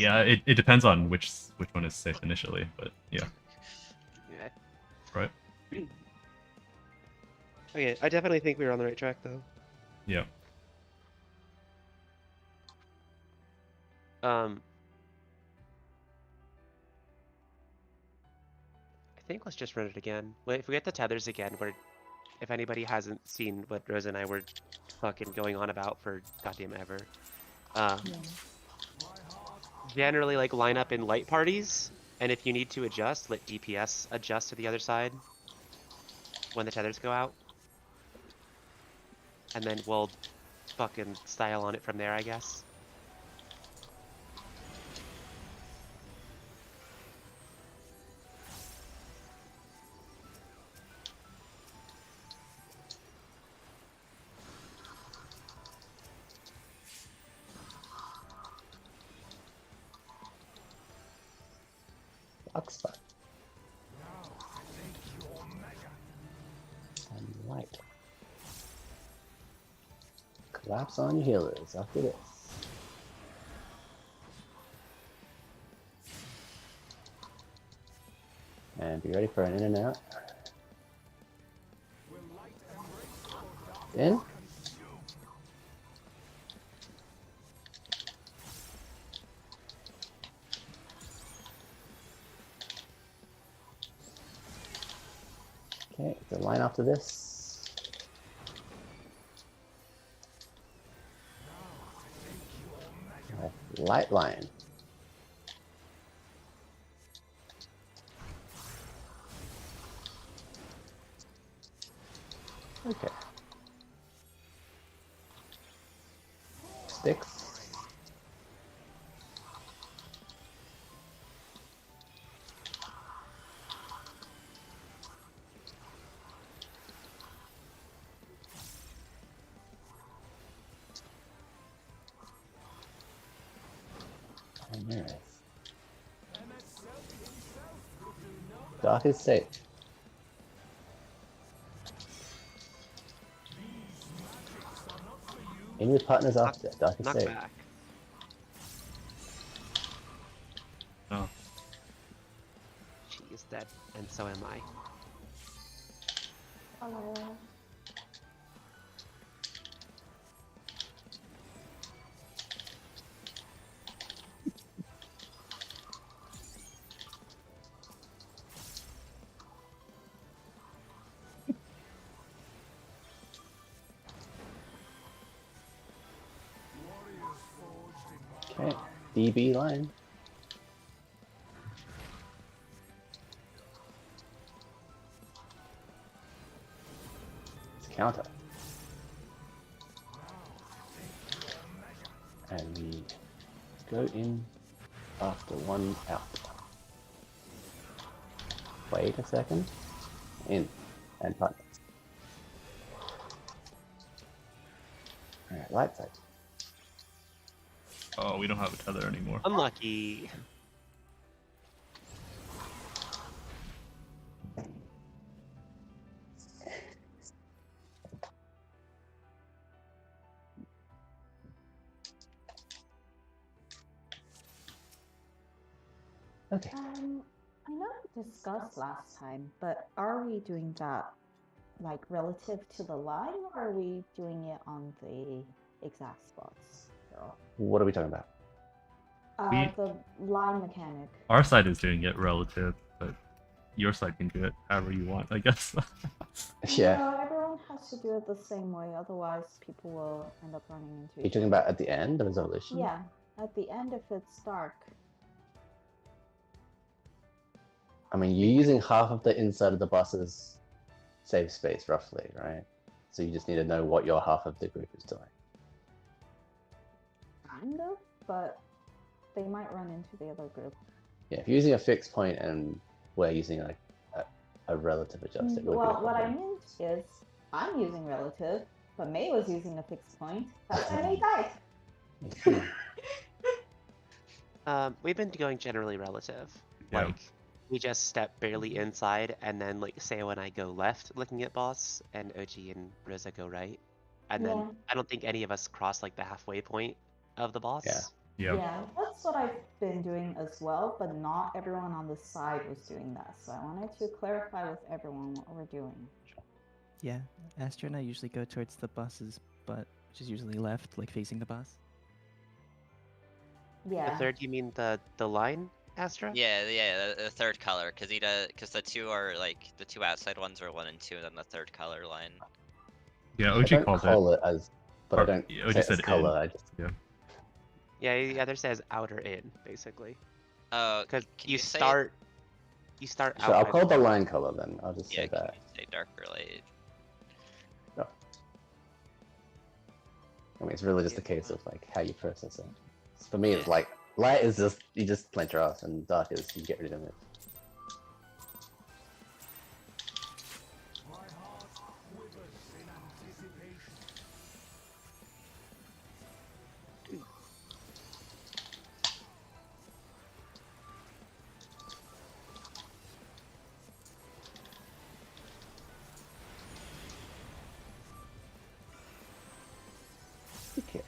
Yeah, it depends on which one is safe initially, but yeah. Yeah. Right? Okay, I definitely think we were on the right track, though. Yeah. I think let's just run it again. If we get the tethers again, if anybody hasn't seen what Rosa and I were fucking going on about for goddamn ever, generally like line up in light parties, and if you need to adjust, let DPS adjust to the other side when the tethers go out, and then we'll fucking style on it from there, I guess. Looks fun. And light. Collapse on your healers after this. And be ready for an in and out. In. Okay, the line after this. Light line. Okay. Sticks. And there it is. Dark is safe. In with partners after that. Dark is Knock safe. back. Oh. She is dead, and so am I. Hello. Okay. DB line. It's counter. And we go in after one out. Wait a second. In. And partners. Alright, light side. Oh, we don't have a tether anymore. Unlucky. Okay. I know we discussed last time, but are we doing that like relative to the line, or are we doing it on the exact spots? What are we talking about? The line mechanic. Our side is doing it relative, but your side can do it however you want, I guess. Yeah. No, everyone has to do it the same way, otherwise people will end up running into Are you talking about at the end of his evolution? Yeah, at the end if it's dark. I mean, you're using half of the inside of the boss's save space, roughly, right? So you just need to know what your half of the group is doing. Kind of, but they might run into the other group. Yeah, if you're using a fixed point and we're using a relative adjust, it would be a Well, what I problem. meant is, I'm using relative, but May was using a fixed point. That's why May died. We've been going generally relative. Yeah. Like, we just step barely inside, and then like Sayo and I go left looking at boss, and OG and Rosa go right. And then Yeah. I don't think any of us cross like the halfway point of the boss. Yeah. Yeah. Yeah, that's what I've been doing as well, but not everyone on the side was doing that. So I wanted to clarify with everyone what we're doing. Yeah, Astra and I usually go towards the boss's butt, which is usually left, like facing the boss. Yeah. The third, you mean the line, Astra? Yeah, the third color, because the two are like the two outside ones are 1 and 2, and then the third color line. Yeah, I OG don't called it. call it as, but I Or- don't yeah, OG say it said as in. color. I just Yeah. Yeah, he either says out or in, basically. Oh, Because can you say it? start out. sure. I'll by call the dark. line color then. I'll just Yeah, say can that. you say dark or light? I mean, it's really just a Yeah. case of like how you process it. For me, it's Yeah. like light is just you just plant your ass, and dark is you get rid of it. Okay.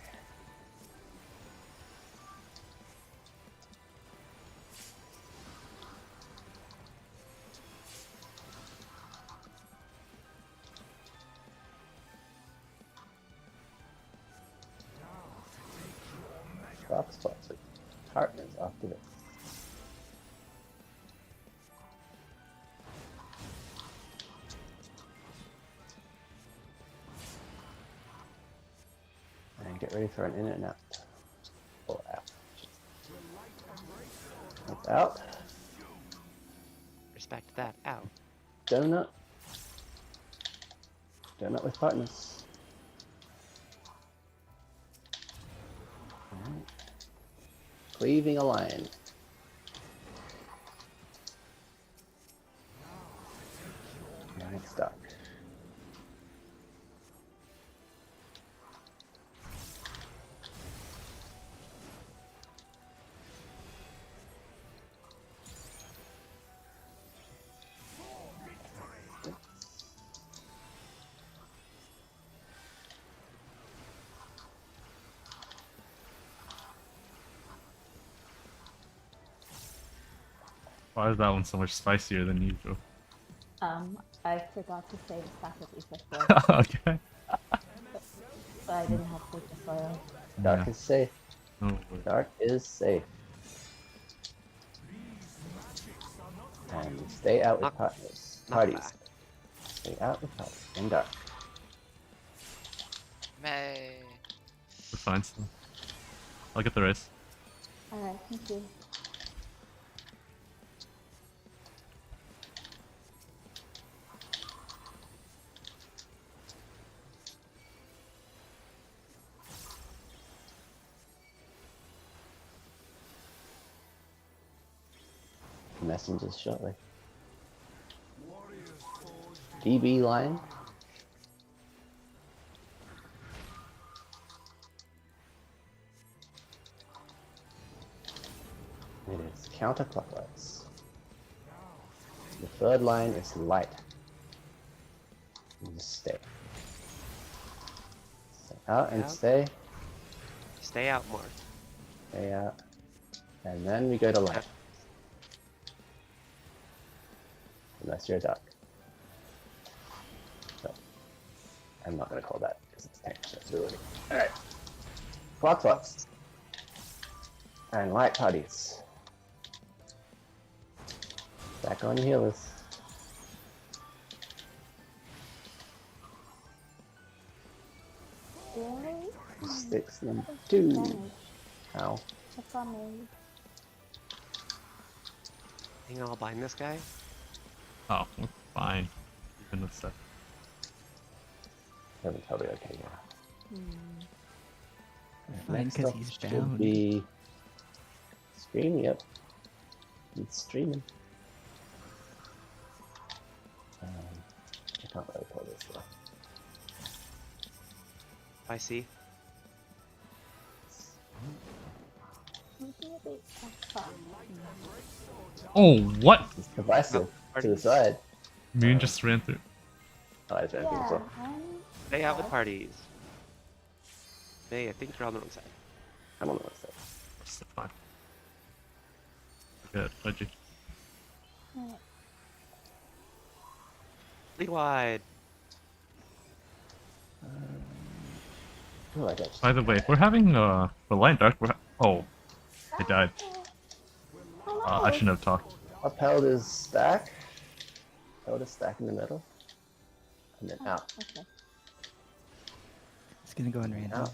Drop spots with partners after this. And get ready for an in and out. Or out. It's out. Respect that. Out. Donut. Donut with partners. Alright. Cleaving a line. And it's stuck. Why is that one so much spicier than usual? I forgot to save a stack of ether Okay. so I didn't have focus oil. Dark Yeah. is safe. Oh, wait. Dark is safe. And stay out with Not- partners. not Parties. bad. Stay out with parties. And dark. May. We're fine still. I'll get the race. Alright, thank you. Messengers shortly. DB line. It is counterclockwise. The third line is light. You just stay. Stay out and Out. stay. Stay out more. Stay out. And then we go to light. Unless you're dark. So, I'm not gonna call that because it's tank, so it's really. Alright. Clocks. And light parties. Back on your healers. Really? Six number 2. Damage. Ow. That's on me. Think I'll bind this guy? Oh, we're fine. Even with stuff. That'll be probably okay, yeah. Alright, Fine, next 'cause up he's should bound. be Stream, yep. It's streaming. I can't really call this though. I see. Oh, what? It's divisive to the pardon? side. Moon just ran through. Oh, I don't think Yeah, so. Stay out with parties. Hey, I think you're on the wrong side. I'm on the wrong side. That's fine. Good. Legend. Alright. Lead wide. Oh, I got By the way, if we're having for light and dark, oh, I died. I shouldn't have talked. upheld is stack. Held is stack in the middle. And then out. Okay. It's gonna go on random. Out.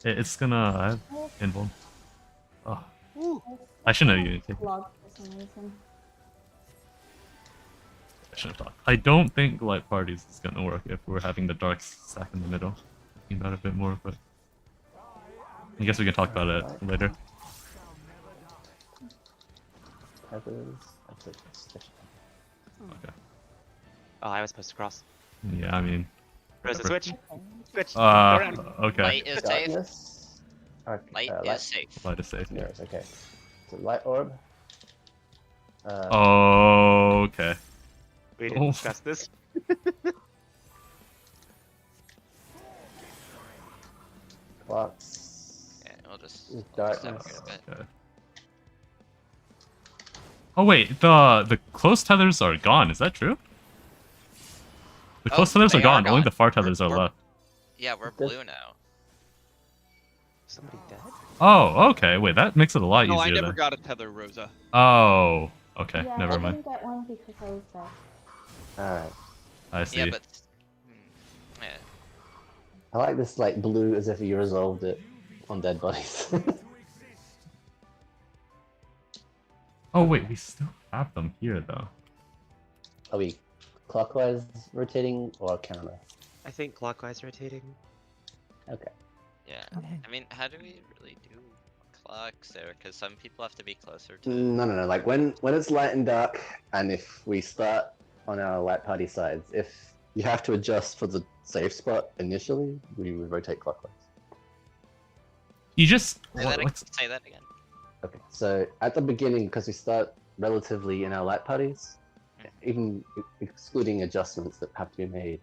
It's gonna have Oh, invuln. Oh, Woo. I shouldn't have even taken. Log for some reason. I shouldn't have talked. I don't think light parties is gonna work if we're having the dark stack in the middle. Thinking about it a bit more, but I guess we can talk about it later. Tethers. That's it. Stitch. Okay. Oh, I was supposed to cross. Yeah, I mean. Rosa, whatever. switch. Okay. Switch. Go around. Okay. Light is safe. Darkness. Light light. is safe. Light is safe. Yeah. Mirrors, okay. So light orb. Okay. We didn't Oh. discuss this. Clocks. Yeah, we'll just With step darkness. here a bit. Okay. Oh wait, the close tethers are gone. Is that true? The Oh, close tethers they are are gone. Only gone. the far tethers are We're- left. Yeah, we're This- blue now. Somebody dead? Oh, okay. Wait, that makes it a lot No, I easier. never then. got a tether, Rosa. Oh, okay. Yeah, Never I mind. didn't get one because I was there. Alright. I see. Yeah, but yeah, I like this like blue as if you resolved it on dead bodies. Oh wait, we still have them here though. Are we clockwise rotating or counter? I think clockwise rotating. Okay. yeah. Okay. I mean, how do we really do clocks there? Because some people have to be closer to. No. Like when it's light and dark, and if we start on our light party sides, if you have to adjust for the safe spot initially, we would rotate clockwise. You just Say that again. Okay. So at the beginning, because we start relatively in our light parties, even excluding adjustments that have to be made,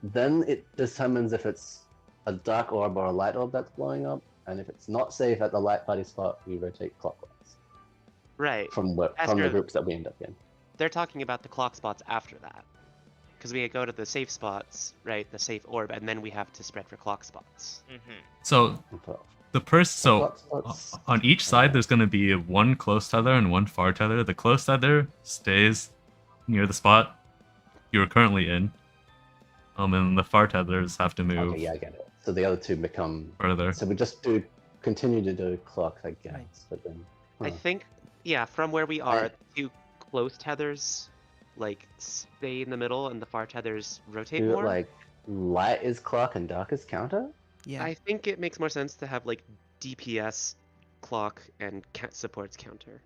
then it determines if it's a dark orb or a light orb that's blowing up, and if it's not safe at the light party spot, we rotate clockwise Right. from the Astro- groups that we end up in. They're talking about the clock spots after that. Because we go to the safe spots, right? The safe orb, and then we have to spread for clock spots. so But the person so clock spots- on each side there's gonna be one close tether and one far tether. The close tether stays near the spot you're currently in. And the far tethers have to move Okay, yeah, I get it. So the other two become. further. So we just continue to do clocks, I guess. Right. But then. I huh. think, yeah, from where we are, I- two close tethers, like, stay in the middle, and the far tethers rotate Do it more. like light is clock and dark is counter. Yeah. I think it makes more sense to have, like, DPS clock and supports counter.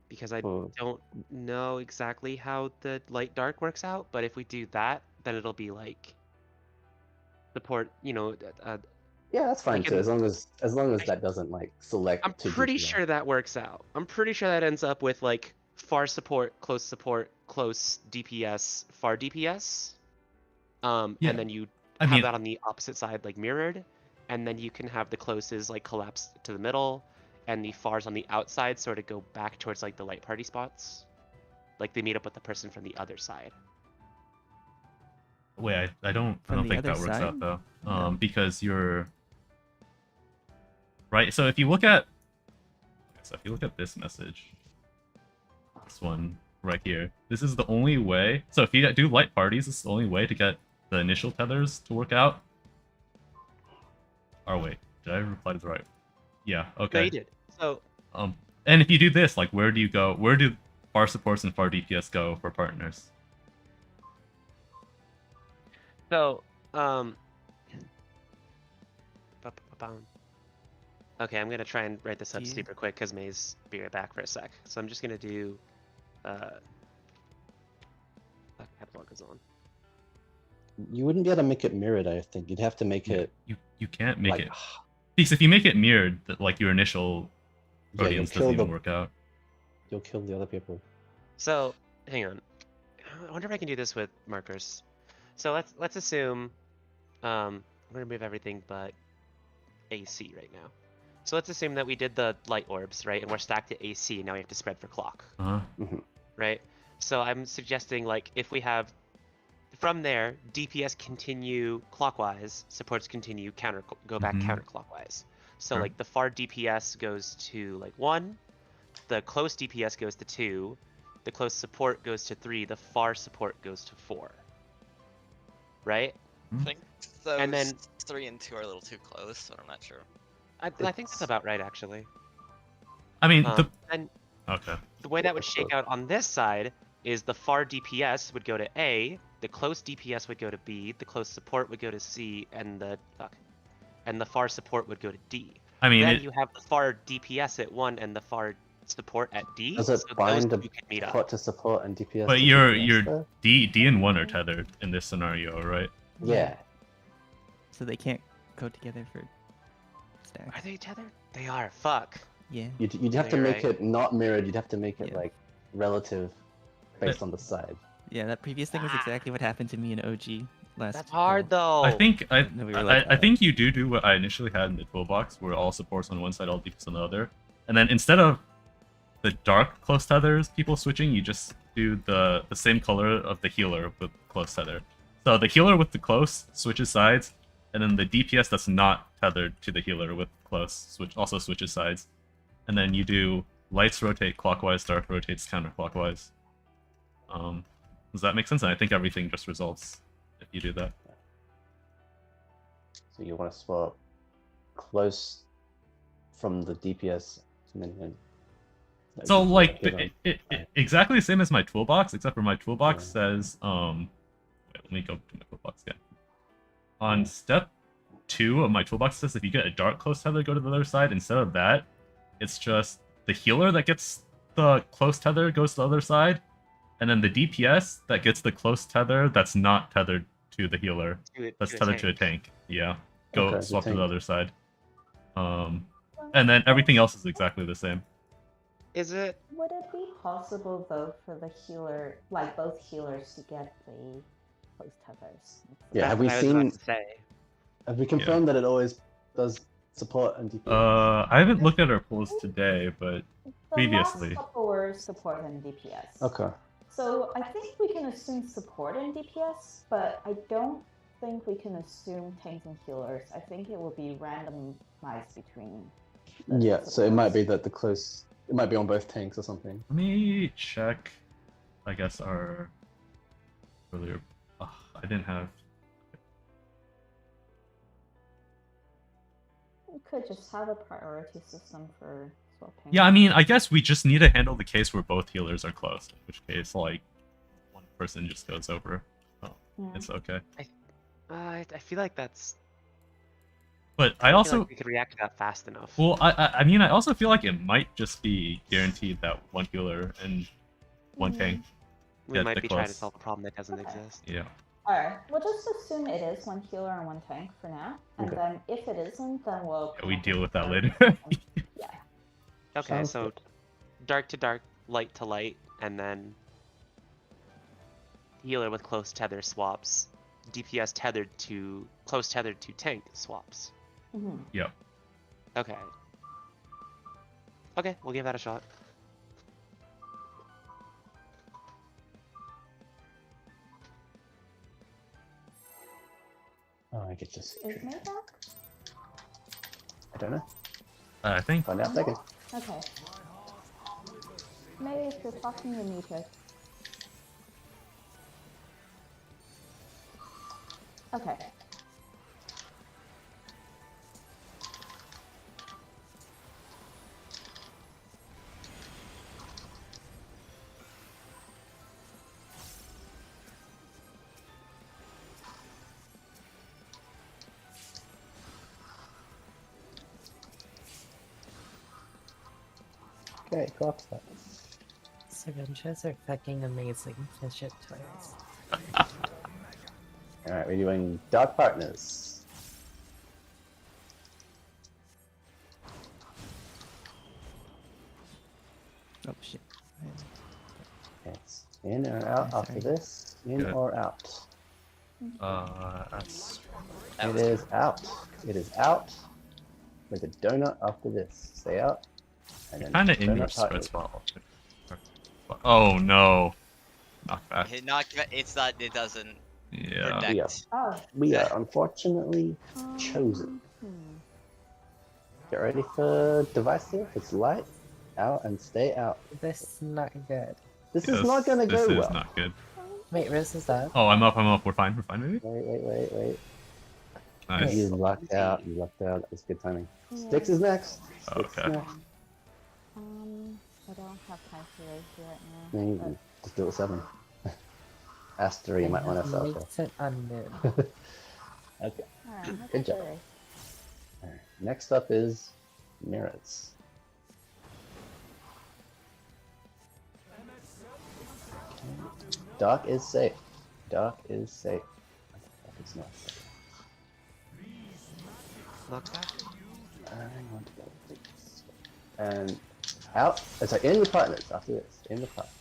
Because I Oh. don't know exactly how the light dark works out, but if we do that, then it'll be like support, Yeah, that's fine Like too. in- As long as that doesn't like select. I'm to pretty DPS. sure that works out. I'm pretty sure that ends up with like far support, close DPS, far DPS. Yeah, And then you I have mean- that on the opposite side, like mirrored, and then you can have the closes like collapse to the middle, and the fars on the outside sort of go back towards like the light party spots, like they meet up with the person from the other side. Wait, I don't From the think other that works out side? though. No. Because you're right. So if you look at this message, this one right here, this is the only way. So if you do light parties, this is the only way to get the initial tethers to work out. Oh wait, did I reply to the right? Yeah. No, Okay. you did. So And if you do this, like, where do you go? Where do far supports and far DPS go for partners? Okay, I'm gonna try and write this up Yeah. super quick because May's be right back for a sec. So I'm just gonna do caps lock is on. You wouldn't be able to make it mirrored. I think you'd have to make it You can't make like. it, because if you make it mirrored, like your initial Yeah, you'll audience kill doesn't even the work out. you'll kill the other people. So hang on. I wonder if I can do this with markers. So let's assume we're gonna move everything but AC right now. So let's assume that we did the light orbs, right? And we're stacked at AC, now we have to spread for clock, Uh-huh. right? So I'm suggesting, like, if we have, from there, DPS continue clockwise, supports continue go back Mhm. counterclockwise. So, Sure. like, the far DPS goes to, like, 1, the close DPS goes to 2, the close support goes to 3, the far support goes to 4. Right? I think those And then 3 and 2 are a little too close, but I'm not sure. I think that's about right, actually. I mean, And okay. the way that would shake out on this side is the far DPS would go to A, the close DPS would go to B, the close support would go to C, and the far support would go to D. I mean, then you have the far DPS at 1 and the far support at D. Does it so bind those the two could meet up. support to support and DPS but to your DPS though? D and 1 are tethered in this scenario, right? Yeah. So they can't go together for stack. Are they tethered? They are. Fuck. Yeah. You'd have to You're make right. it not mirrored. You'd have to make it Yeah. like relative, based on the side. Yeah, that previous thing was exactly what happened to me in OG last. That's hard though. I think No, we were like I think you do what I initially had in the toolbox, where all supports on one side, all DPS on the other, and then instead of the dark close tethers people switching, you just do the same color of the healer with close tether. So the healer with the close switches sides, and then the DPS that's not tethered to the healer with close also switches sides, and then you do lights rotate clockwise, dark rotates counterclockwise. Does that make sense? And I think everything just results if you do that. So you want to swap close from the DPS and then. So like hit on- exactly the same as my toolbox, except for my toolbox Yeah. says wait, let me go to my toolbox again. On step 2 of my toolbox, it says if you get a dark close tether, go to the other side. Instead of that, it's just the healer that gets the close tether goes to the other side, and then the DPS that gets the close tether that's not tethered to the healer, that's tethered to a tank. Yeah, go Okay, the swap to the tank. other side. And then everything else is exactly the same. Is it? Would it be possible though for the healer, like both healers, to get the close tethers? Yeah, have That's we what I was about seen? to say. Have we confirmed that it always does support and DPS? I haven't looked at our pulls today, but The previously. last couple were support and DPS. Okay. So I think we can assume support and DPS, but I don't think we can assume tanks and healers. I think it will be randomized between. the Yeah, so it might supports. be that the close. It might be on both tanks or something. Let me check. I guess our earlier. I didn't have. We could just have a priority system for swapping. Yeah, I mean, I guess we just need to handle the case where both healers are close. In which case, like, one person just goes over. Oh, Yeah. it's okay. I feel like that's. But I feel also. like we could react to that fast enough. Well, I mean, I also feel like it might just be guaranteed that one healer and one Mhm. tank. we get might the be trying to close. solve a problem that doesn't Okay. exist. Yeah. Alright, we'll just assume it is one healer and one tank for now, and Okay. then if it isn't, then we'll. Yeah, we come up deal with that a later. priority system. Yeah. Okay, Sounds so good. dark to dark, light to light, and then healer with close tether swaps. DPS close tethered to tank swaps. Mhm. Yep. Okay. Okay, we'll give that a shot. Oh, I get to see. Is May back? I don't know. I think. Find out second. Okay. Maybe if you're talking, you're muted. Okay. Okay, go up to that. Syringes are fucking amazing to ship toys. Alright, we're doing Dark Partners. Oh shit. Yes. In or out Okay, after sorry. this? In Good. or out? That's. That It was is out. It is out. with a donut after this. Stay out. And then Kind of in your donut spread party. spot. Oh no. Knock back. It's not. It doesn't Yeah. protect. Oh. We are unfortunately chosen. Get ready for divisive. It's light. Out and stay out. This is not good. This Yes, is not gonna go This is well. not good. Wait, Rose is up. Oh, I'm up. We're fine. We're fine, maybe? Wait. Nice. You lucked out. You lucked out. That's good timing. Sticks is next. Sticks Okay. is next. I don't have time to raise you right now. No, you just do it with 7. Ask 3, you might want to sell for. Makes it unknown. Okay. Alright, Good job. Alright. Next up is mirrors. Dark is safe. Dark is safe. Dark is not safe. Knock back. I want to go please. And out. Sorry, in with partners after this. In with partners.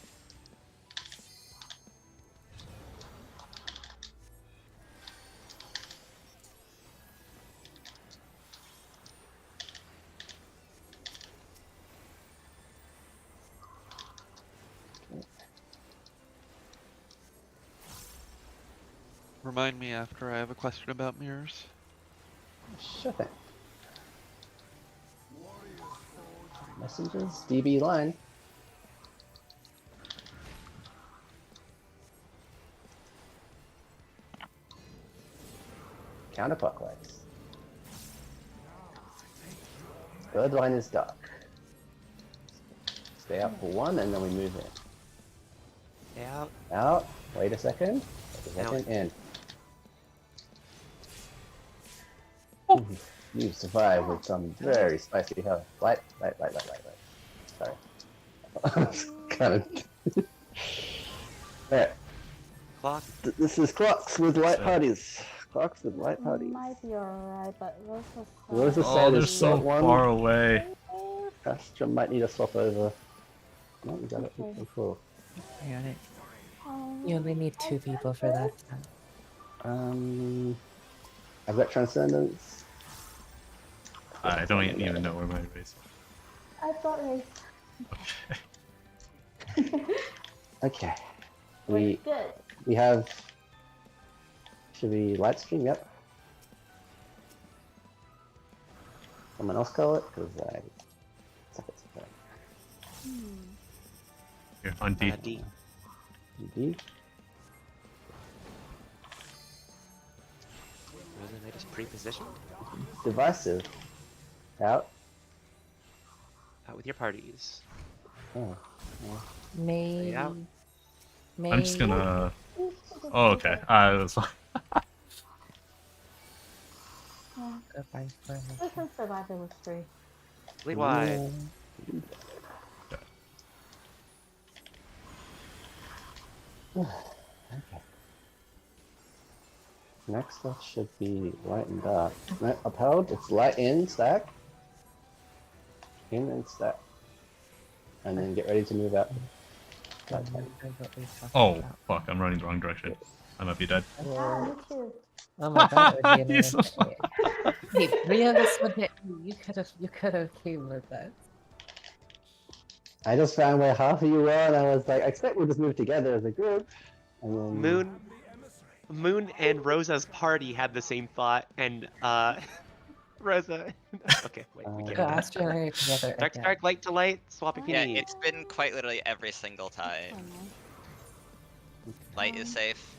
Remind me after I have a question about mirrors. Sure thing. Messages, DB line. Counterclockwise. Third line is dark. Stay out for 1 and then we move in. Stay out. Out. Wait a second. Wait a second. In. You survive with some very spicy health. Light. Sorry. Kind of. Alright. Clock. This is clocks with light So- parties. Clocks with light parties. Might be alright, but Rosa's Rosa Oh, said they're it's so got one. far away. Astra might need a swap over. No, we got it. Okay, cool. I got it. You only need 2 people for that. I've got Transcendence. I don't even know where my race. I've got race. Okay. Wait, good. We have. Should we light stream? Yep. Someone else call it? Because I suck at something. Here on D. D. D. Rosa Knight is pre-positioned. Divisive. Out. Out with your parties. Oh. Maybe. Yeah. I'm just gonna. Oh, okay. That's fine. Goodbye for We can survive it with 3. Lead wide. Okay. Next up should be light and dark. No, upheld. It's light in stack. In and stack. And then get ready to move out. Light time. Oh, fuck. I'm running the wrong direction. I might be dead. Ah, me too. Oh my god, it would be He's amazing. Hey, 3 of us would hit you. You could have came with us. I just found where half of you were, and I was like, I expect we'll just move together as a group. And then... Moon and Rosa's party had the same thought, and Rosa. Okay, wait. We Okay. can't. Go Astra and I are together Dark, again. dark, light to light. Swap if you Yeah, need. it's been quite literally every single time. Light is safe.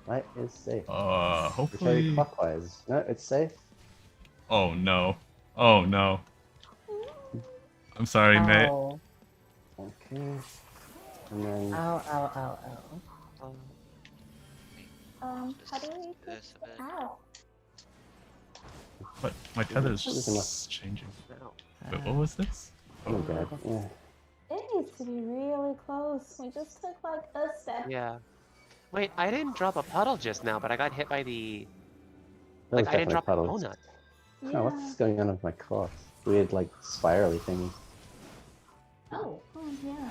Light is safe. It's Hopefully. very clockwise. No, it's safe. Oh no. Oh no. I'm sorry, mate. Ow. Okay. And then Ow, ow, ow, ow. How do we get This a bit. out? But my tether's This is changing. No. Wait, what was this? oh god. Yeah. It needs to be really close. We just took like a step. Yeah. Wait, I didn't drop a puddle just now, but I got hit by the. That was Like, I didn't definitely drop a puddles. donut. Yeah. Oh, what's going on with my clocks? Weird, like, spirally thing. Oh, yeah.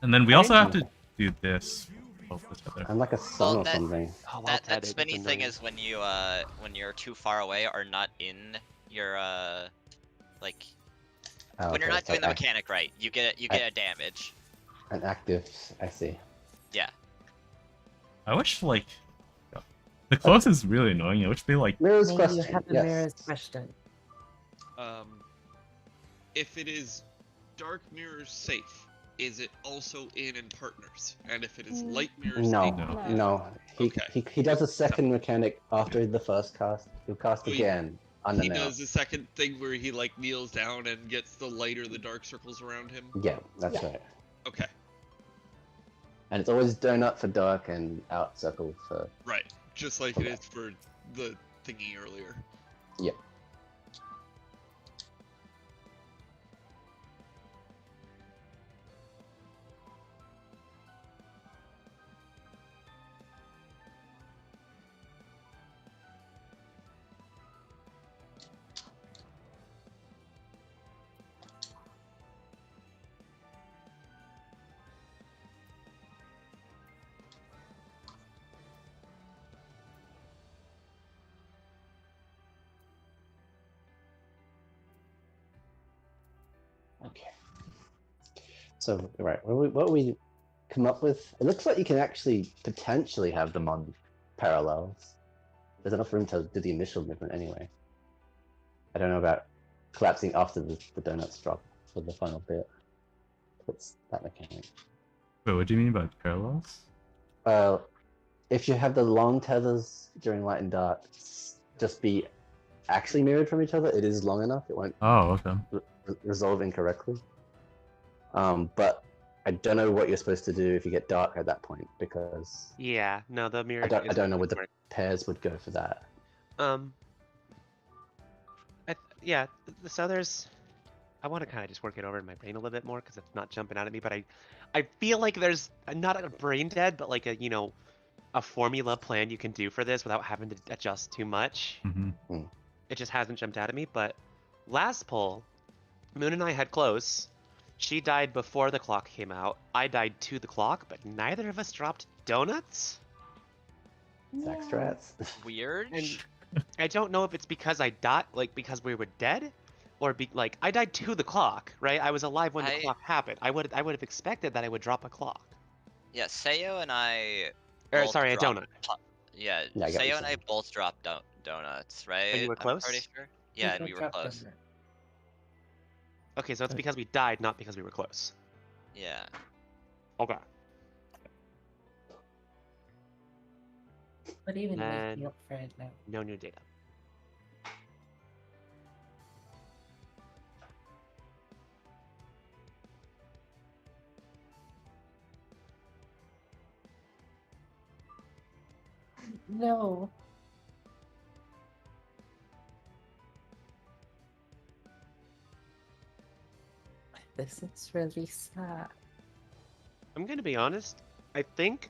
And then we I also have didn't to do this. Both the tether. I'm like a sun or that- something. Oh, well, That Ted, spinny it's thing annoying. is when you're too far away or not in your like Oh, when you're okay, not so doing the mechanic right, you get a damage. an active. I see. Yeah. I wish like the close is really annoying. I wish they like. Mirror's May question. you have a yes. mirror's question. If it is dark mirrors safe, is it also in partners? And if it is light mirrors No, safe, No. no. Okay. He does a second mechanic after the first cast. He'll cast So again he unannounced. does the second thing where he like kneels down and gets the light or the dark circles around him. Yeah, that's right. Okay. And it's always donut for dark and out circle for. Right. Just like it is for the thingy earlier. Yeah. Okay. So, right, what we come up with? It looks like you can actually potentially have them on parallels. There's enough room to do the initial movement anyway. I don't know about collapsing after the donuts drop for the final bit. What's that mechanic? Wait, what do you mean by parallels? If you have the long tethers during light and dark, just be actually mirrored from each other. It is long enough. It won't Oh, okay. resolve incorrectly. But I don't know what you're supposed to do if you get dark at that point because Yeah, no, the mirror. I don't know what the pairs would go for that. Yeah, so there's. I want to kind of just work it over in my brain a little bit more because it's not jumping out at me. But I feel like there's not a brain dead, but like a formula plan you can do for this without having to adjust too much. Mm-hmm. It just hasn't jumped out at me. But last pull, Moon and I had close. She died before the clock came out. I died to the clock, but neither of us dropped donuts. Sack strats. Weird. And I don't know if it's because I died, like because we were dead, or like I died to the clock, right? I was alive when the clock happened. I would have expected that I would drop a clock. Yeah, Sayo and I. Or both sorry, a dropped donut. Yeah, Yeah, I get what Sayo you're and I saying. both dropped donuts, right? And you were I'm close? pretty sure. Yeah, and Who we were dropped close. them? Okay, so it's because we died, not because we were close. Yeah. Okay. What even make And- you up for it now? No new data. No. This is really sad. I'm gonna be honest. I think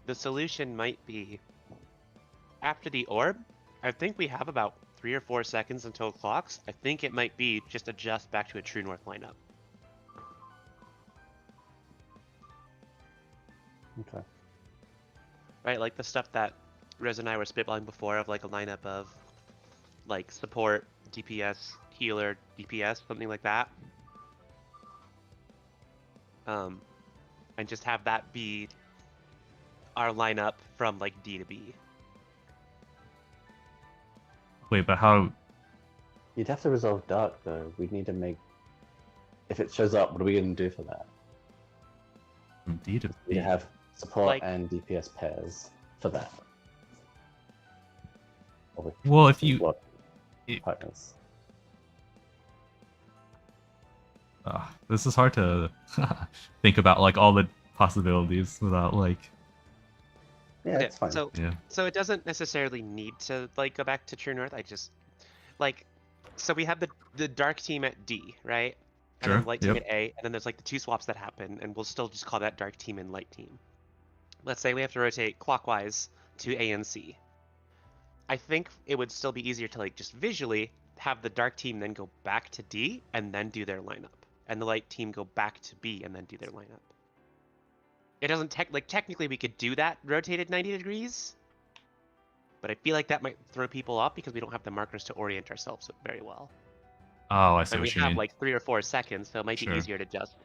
the solution might be after the orb. I think we have about 3 or 4 seconds until clocks. I think it might be just adjust back to a true north lineup. Okay. Right, like the stuff that Rez and I were spitballing before of like a lineup of like support, DPS, healer, DPS, something like that. And just have that be our lineup from like D to B. Wait, but how? You'd have to resolve dark though. We'd need to make. If it shows up, what are we going to do for that? Indeed. We have support Like- and DPS pairs for that. Or we- Well, if you. what it- partners? This is hard to think about, like all the possibilities without like. Yeah, Okay, it's fine. So Yeah. so it doesn't necessarily need to like go back to True North. I just like so we have the dark team at D, right? And then Sure, light team yep. at A, and then there's like the 2 swaps that happen, and we'll still just call that dark team and light team. Let's say we have to rotate clockwise to A and C. I think it would still be easier to like just visually have the dark team then go back to D and then do their lineup, and the light team go back to B and then do their lineup. It doesn't technically we could do that rotated 90 degrees, But I feel like that might throw people off because we don't have the markers to orient ourselves very well. Oh, I see And we what you have mean. like 3 or 4 seconds, so it might Sure. be easier to just,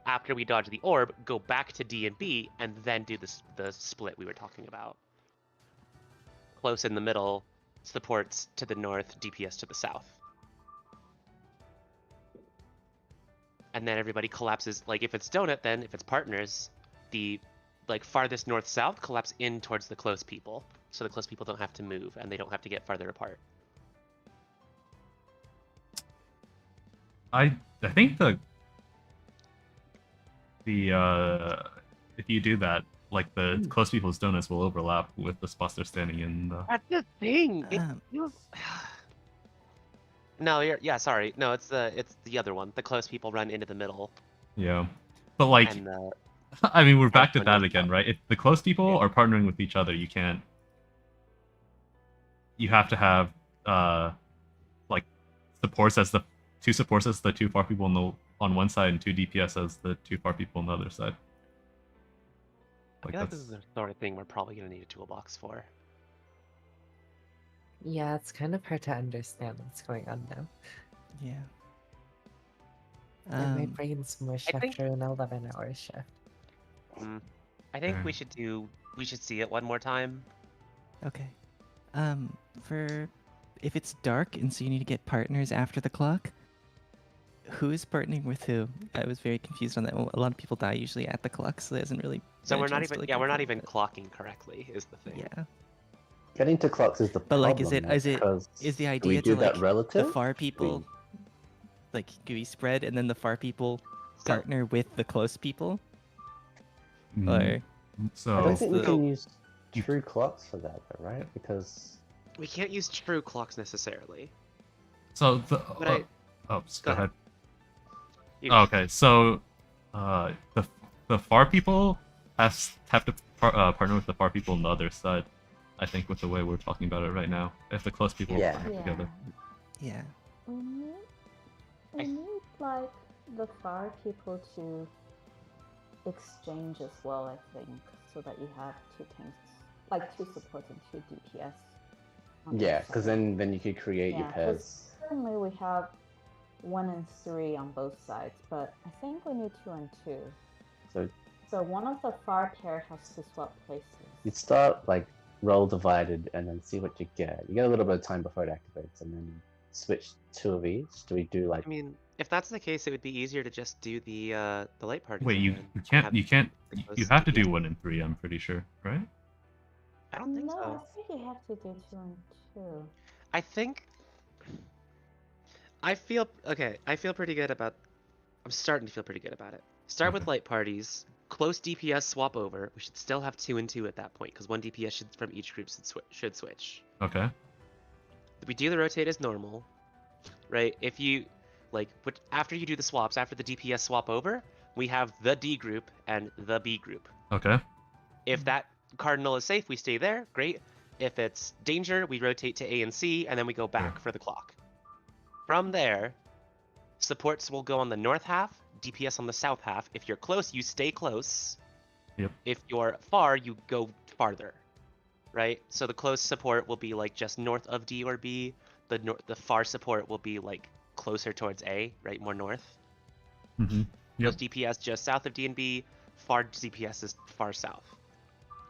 after we dodge the orb, go back to D and B, and then do the split we were talking about. Close in the middle, supports to the north, DPS to the south. And then everybody collapses, like if it's donut, then if it's partners, the like farthest north-south collapse in towards the close people. So the close people don't have to move, and they don't have to get farther apart. I think the if you do that, like the close people's donuts will overlap with the spots they're standing in. That's the thing! Um, No, sorry. No, it's the other one. The close people run into the middle. Yeah, but like, And I mean, we're back to one that north again, south. right? If the close people are partnering with each other, you can't. You have to have like supports as the two supports as the two far people on one side, and two DPS as the two far people on the other side. I feel like this is the sort of thing we're probably gonna need a toolbox for. Yeah, it's kind of hard to understand what's going on now. Yeah. And my brain's mush I think- after an 11-hour shift. I think Fair. we should see it one more time. Okay. For if it's dark and so you need to get partners after the clock, who's partnering with who? I was very confused on that. A lot of people die usually at the clock, so there isn't really. So been a we're not chance to, even like, we're not improve even it. clocking correctly is the thing. Yeah. Getting to clocks is the But problem. like, is the do we idea do to that like relative? the far people, like, do we spread and then the far people partner with the close people, or So I don't think we the- can use true clocks for that, though, right? Because We can't use true clocks necessarily. So the But I- go go ahead. You- Oh, okay, so the far people have to partner with the far people on the other side. I think with the way we're talking about it right now, if the close people Yeah. partner together. yeah. We need like the far people to exchange as well, I think, so that you have two tanks, like two supports and two DPS. on each yeah, side. because then you could create your 'cause pairs. currently we have 1 and 3 on both sides, but I think we need 2 and 2. So one of the far pair has to swap places. you'd start like roll divided and then see what you get. You get a little bit of time before it activates, and then switch 2 of each. Do we do like? I mean, if that's the case, it would be easier to just do the light parties. Wait, you again. can't Have you can't the you close have to do DPS. 1 and 3. I'm pretty sure, right? I don't think no, so. I think you have to do 2 and 2. I think I feel okay. I feel pretty good about. I'm starting to feel pretty good about it. Start with Okay. light parties. Close DPS swap over. We should still have 2 and 2 at that point because 1 DPS from each group should switch. Okay. We do the rotate as normal, right? If you like, but after you do the swaps, after the DPS swap over, we have the D group and the B group. Okay. If that cardinal is safe, we stay there. Great. If it's danger, we rotate to A and C, and then we go back for the clock. From there, supports will go on the north half, DPS on the south half. If you're close, you stay close. Yep. If you're far, you go farther. Right? So the close support will be like just north of D or B. The far support will be like closer towards A, right? More north. Mm-hmm. Close DPS just south of D and B. Far DPS is far south.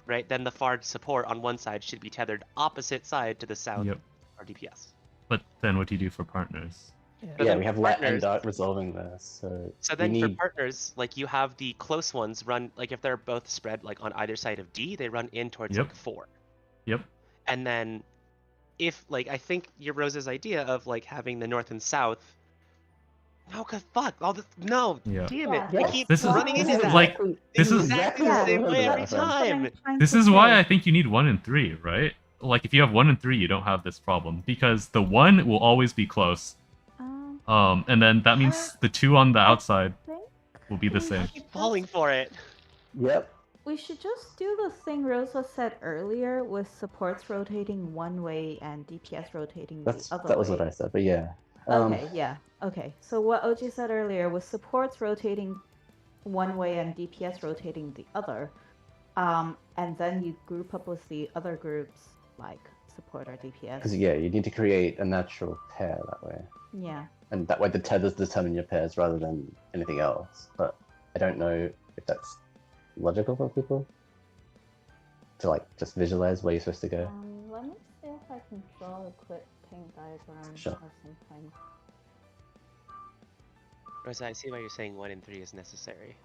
Right? Then the far support on one side should be tethered opposite side to the south Yep. or DPS. But then what do you do for partners? But Yeah, then we have for light and partners- dark resolving this. So we then need for partners, like you have the close ones run, like if they're both spread like on either side of D, they run in towards Yep. like 4. Yep. And then if like I think your Rose's idea of like having the north and south. No, cause fuck all this. No, Yeah. damn it! Yeah, I keep This is- running this into is that. like- this is- exactly the same way every that's what I'm time. trying This to is why I say. think you need 1 and 3, right? Like if you have 1 and 3, you don't have this problem because the 1 will always be close. And then that means the 2 on the outside I think will be the we same. I keep falling for it. Yep. we should just do the thing Rosa said earlier with supports rotating one way and DPS rotating the other That was way. what I said, but yeah. Okay, yeah. Okay. So what OG said earlier was supports rotating one way and DPS rotating the other. And then you group up with the other groups, like support or DPS. Because yeah, you need to create a natural pair that way, Yeah. and that way the tethers determine your pairs rather than anything else. But I don't know if that's logical for people to like just visualize where you're supposed to go. Let me see if I can draw a quick ping diagram Sure. or something. Rosa, I see why you're saying 1 and 3 is necessary.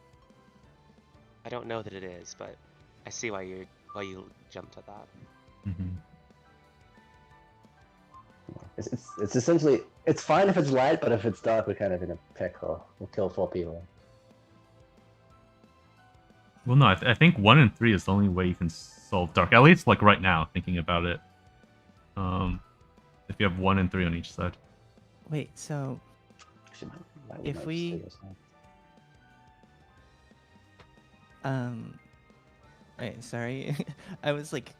I don't know that it is, but I see why you jumped at that. Mm-hmm. It's essentially it's fine if it's light, but if it's dark, we're kind of in a pickle. We'll kill 4 people. Well, no, I think 1 and 3 is the only way you can solve dark. At least like right now, thinking about it. If you have 1 and 3 on each side. Wait, so Actually, If might we- just do this now. Alright, sorry. I was like,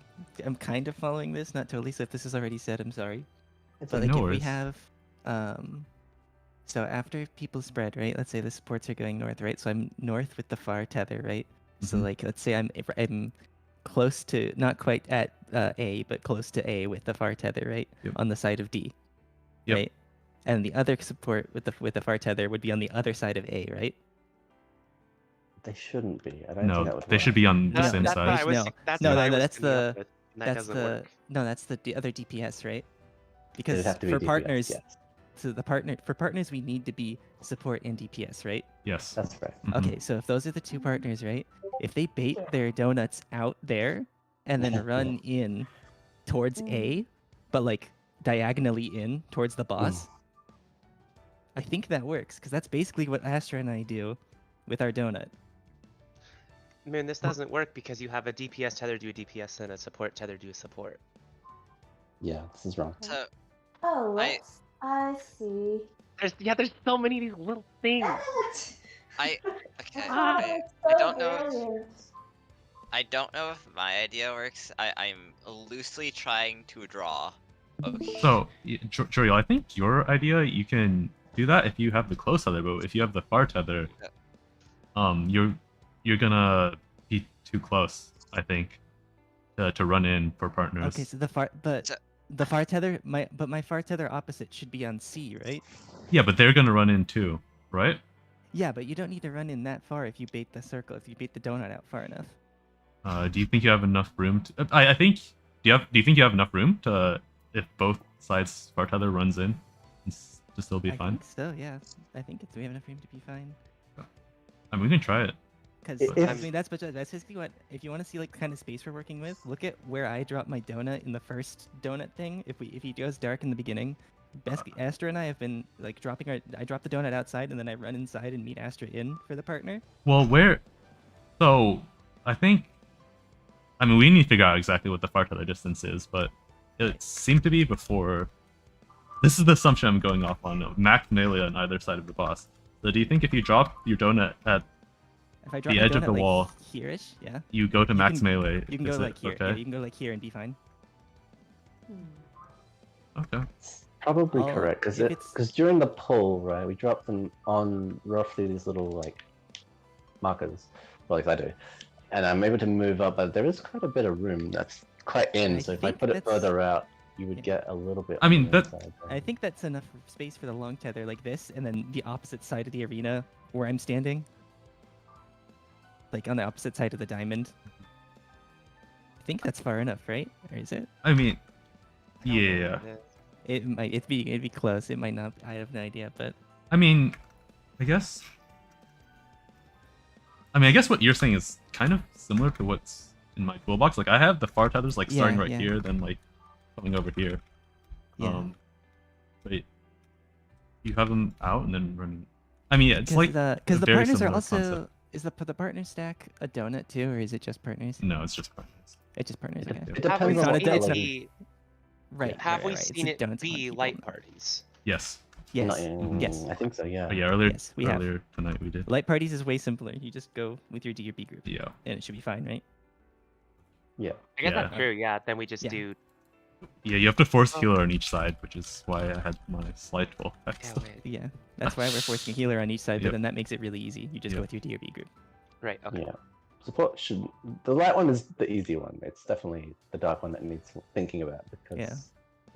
I'm kind of following this, not totally, so if this is already said, I'm sorry. It's But okay. like No if we worries. have, so after people spread, right? Let's say the supports are going north, right? So I'm north with the far tether, right? So Mhm. like, let's say I'm close to, not quite at A, but close to A with the far tether, right? Yep. On the side of D, Yep. right? And the other support with the far tether would be on the other side of A, right? They shouldn't be. I don't think that No, would they should work. be on the No, same that's what I side. was. No. That's No, what no, I no, was that's coming up the- with, and that That's doesn't the work. no, that's the other DPS, right? It'd Because have to be for DPS, partners, yes. so for partners we need to be support and DPS, right? Yes. That's correct. Mhm. Okay, so if those are the two partners, right? If they bait their donuts out there and then run in towards A, but like diagonally in towards the boss, I think that works because that's basically what Astra and I do with our donut. Moon, this doesn't work because you have a DPS tether do a DPS and a support tether do a support. Yeah, this is wrong. So Oh, I- I see. There's so many of these little things. I okay. Ah, I don't know. I don't know if my idea works. I'm loosely trying to draw. Okay. So, Joriel, I think your idea, you can do that if you have the close tether, but if you have the far tether, you're gonna be too close, I think, to run in for partners. Okay, so the far tether, my far tether opposite should be on C, right? Yeah, but they're gonna run in too, right? Yeah, but you don't need to run in that far if you bait the circle, if you bait the donut out far enough. Do you think you have enough room to? I think. Do you think you have enough room to, if both sides far tether runs in, to still be I fine? think so, yeah. I think we have enough room to be fine. I mean, we can try it. Because If- I mean that's basically what, if you want to see like the kind of space we're working with, look at where I drop my donut in the first donut thing. If he goes dark in the beginning, Astra and I have been like I drop the donut outside and then I run inside and meet Astra in for the partner. Well, so I think, I mean, we need to figure out exactly what the far tether distance is, but it seemed to be before. This is the assumption I'm going off on. Max melee on either side of the boss. So do you think if you drop your donut at If I drop the my edge of donut, the like, wall, here-ish, yeah. you go to You max can- melee? You can is go it like here. Okay. Yeah, you can go like here and be fine. Okay. Probably Oh, correct, if it's- because during the pull, right, we drop them on roughly these little like markers. Well, at least I do, and I'm able to move up, but there is quite a bit of room that's quite in. I So if I think put it that's- further out, you would yeah. get a little bit. I on mean, the that- inside, I think that's enough space for the long tether like this, and then the opposite side of the arena where I'm standing. Like on the opposite side of the diamond. I think that's far enough, right? Or is it? I mean, I don't know yeah. what it is. It'd be close. It might not. I have no idea, but I mean, I guess what you're saying is kind of similar to what's in my toolbox. Like I have the far tethers like starting Yeah, right yeah. here, then like coming over here. yeah. Wait, you have them out and then running. I mean, yeah, it's like because the very partners are similar also concept. is the partner stack a donut too, or is it just partners? no, it's just partners. It's just partners. Okay. It Have we depends on what It's not a- seen it's color. it not- be? Right. Have we right. seen It's it donuts on be people. light parties? Yes. Yes. I think so. Yeah. But yeah, earlier Yes, we have. earlier tonight we did. Light parties is way simpler. You just go with your D or B group, Yeah. and it should be fine, right? Yeah. I guess that's Yeah. true. Yeah. Then we just Yeah. do. Yeah, you have to force Oh. healer on each side, which is why I had my slide full. Yeah, wait. Yeah. That's why we're forcing a healer on each side, but Yep. then that makes it really easy. You just Yep. go with your D or B group. Right. Okay. Yeah. support should. The light one is the easy one. It's definitely the dark one that needs thinking about because Yeah.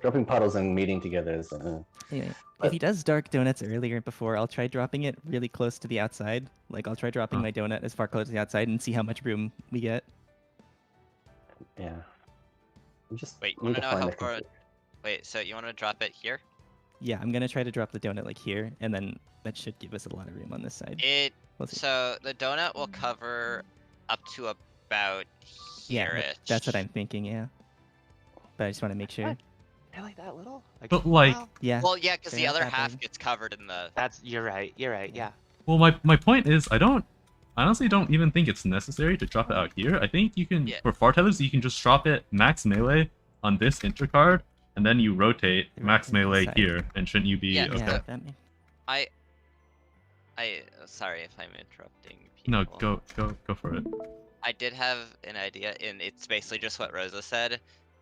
dropping puddles and meeting together is. Anyway, But- if he does dark donuts earlier before, I'll try dropping it really close to the outside. Like I'll try dropping Huh. my donut as far close to the outside and see how much room we get. Yeah. You just Wait, you need wanna to know find how a far? complete- Wait, so you want to drop it here? Yeah, I'm gonna try to drop the donut like here, and then that should give us a lot of room on this side. It We'll see. so the donut will cover up to about Yeah, here. that's what I'm thinking. Yeah, but I just want to make sure. What? Really that little? But like, Wow. Yeah. Well, yeah, because Fair the enough, other that half big. gets covered in the. You're right. You're right. Yeah. well, my point is, I honestly don't even think it's necessary to drop it out here. I think you can, Yeah. for far tethers, you can just drop it max melee on this intercard, and then you rotate And max rotate to the melee side. here, and shouldn't you be Yeah, okay? Yeah, that Sorry if I'm interrupting. No, People. go for it. I did have an idea, and it's basically just what Rosa said.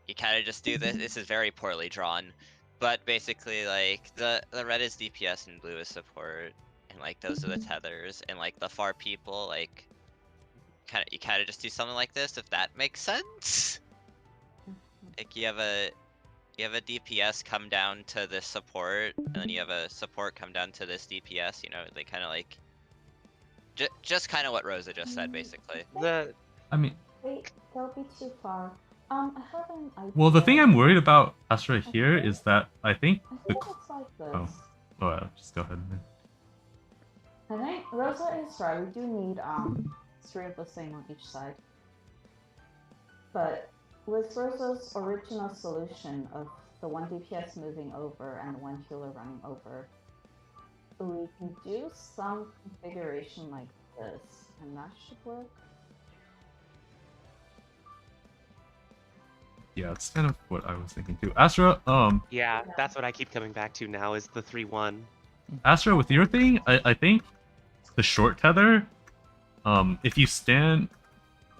You kind of just do this. This is very poorly drawn, but basically, like the red is DPS and blue is support, and like those are the tethers, and like the far people, like you kind of just do something like this, if that makes sense. Like you have a DPS come down to this support, and then you have a support come down to this DPS. You know, they kind of like. Just kind of what Rosa just said, basically. I mean, Wait, that'll be too far. I have an idea. well, the thing I'm worried about Astra here is that I think I the. think it's like this. Just go ahead. Man. I think Rosa is right. We do need 3 of the same on each side. But with Rosa's original solution of the one DPS moving over and the one healer running over, we can do some configuration like this, and that should work. Yeah, it's kind of what I was thinking too. Astra, Yeah, that's what I keep coming back to now is the 3-1. Astra, with your thing, I think the short tether, if you stand,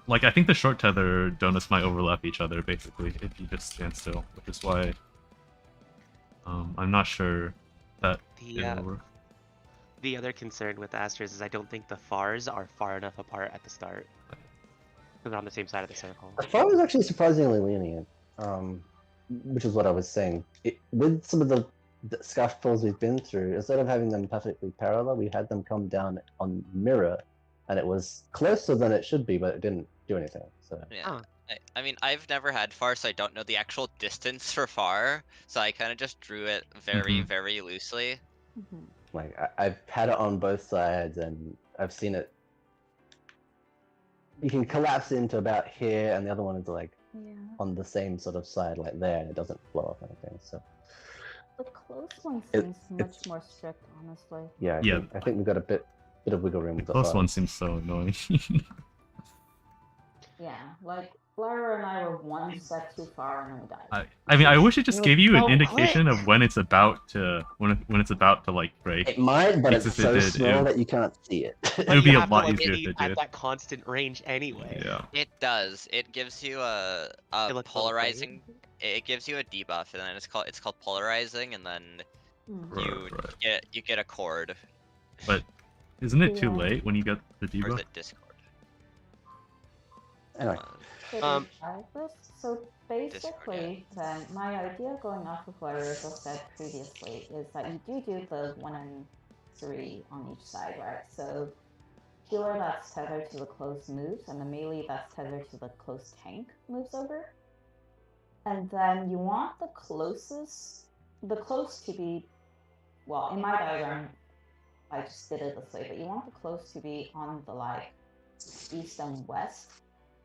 like, I think the short tether donuts might overlap each other, basically, if you just stand still, which is why I'm not sure that it'll work. The other concern with Astras is I don't think the fars are far enough apart at the start. They're on the same side of the circle. The far was actually surprisingly lenient, which is what I was saying. With some of the scuff pulls we've been through, instead of having them perfectly parallel, we had them come down on mirror, and it was closer than it should be, but it didn't do anything. So Yeah. I mean, I've never had far, so I don't know the actual distance for far. So I kind of just drew it very, very loosely. like I've had it on both sides, and I've seen it. You can collapse into about here, and the other one is like on the same sort of side, like there, and it doesn't blow up anything. So The close one seems much more strict, honestly. yeah, I think we've got a bit of wiggle room. The with the close far. one seems so annoying. Yeah, like Lyra and I were one step too far and then we died. I mean, I wish it just gave you an Oh, indication of when it's about to when it's about to like break. It might, but Because it's if it so did, small it- that you can't see it. It would be a have to, lot like, easier be if it at did. that constant range anyway. Yeah. It does. It gives you a It looks all polarizing. It gives you a debuff, and then it's called polarizing, and then you Right. get a cord. But isn't it too Yeah. late when you get the Or is debuff? it Discord? Anyway, So Um, we try this? So basically, then my idea going off of what Rosa said previously is that you do the 1 and 3 on each side, right? So healer that's tethered to the close moves, and the melee that's tethered to the close tank moves over. And then you want the close to be, well, in my diagram, I just did it this way, but you want the close to be on the like east and west,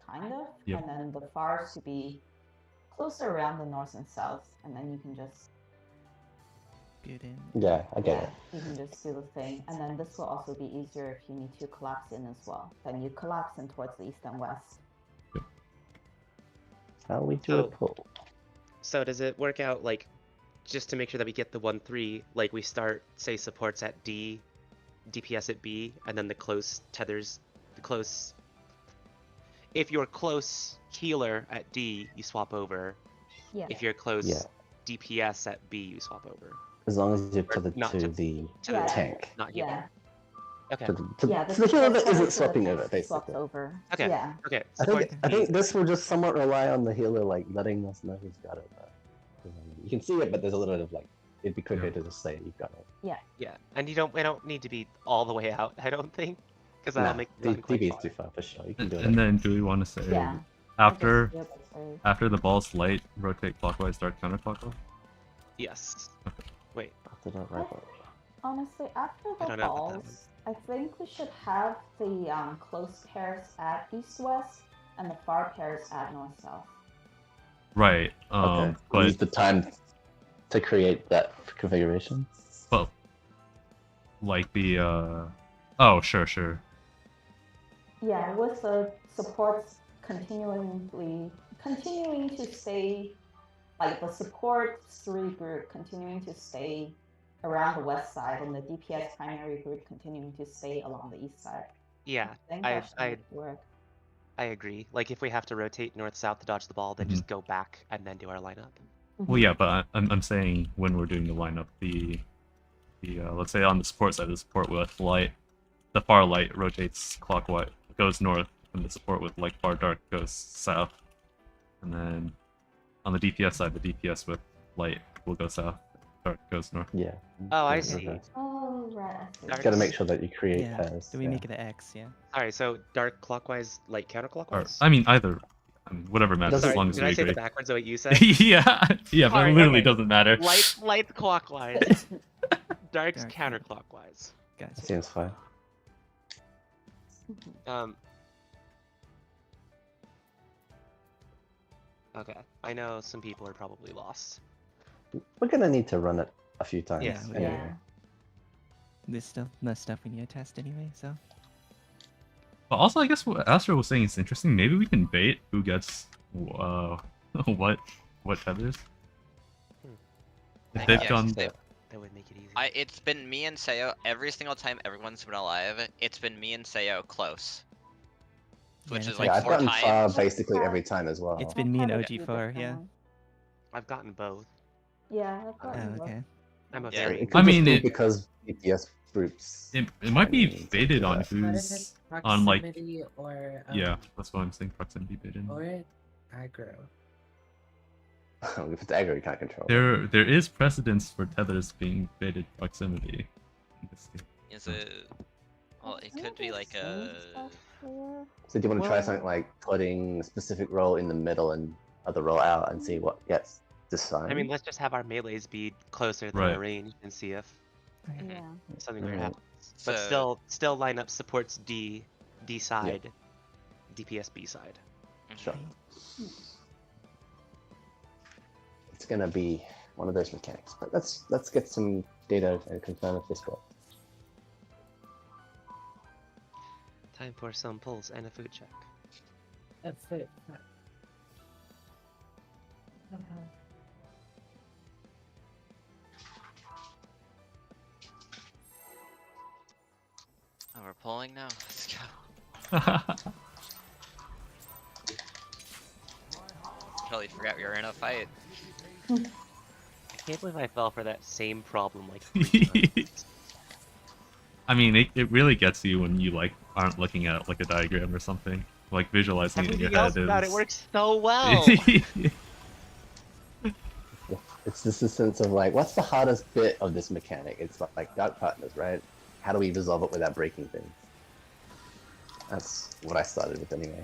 kind of, Yep. and then the fars to be closer around the north and south, and then you can just Get in. yeah, I get it. you can just do the thing, and then this will also be easier if you need to collapse in as well. Then you collapse in towards the east and west. How we do a So- pull? So does it work out like just to make sure that we get the 1-3, like we start say supports at D, DPS at B, and then the close tethers the close if you're close healer at D, you swap over. Yeah. If you're close Yeah. DPS at B, you swap over. As long as you're tethered not to to- the to the tank. Not healer. Yeah. Okay. Yeah, to the healer that support isn't to the swapping over, next swaps basically. over. Okay. Yeah. Okay. I Support think D. this will just somewhat rely on the healer like letting us know he's got it. You can see it, but there's a little bit of like it'd be quicker Yeah. to just say you've got it. Yeah, and we don't need to be all the way out. I don't think, because that'll Nah, make the run quite DB is far. too far for sure. You can And, do it. and then, do we want to say Yeah. after I just feel that after the ball's light, rotate clockwise, start counterclockwise? Yes. Wait. After that, right? honestly, after I the don't know about that balls, I think we should have the close pairs at east-west and the far pairs at north-south. Right. Okay. But Use the time to create that configuration. but like the oh sure. Yeah, with the supports continuing to stay, like the support 3 group continuing to stay around the west side and the DPS primary group continuing to stay along the east side. Yeah, I think that should work. I agree. Like if we have to rotate north-south to dodge the ball, then just go back and then do our lineup. Well, yeah, but I'm saying when we're doing the lineup, the let's say on the support side, the support with light, the far light rotates clockwise, goes north, and the support with like far dark goes south, and then on the DPS side, the DPS with light will go south, dark goes north. Yeah. Oh, I Yeah, see. okay. Oh, right. I see. Dark- Gotta make sure that you create Yeah. pairs. Do we make it an X? Yeah. Alright, so dark clockwise, light Or counterclockwise? I mean either, whatever matters Doesn't- as long as Did we I say agree. the backwards of what you said? yeah, yeah, but Alright, it literally okay. doesn't matter. light clockwise. Dark's Dark. counterclockwise. Gotcha. That seems fine. Okay. I know some people are probably lost. We're gonna need to run it a few times. Yeah, anyway. Yeah. There's still no stuff we need to test anyway, so. But also, I guess what Astro was saying is interesting. Maybe we can bait who gets what tethers. If I they've guess gone, they- That would make it easy. It's been me and Sayo every single time everyone's been alive. It's been me and Sayo close, which Yeah, is that's like Yeah, I've 4 gotten far times. basically every time as well. It's been me and I've had a few OG4, different yeah. ones. I've gotten both. Yeah, I've gotten Oh, both. okay. I'm a Yeah. very It could I just mean, be it- because DPS groups. it might be Timing, baited on yeah. What if who's it's on like proximity or yeah. That's what I'm saying. Proximity baited. or aggro. If it's aggro, you can't control. it. There is precedence for tethers being baited proximity. in this game. Is it? Well, it could be like Some a. stuff here. So do you want to try Well- something like putting a specific role in the middle and other role out and see what gets decided? I mean, let's just have our melees be closer than Right. our range and see if Yeah. something weird Alright. happens. But So- still line up supports D side, DPS B side. Sure. It's gonna be one of those mechanics, but let's get some data and confirm if this works. Time for some pulls and a food check. That's it. Oh, we're pulling now. Let's go. Totally forgot we were in a fight. I can't believe I fell for that same problem like 3 times. I mean, it really gets you when you like aren't looking at like a diagram or something. Like visualizing it in your Everything else head about is. it works so well. It's just a sense of like, what's the hardest bit of this mechanic? It's like dark partners, right? How do we resolve it without breaking things? That's what I started with anyway.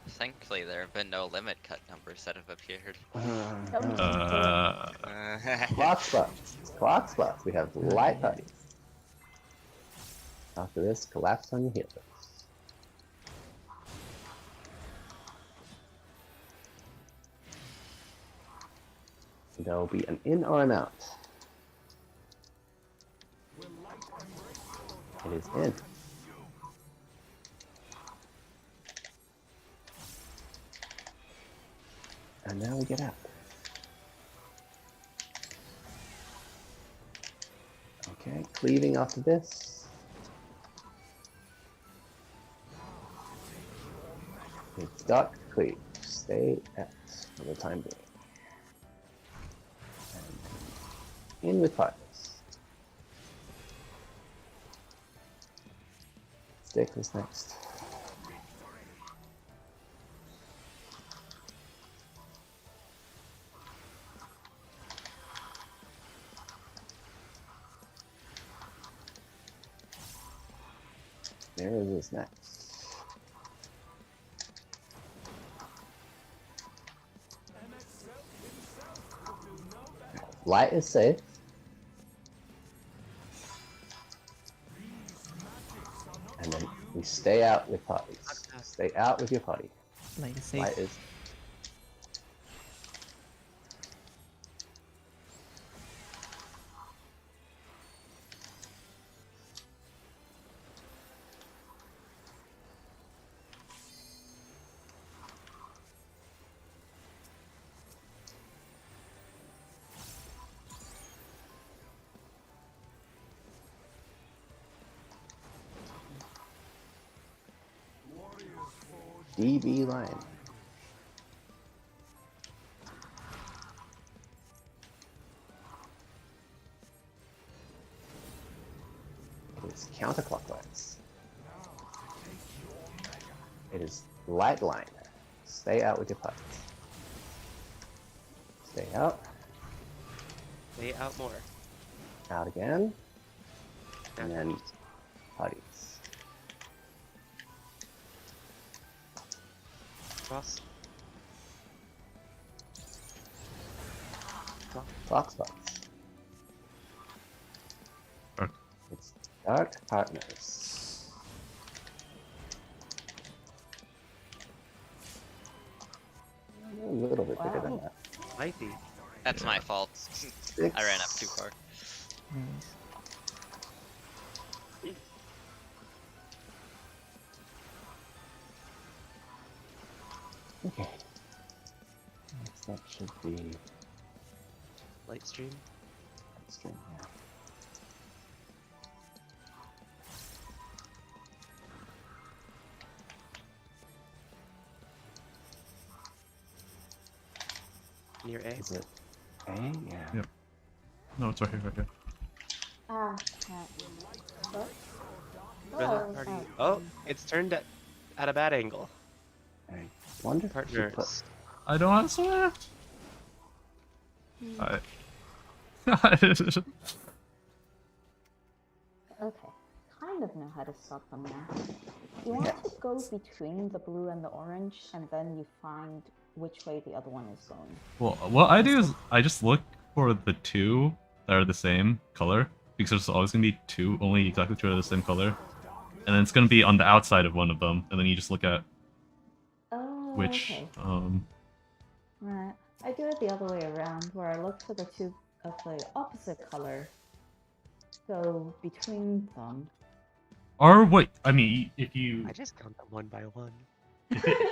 Thankfully, there have been no limit cut numbers that have appeared. Clock spots. Clock spots. We have light buddies. After this, collapse on your heels. There will be an in or an out. It is in. And now we get out. Okay, cleaving after this. It's dark cleave. Stay at for the time being. And in with partners. stick is next. Mirrors is next. Light is safe. And then we stay out with parties. Stay out with your party. Light is safe. Light is. DB line. It is counterclockwise. It is light line. Stay out with your parties. Stay out. Stay out more. Out again. And then parties. Cross. Clock spots. Dark. It's dark partners. A little bit bigger than Wow. that. Might be. That's my fault. I ran up too far. Nice. Okay. Next that should be Light stream. string. Yeah. Near A. Is it A? Yeah. Yep. No, it's right here, right here. Ah, right. What? Reza, party. Oh, it's turned at a bad angle. I wonder if we should put Partners. I don't have Swift. I. Okay, kind of know how to stop them now. You want to go between the blue and the orange, and then you find which way the other one is going. Well, what I do is I just look for the two that are the same color, because there's always gonna be two, only exactly two are the same color, and then it's gonna be on the outside of one of them, and then you just look at Oh, which okay. Right. I do it the other way around, where I look for the two of the opposite color. Go between them. or what I mean, if you I just count them one by one.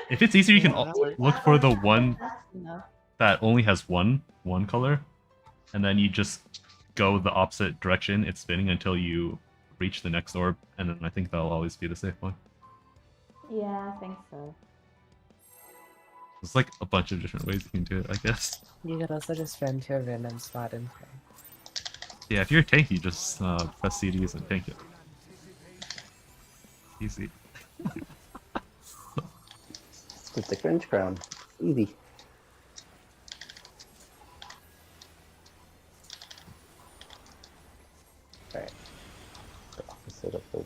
if it's easier, you can Yeah, that works. look for the one That's enough. that only has one color, and then you just go the opposite direction it's spinning until you reach the next orb, and then I think that'll always be the safe one. Yeah, I think so. There's like a bunch of different ways you can do it, I guess. You could also just run to a random spot and play. Yeah, if you're a tank, you just press CDs and tank it. Easy. with the cringe crown. Easy. Alright. The opposite of the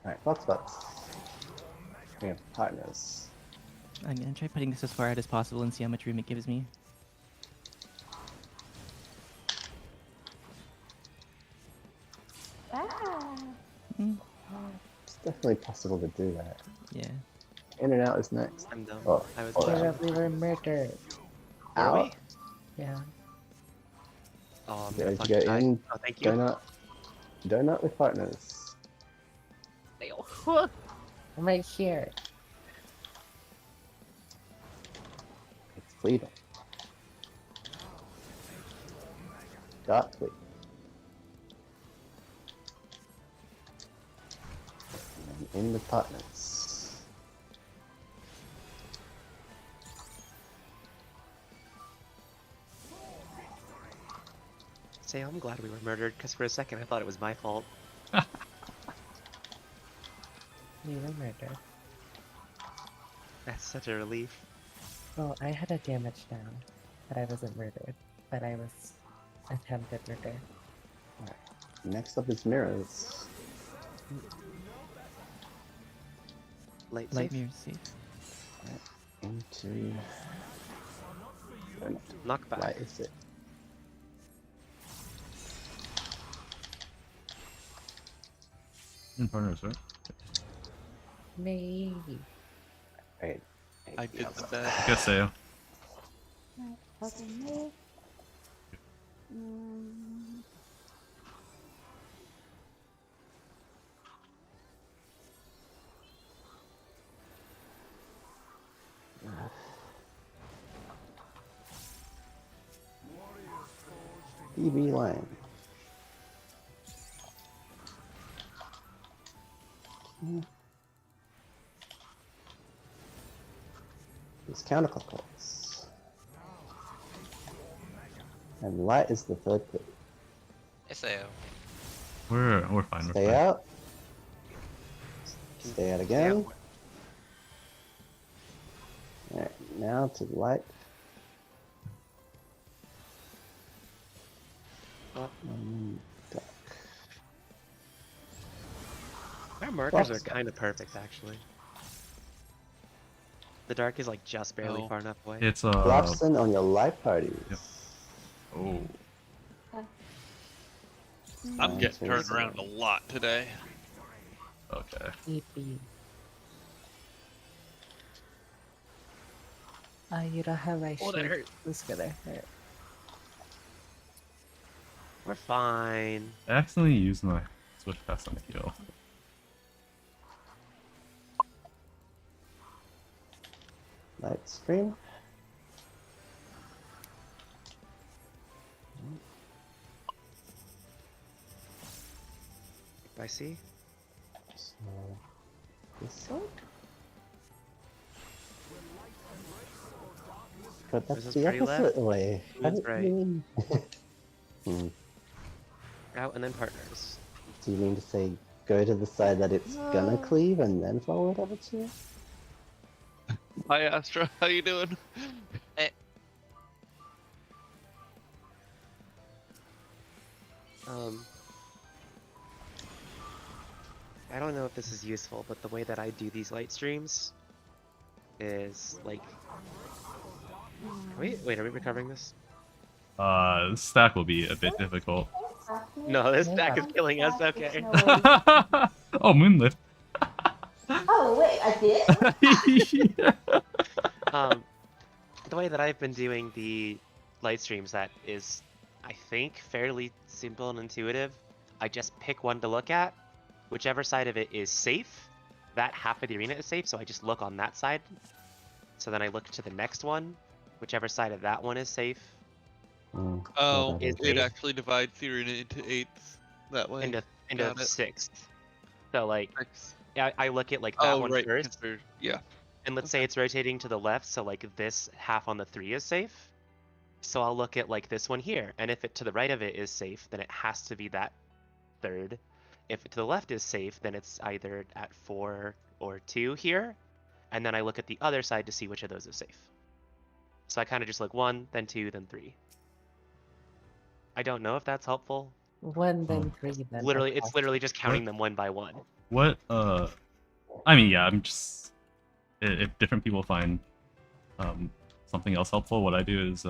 Alright, box spots. We have partners. I'm gonna try putting this as far out as possible and see how much room it gives me. Ah! Mm, It's definitely possible to do that. yeah. In and out is next. I'm dumb. Oh, I was oh, dumb. yeah. Caleb, we were murdered. Are we? Out. Yeah. Oh, I'm Ready gonna to fucking get die. in. Oh, thank you. Donut with partners. I'm right here. It's fleeting. Dark fleet. in the partners. Say, I'm glad we were murdered, because for a second I thought it was my fault. We were murdered. That's such a relief. Well, I had a damage down, but I wasn't murdered. But I was attempted murder. Next up is mirrors. Light Light safe? mirror safe. Into Knockback. why is it? In partners, right? Me. Right. I did the best. Guess so. Right, okay, move. Mm, EB line. It's counterclockwise. And light is the third click. SAO. We're fine. We're Stay fine. out. Stay out again. Alright, now to light. Oh. Dark. Our markers are Box. kind of perfect, actually. The dark is like just barely Oh. far enough away. It's Collapsing on your light parties. Yep. Oh. I'm Nice, getting very turned around a lot today. Okay. EP. You don't have my Oh, that shield. hurt. Who's gonna hurt? We're fine. I accidentally used my switch pass on the heal. Light stream. I see. So, this side. But that's This is the pretty left. opposite way. How That's do you right. mean? Out and then partners. Do you mean to say go to the side that it's gonna cleave and then follow it over to? Hi Astra, how you doing? I don't know if this is useful, but the way that I do these light streams is like. Wait, are we recovering this? Stack will be a bit difficult. No, this Yeah. stack is killing us. Okay. No worries. Oh, Moonlift. Oh wait, I did? The way that I've been doing the light streams, that is, I think, fairly simple and intuitive. I just pick one to look at. Whichever side of it is safe, that half of the arena is safe, so I just look on that side. So then I look to the next one, whichever side of that one is safe, Oh, Is it it- actually divides the arena into eighths that way. into Got it. sixth. So like, Six. yeah, I look at like that Oh, one right. first, Yeah. and let's say it's rotating to the left, so like this half on the 3 is safe. So I'll look at like this one here, and if it to the right of it is safe, then it has to be that third. If it to the left is safe, then it's either at 4 or 2 here, and then I look at the other side to see which of those is safe. So I kind of just look 1, then 2, then 3. I don't know if that's helpful. 1, then 3, then. Literally, okay. it's literally just counting them one by one. What, I mean, yeah, I'm just... If different people find something else helpful, what I do is,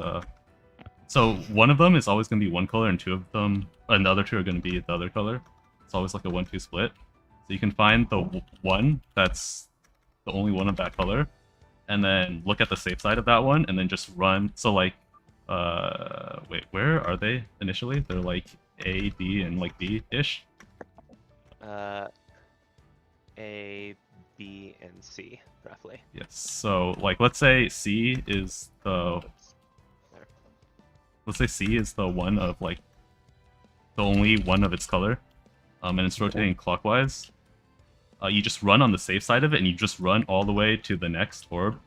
so one of them is always going to be one color, and two of them, and the other two are going to be the other color. It's always like a 1-2 split. So you can find the one that's the only one of that color, and then look at the safe side of that one, and then just run. So like, wait, where are they initially? They're like A, D, and like B-ish. A, B, and C, roughly. Yes. So like, let's say C is the There. let's say C is the one of like the only one of its color, and it's rotating clockwise. you just run on the safe side of it, and you just run all the way to the next orb,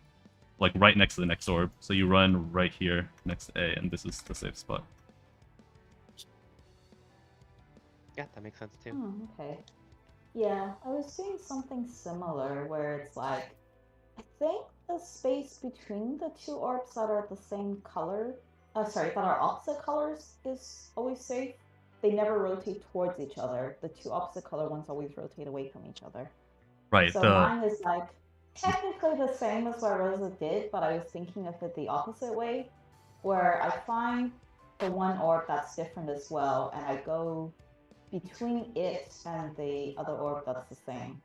like right next to the next orb. So you run right here next to A, and this is the safe spot. Yeah, that makes sense too. Okay. Yeah, I was doing something similar where it's like, I think the space between the two orbs that are the same color, that are opposite colors is always safe. They never rotate towards each other. The two opposite color ones always rotate away from each other. Right. So mine is like technically the same as what Rosa did, but I was thinking of it the opposite way, where I find the one orb that's different as well, and I go between it and the other orb that's the same.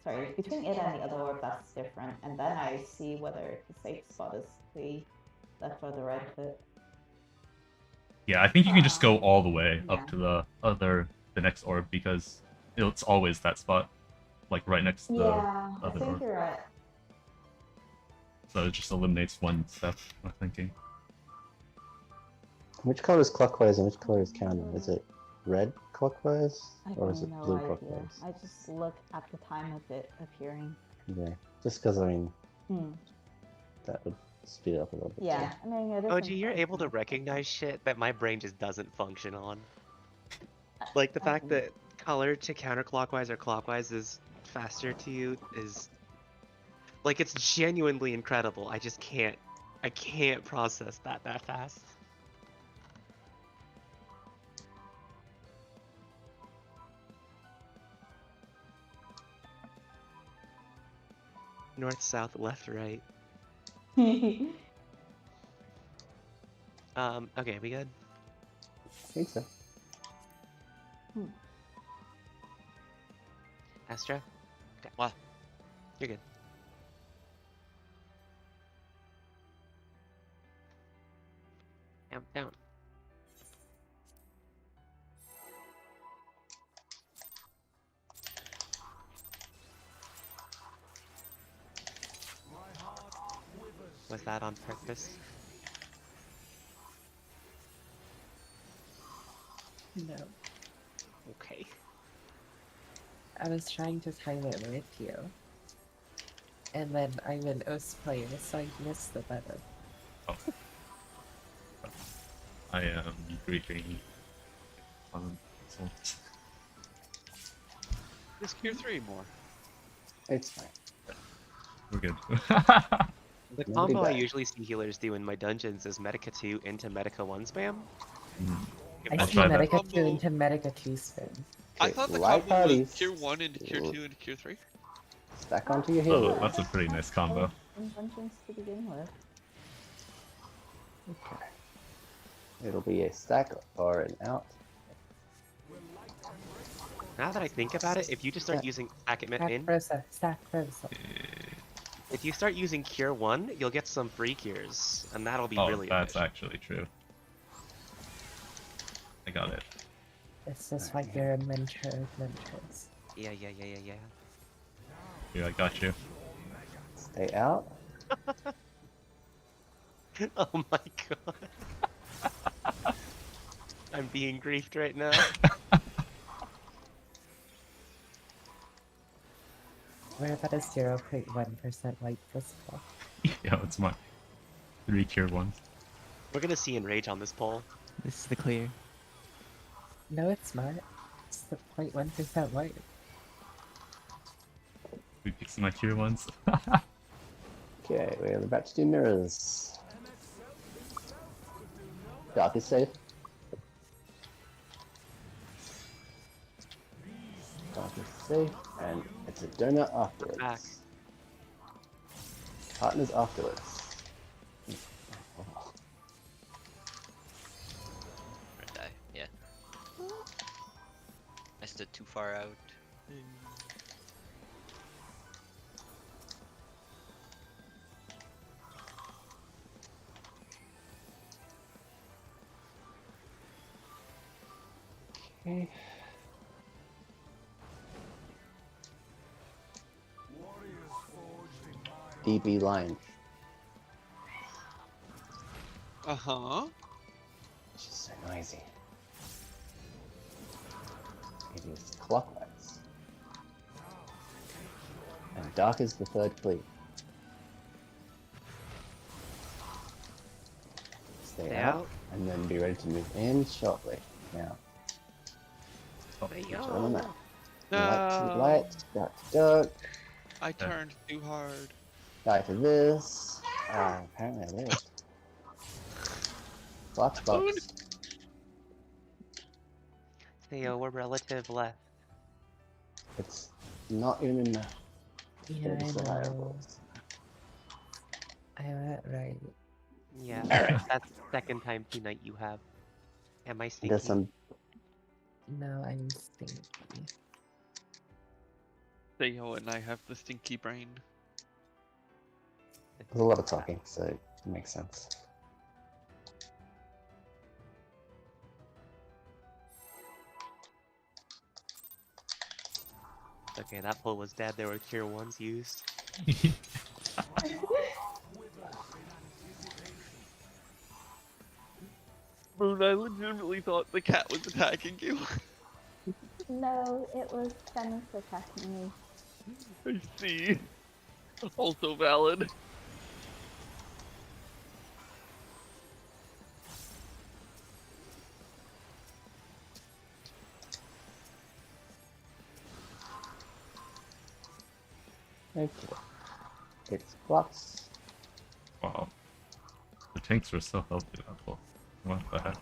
Sorry, between it and the other orb that's different, and then I see whether the safe spot is the left or the right bit. Yeah, I think you can just go all the way Yeah. up to the next orb, because it's always that spot, like right next to the Yeah, I other think orb. you're right. So it just eliminates one step, I'm thinking. Which color is clockwise and which color is counter? Is it red clockwise I or is have it no blue idea. clockwise? I just look at the time of it appearing. Yeah, just because I mean Hmm. that would speed it up a little bit. Yeah, I mean it is. OG, you're able to recognize shit that my brain just doesn't function on. Like the fact that color to counterclockwise or clockwise is faster to you is like it's genuinely incredible. I just can't process that fast. North, south, left, right. Okay, we good? I think so. Astra? Okay. What? You're good. Down. Was that on purpose? No. Okay. I was trying to time it with you. And then I'm an OS player, so I missed the button. Oh. I am griefing. So Just cure 3 more. It's fine. we're good. The Nobody combo I died. usually see healers do in my dungeons is Medica 2 into Medica 1 spam. I I'll see try that. Medica 2 Combo- into Medica 2 spin. I Okay, thought the light combo was parties. cure 1 into cure 2 into cure 3. Stack onto your Oh, healer. that's a pretty nice combo. Inventions to begin with. Okay. It'll be a stack or an out. Now that I think about it, if you just start using Packet Stack in, Rosa, stack Rosa. if you start using Cure 1, you'll get some free cures, and that'll be Oh, really that's efficient. actually true. I got it. This is why you're a mentor of mentors. Yeah. Here, I got you. Stay out. Oh my god. I'm being griefed right now. We're about a 0.1% white physical. Yeah, it's my 3 cure ones. We're gonna see Enrage on this poll. This is the clear. No, it's not. It's the 0.1% white. We fixed my cure ones. Okay, we're about to do mirrors. Dark is safe. Dark is safe, and it's a donut afterwards. Back. Partners afterwards. Or die. Yeah. I stood too far out. Okay. DB line. Uh-huh. It's just so noisy. It is clockwise. And dark is the third cleave. Stay Stay out, out. and then be ready to move in shortly. Now, Hey, each on the map. No. Light to light, dark to dark. I turned too hard. Die to this. Apparently I lived. Box, box. Theo, we're relative left. It's not even in the Yeah, I know. survivables. I went right. Yeah, Alright. that's the second time tonight you have. Am I stinky? There's some. No, I'm stinky. Theo and I have the stinky brain. There's a lot of talking, so it makes sense. Okay, that pull was dead. There were tier 1s used. Moon, I legitimately thought the cat was attacking you. No, it was Fennis attacking me. I see. Also valid. Okay. It's blocks. Wow. The tanks were so healthy that pull. What the heck?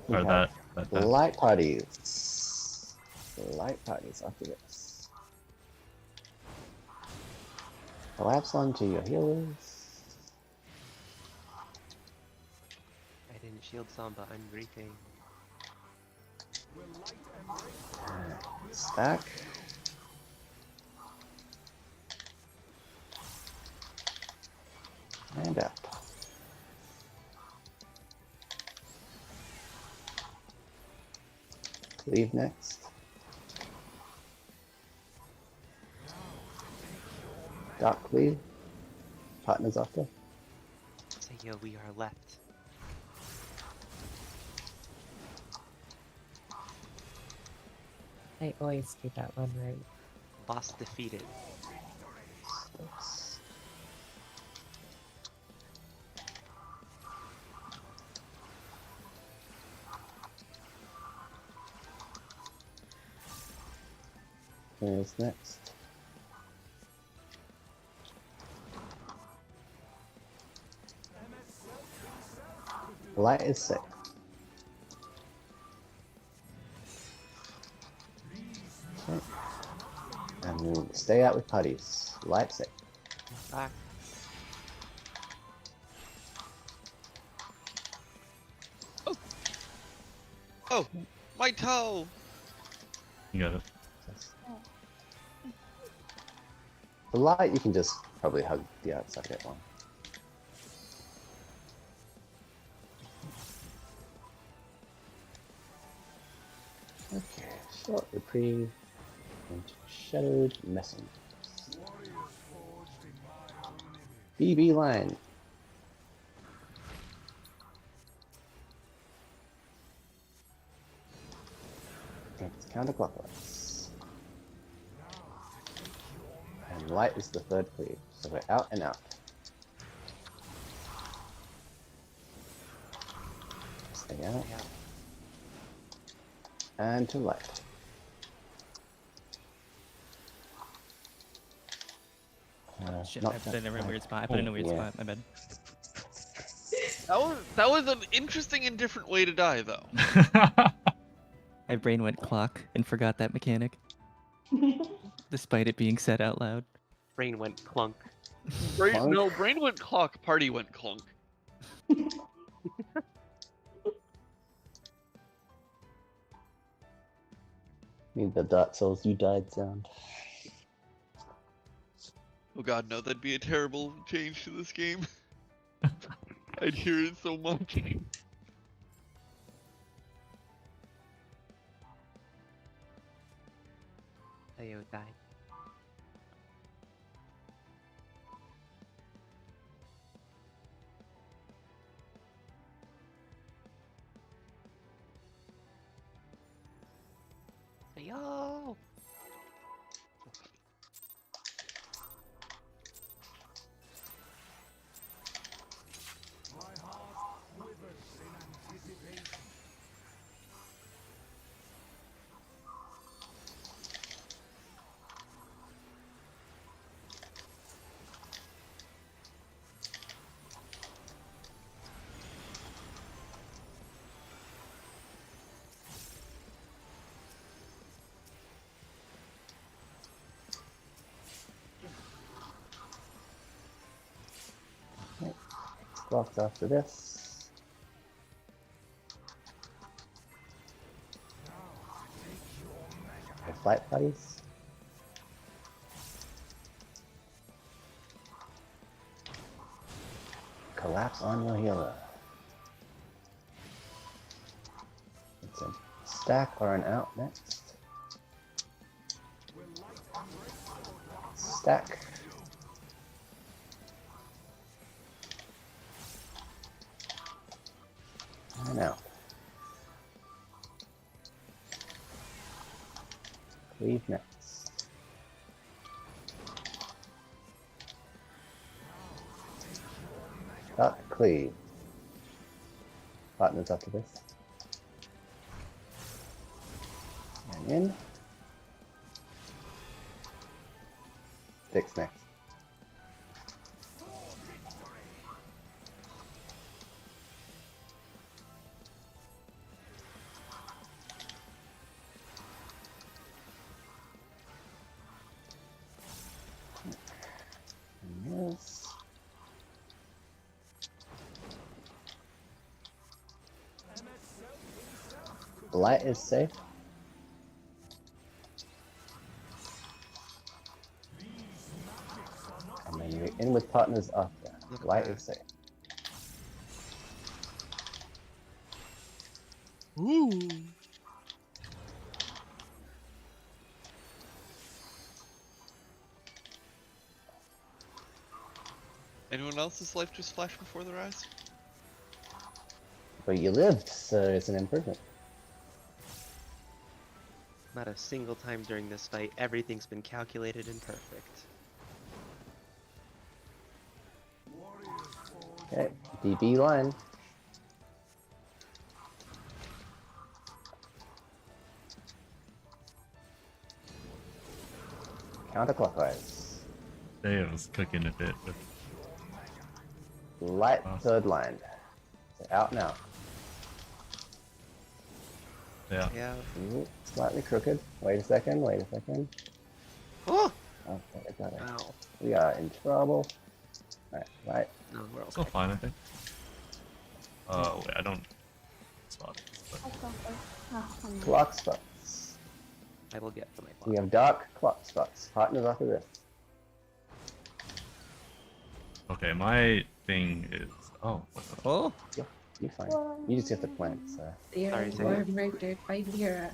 We Or have that. light parties. Light parties after this. Collapse onto your healers. I didn't shield some, but I'm briefing. Stack. And up. Leave next. Dark leave. Partners after. Theo, we are left. I always do that one right. Boss defeated. Who's next? Light is sick. Okay. And we'll stay out with putties. Light sick. Back. Oh, my toe! You got it. The light, you can just probably hug the outside bit one. Okay, short reprieve into shadowed messengers. BB line. It's counterclockwise. And light is the third cleave, so we're out and out. Stay out. Yeah. And to light. Shit, not I put it in a that weird high. spot. I put it in a weird Yeah. spot. My bad. That was an interesting and different way to die, though. My brain went clock and forgot that mechanic, despite it being said out loud. Brain went clunk. Clunk? No, brain went clock, party went clunk. Need the Dark Souls you died sound. Oh god, no, that'd be a terrible change to this game. I'd hear it so much. Theo died. Theo! blocks after this. Okay, flight parties. Collapse on your healer. It's a stack or an out next. Stack. And out. Cleave next. Cleave. Partners after this. And in. Sticks next. And this. Light is safe. And then you're in with partners after. Look at Light that. is safe. Ooh. Anyone else's life just flashed before their eyes? But you lived, so it's an improvement. Not a single time during this fight. Everything's been calculated and perfect. Okay, DB line. Counterclockwise. They was cooking a bit with Light Wow. third line. So out now. yeah. Yeah. Ooh, slightly crooked. Wait a second, wait a second. Oh! Oh, I got it. Ow. We are in trouble. Alright, right. No, we're Still okay. fine, I think. Wait, I don't spot it. But... I got it. Oh, I'm Clock spots. I will get to my We block. have dark clock spots. Partners after this. Okay, my thing is. Oh, what's that? Oh, You're fine. You just have to plant, so. They are Sorry, more Zane. murdered by Mira.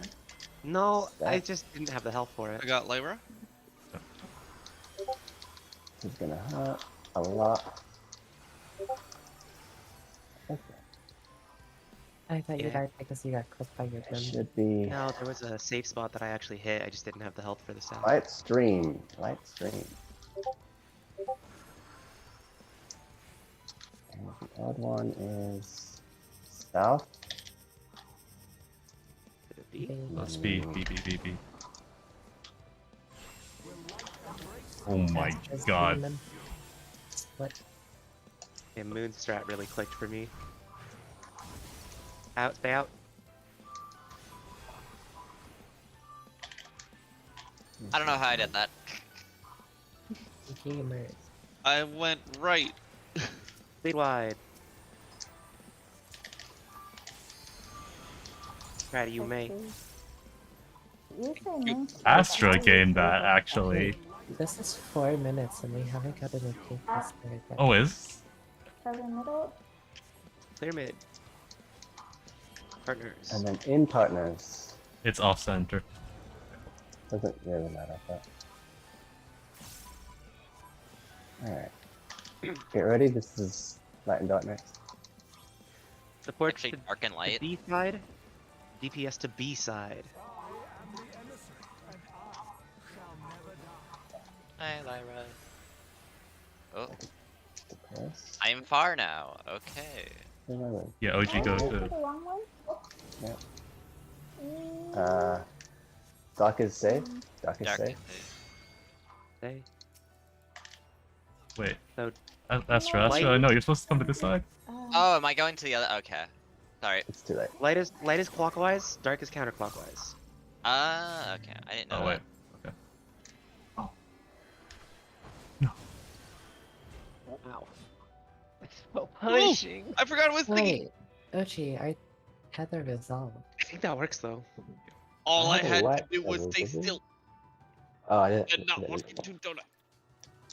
No, I Stack. just didn't have the health for it. I got Lyra. This is gonna hurt a lot. Okay. I thought you Yeah. died because you got clipped by your It gem. should be No, there was a safe spot that I actually hit. I just didn't have the health for the staff. light stream. Light stream. And the odd one is south. Could it be? Let's be. Oh my Just god. demon. What? Yeah, Moon strat really clicked for me. Out, stay out. I don't know how I did that. Gamers. I went right. Lead wide. Strat, you may. You say no. Astra gamed that, actually. This is 4 minutes and we haven't gotten a kick this third yet. Oh, is? Seven middle. Clear mid. Partners. And then in partners. It's off center. Doesn't really matter, but. Alright. Get ready, this is light and dark next. Support Actually, to dark and the light. B side. DPS to B side. Hi, Lyra. Oh, Depress. I'm far now. Okay. Remember. Yeah, OG go Oh, to. the wrong one? Yeah. Mm, Dark is safe. Dark is Dark. safe. Stay. Wait. So- Astra. No, you're supposed to come to this side? Oh, am I going to the other? Okay. Sorry. It's too late. Light is clockwise, dark is counterclockwise. Okay. I didn't know Oh, wait. that. Okay. Oh. No. Ow. I so punishing. I forgot I was thinking. Wait, Ochi, I tether resolve. I think that works though. All I had a had to light do was tether, stay did we? still Oh, I didn't. and not I walk didn't- into donut.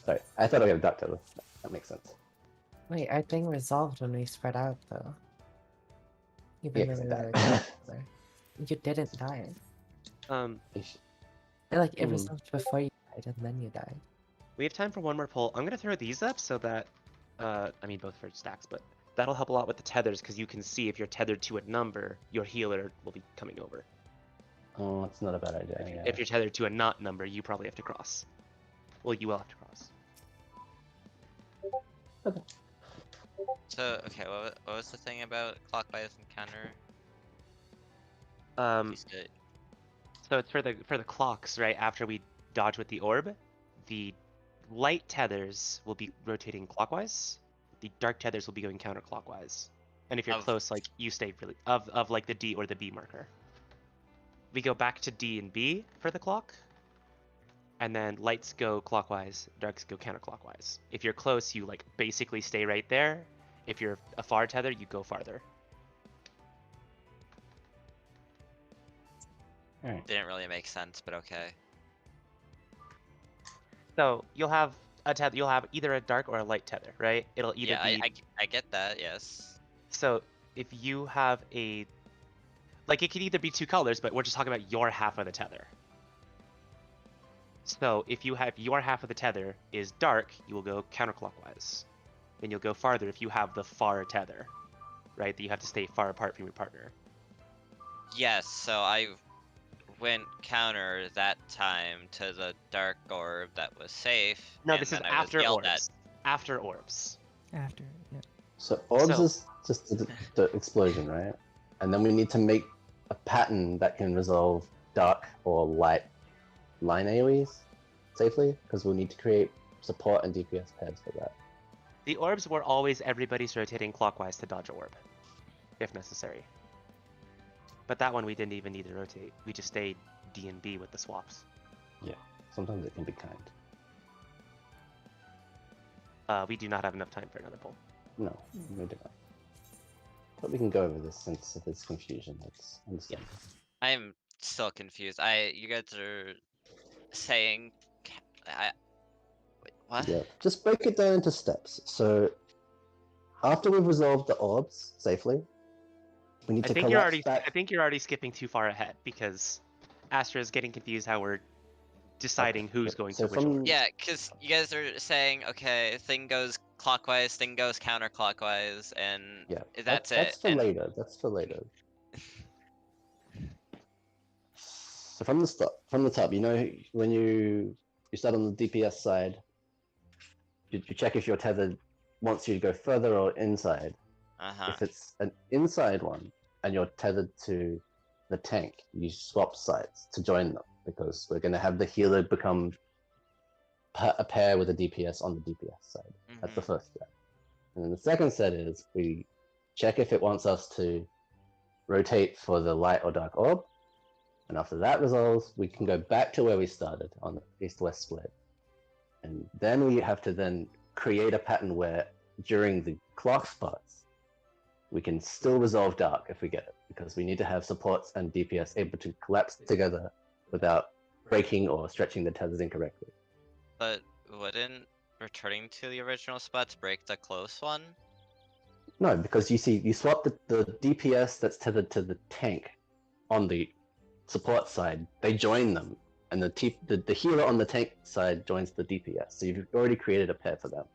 Sorry, I thought I got a duck tether. That makes sense. Wait, our thing resolved when we spread out though. Even Yeah, though 'cause we it were died. together. You didn't die. Ish. Like it Hmm. resolved before you died and then you died. We have time for one more pull. I'm gonna throw these up so that, I mean both for stacks, but that'll help a lot with the tethers because you can see if you're tethered to a number, your healer will be coming over. Oh, it's not a bad idea. Yeah. If you're tethered to a not number, you probably have to cross. Well, you will have to cross. So okay, what was the thing about clockwise and counter? Please do it. So it's for the clocks, right? After we dodge with the orb, the light tethers will be rotating clockwise. The dark tethers will be going counterclockwise. And if you're Of- close, like you stay really of like the D or the B marker. We go back to D and B for the clock. And then lights go clockwise, darks go counterclockwise. If you're close, you like basically stay right there. If you're a far tether, you go farther. Alright. Didn't really make sense, but okay. So you'll have a tether. You'll have either a dark or a light tether, right? It'll either Yeah, be. I get that. Yes. So if you have a, like it could either be two colors, but we're just talking about your half of the tether. So if you have your half of the tether is dark, you will go counterclockwise. Then you'll go farther if you have the far tether, right? That you have to stay far apart from your partner. Yes. So I went counter that time to the dark orb that was safe. No, and this is then I was after yelled orbs. After orbs. After, yeah. So orbs So- is just the explosion, right? And then we need to make a pattern that can resolve dark or light line AoEs safely, because we'll need to create support and DPS pairs for that. The orbs were always everybody's rotating clockwise to dodge orb, if necessary. But that one we didn't even need to rotate. We just stayed D and B with the swaps. Sometimes it can be kind. We do not have enough time for another pull. No, we do not. But we can go over this since if there's confusion, that's understandable. I'm still confused. You guys are saying, wait, what? Yeah, just break it down into steps. So after we've resolved the orbs safely, we need I to think you're collapse already. back. I think you're already skipping too far ahead because Astra is getting confused how we're deciding who's going So to which from- orb. Yeah, because you guys are saying, okay, thing goes clockwise, thing goes counterclockwise, and Yeah, that's it. That's for and- later. That's for later. So from the top, you know, when you start on the DPS side, you check if your tether wants you to go further or inside. Uh-huh. If it's an inside one and you're tethered to the tank, you swap sides to join them because we're going to have the healer become a pair with a DPS on the DPS side. That's the Mhm. first step. And then the second set is we check if it wants us to rotate for the light or dark orb. And after that resolves, we can go back to where we started on the east-west split. And then we have to then create a pattern where during the clock spots, we can still resolve dark if we get it, because we need to have supports and DPS able to collapse together without breaking or stretching the tethers incorrectly. But wouldn't returning to the original spots break the close one? No, because you swap the DPS that's tethered to the tank on the support side, they join them, and the healer on the tank side joins the DPS. So you've already created a pair for them.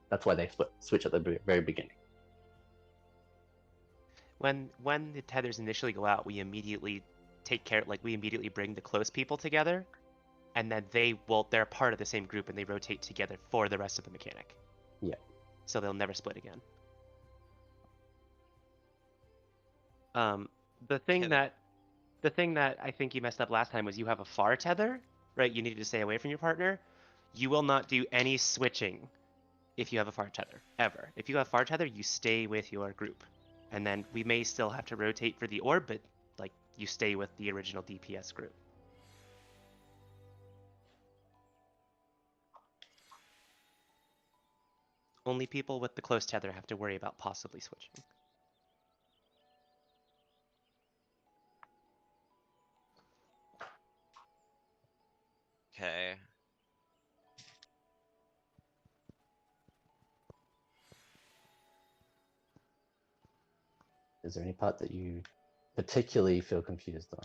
That's why they switch at the very beginning. When the tethers initially go out, we immediately take care. Like we immediately bring the close people together, and then they're part of the same group and they rotate together for the rest of the mechanic. Yeah. So they'll never split again. The thing that I think you messed up last time was you have a far tether, right? You needed to stay away from your partner. You will not do any switching if you have a far tether, ever. If you have far tether, you stay with your group. And then we may still have to rotate for the orb, but like you stay with the original DPS group. Only people with the close tether have to worry about possibly switching. Okay. Is there any part that you particularly feel confused on?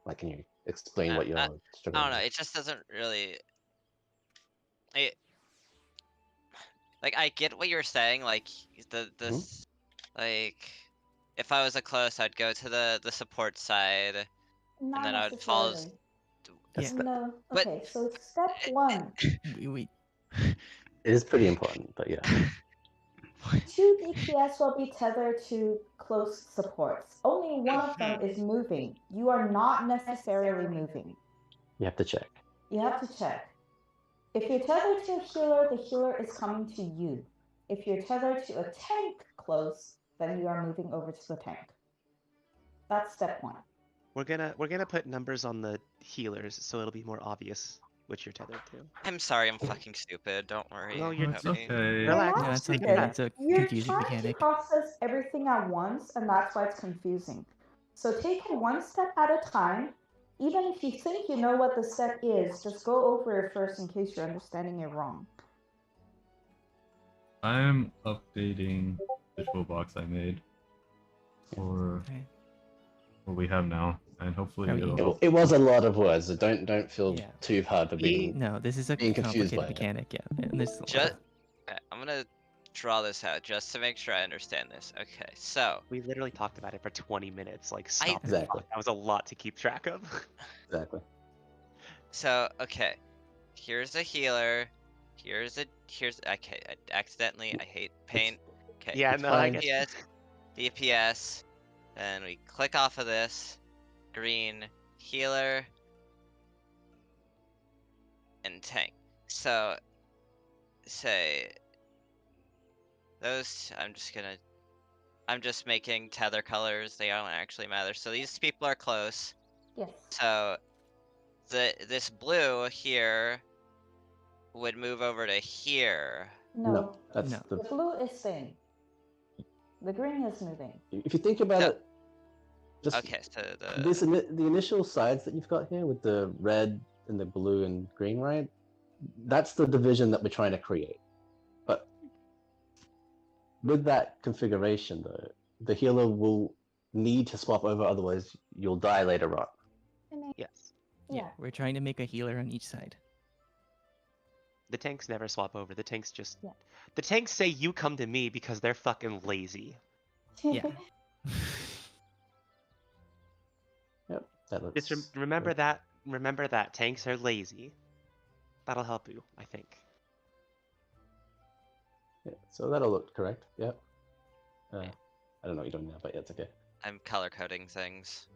Like, can you explain what you're I struggling don't know. with? It just doesn't really. It like I get what you're saying. Like this like if I was a close, I'd go to the support side, and Not then I would follow. necessarily. Yeah. No. But Okay, so step one, We It is pretty important, but yeah. 2 DPS will be tethered to close supports. Only one of them is moving. You are not necessarily moving. You have to check. You have to check. If you're tethered to a healer is coming to you. If you're tethered to a tank close, then you are moving over to the tank. That's step one. We're gonna put numbers on the healers so it'll be more obvious which you're tethered to. I'm sorry, I'm fucking stupid. Don't worry. No, you're It's about me. okay. You're Relax. not No, it's all take good. it It's a You're confusing trying mechanic. to process everything at once, and that's why it's confusing. So take it one step at a time. Even if you think you know what the step is, just go over it first in case you're understanding it wrong. I'm updating the toolbox I made for Okay. what we have now, and hopefully Are we- it'll. It was a lot of words, so don't feel Yeah. too hard for being. No, this is a Being confused complicated by it. mechanic. Yeah, and there's a lot Just, of- okay, I'm gonna draw this out just to make sure I understand this. Okay, so We literally talked about it for 20 minutes. Like, stop. Exactly. That was a lot to keep track of. Exactly. okay, here's a healer. Here's okay. I hate paint. Okay. Yeah, It's no, I fine. get DPS. Then we click off of this. Green healer and tank. So say those. I'm just making tether colors. They don't actually matter. So these people are close. Yes. So this blue here would move over to here. No. That's No. the. The blue is staying. The green is moving. If you think about No. it, just Okay, so the initial sides that you've got here with the red and the blue and green, right? That's the division that we're trying to create. But with that configuration, though, the healer will need to swap over, otherwise you'll die later on. yes. Yeah. We're trying to make a healer on each side. The tanks never swap over. The tanks just. Yeah. The tanks say you come to me because they're fucking lazy. Yeah. Yep. That looks. Just remember good. that. Remember that tanks are lazy. That'll help you, I think. Yeah, so that'll look correct. Yep. I don't know what you're doing now, but yeah, it's okay. I'm color coding things.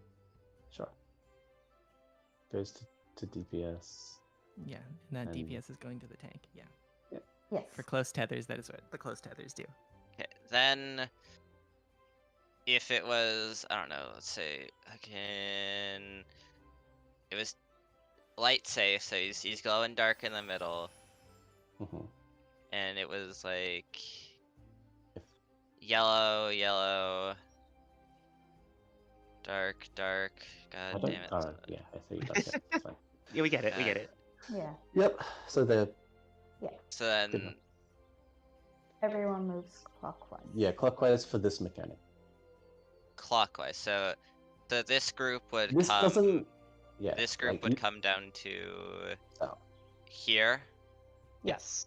Sure. Goes to DPS. Yeah, and that And- DPS is going to the tank. Yeah. Yes. For close tethers, that is what the close tethers do. Okay, then if it was, I don't know, let's say again, it was light safe, so he's glow and dark in the middle, Mhm. and it was like yellow, dark. God I don't. damn it. Yeah, I see. Okay, that's fine. Yeah, we get it. We get it. Yeah. Yep. So the So then, enough. Everyone moves clockwise. yeah clockwise for this mechanic. clockwise. So this group would This come. doesn't. Yeah. This group like, would you- come down to Oh. here, Yes.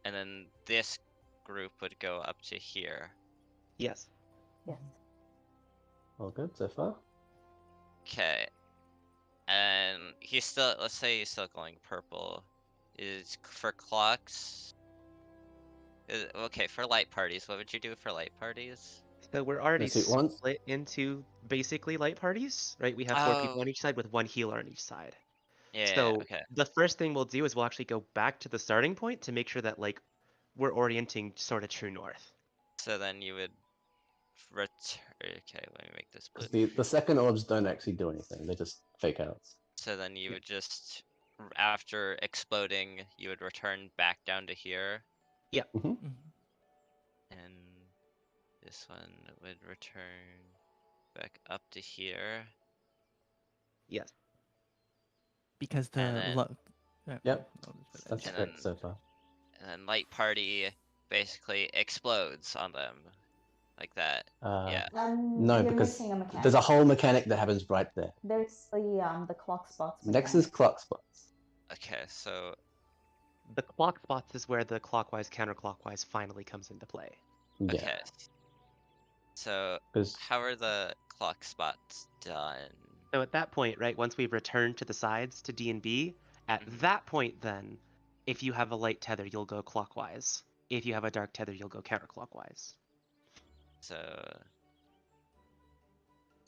and then this group would go up to here. Yes. Yes. All good so far. Okay. And he's still, let's say he's still going purple. Is for clocks. Okay, for light parties, what would you do for light parties? So we're already see, once- split into basically light parties, right? We have 4 people Oh. on each side with 1 healer on each side. Yeah, So okay. the first thing we'll do is we'll actually go back to the starting point to make sure that like we're orienting sort of true north. So then you would return. Okay, let me make this blue. 'Cause the second orbs don't actually do anything. They're just fake outs. So then you Yeah. would just after exploding, you would return back down to here, Mhm. and this one would return back up to here. Yes. Because And the then- Yep. I'll just put that That's in. And correct then- so far. And then light party basically explodes on them, like that. Yeah. No, you're because missing a mechanic. there's a whole mechanic that happens right there. There's the clock spots. Next is mechanic. clock spots. Okay, so The clock spots is where the clockwise counterclockwise finally comes into play. Yeah. okay. So Because how are the clock spots done? So at that point, right, once we've returned to the sides to D and B, at Mhm. that point then, if you have a light tether, you'll go clockwise. If you have a dark tether, you'll go counterclockwise. So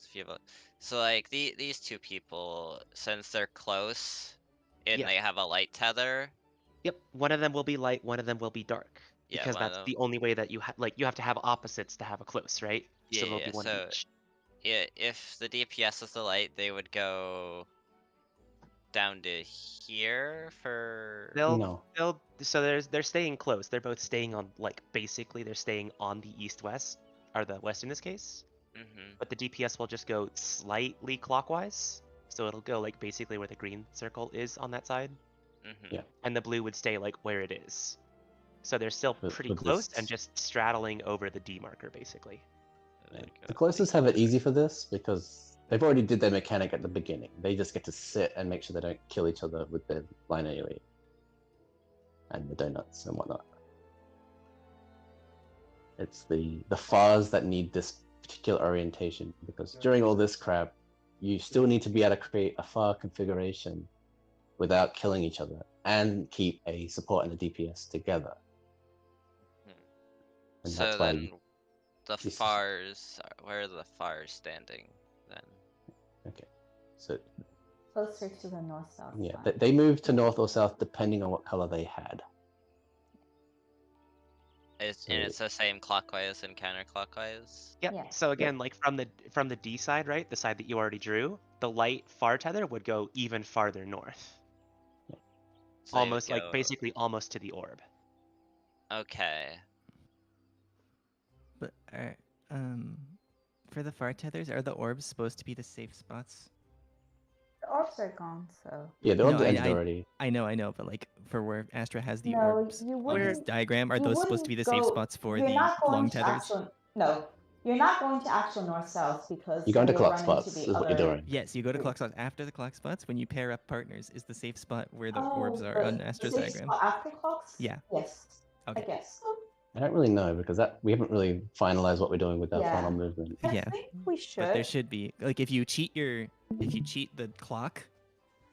if you have so like these two people, since they're close and Yeah. they have a light tether, Yep, one of them will be light, one of them will be dark. Yeah, Because one of that's them- the only way that you you have to have opposites to have a close, right? Yeah, So there'll yeah, be one so- of each. if the DPS is the light, they would go down to here for no. So they're staying close. They're both staying on basically they're staying on the east-west, or the west in this case. Mhm. But the DPS will just go slightly clockwise. So it'll go basically where the green circle is on that side. Mhm. Yeah. And the blue would stay where it is. So they're still But- pretty but close this- and just straddling over the D marker basically. So they go The closest have it easy for this because they've already did their mechanic at the beginning. They just get to sit and make sure they don't kill each other with their line AoE and the donuts and whatnot. It's the fars that need this particular orientation because during all this crap, you still need to be able to create a far configuration without killing each other and keep a support and a DPS together. And So that's why then the this is- fars, where are the fars standing then? okay. So Closer to the north-south. yeah, side. they move to north or south depending on what color they had. And So- it's the same clockwise and counterclockwise? Yep. Yeah. So again, from the D side, right, the side that you already drew, the light far tether would go even farther north, So they would almost go- basically almost to the orb. Okay. But for the far tethers, are the orbs supposed to be the safe spots? The orbs are gone, so. Yeah, they're No, on the I- end I- already. I know, but like for where Astra has the No, orbs you on his wouldn't- diagram, are you those supposed to be the wouldn't safe go- spots for you're the not going long to tethers? No, you're not going to actual north-south because You're going to then clock you'll run into spots, the is what you're other- doing. Yes, you go to Ooh. clock spots after the clock spots. When you pair up partners, is the safe spot where the Oh, orbs are the- on the Astra's safe diagram. spot after clocks? Yeah. Yes. Okay. I guess. I don't really know because we haven't really finalized what we're doing with our Yeah. final movement. I Yeah. think we should. But there should be like if you cheat the clock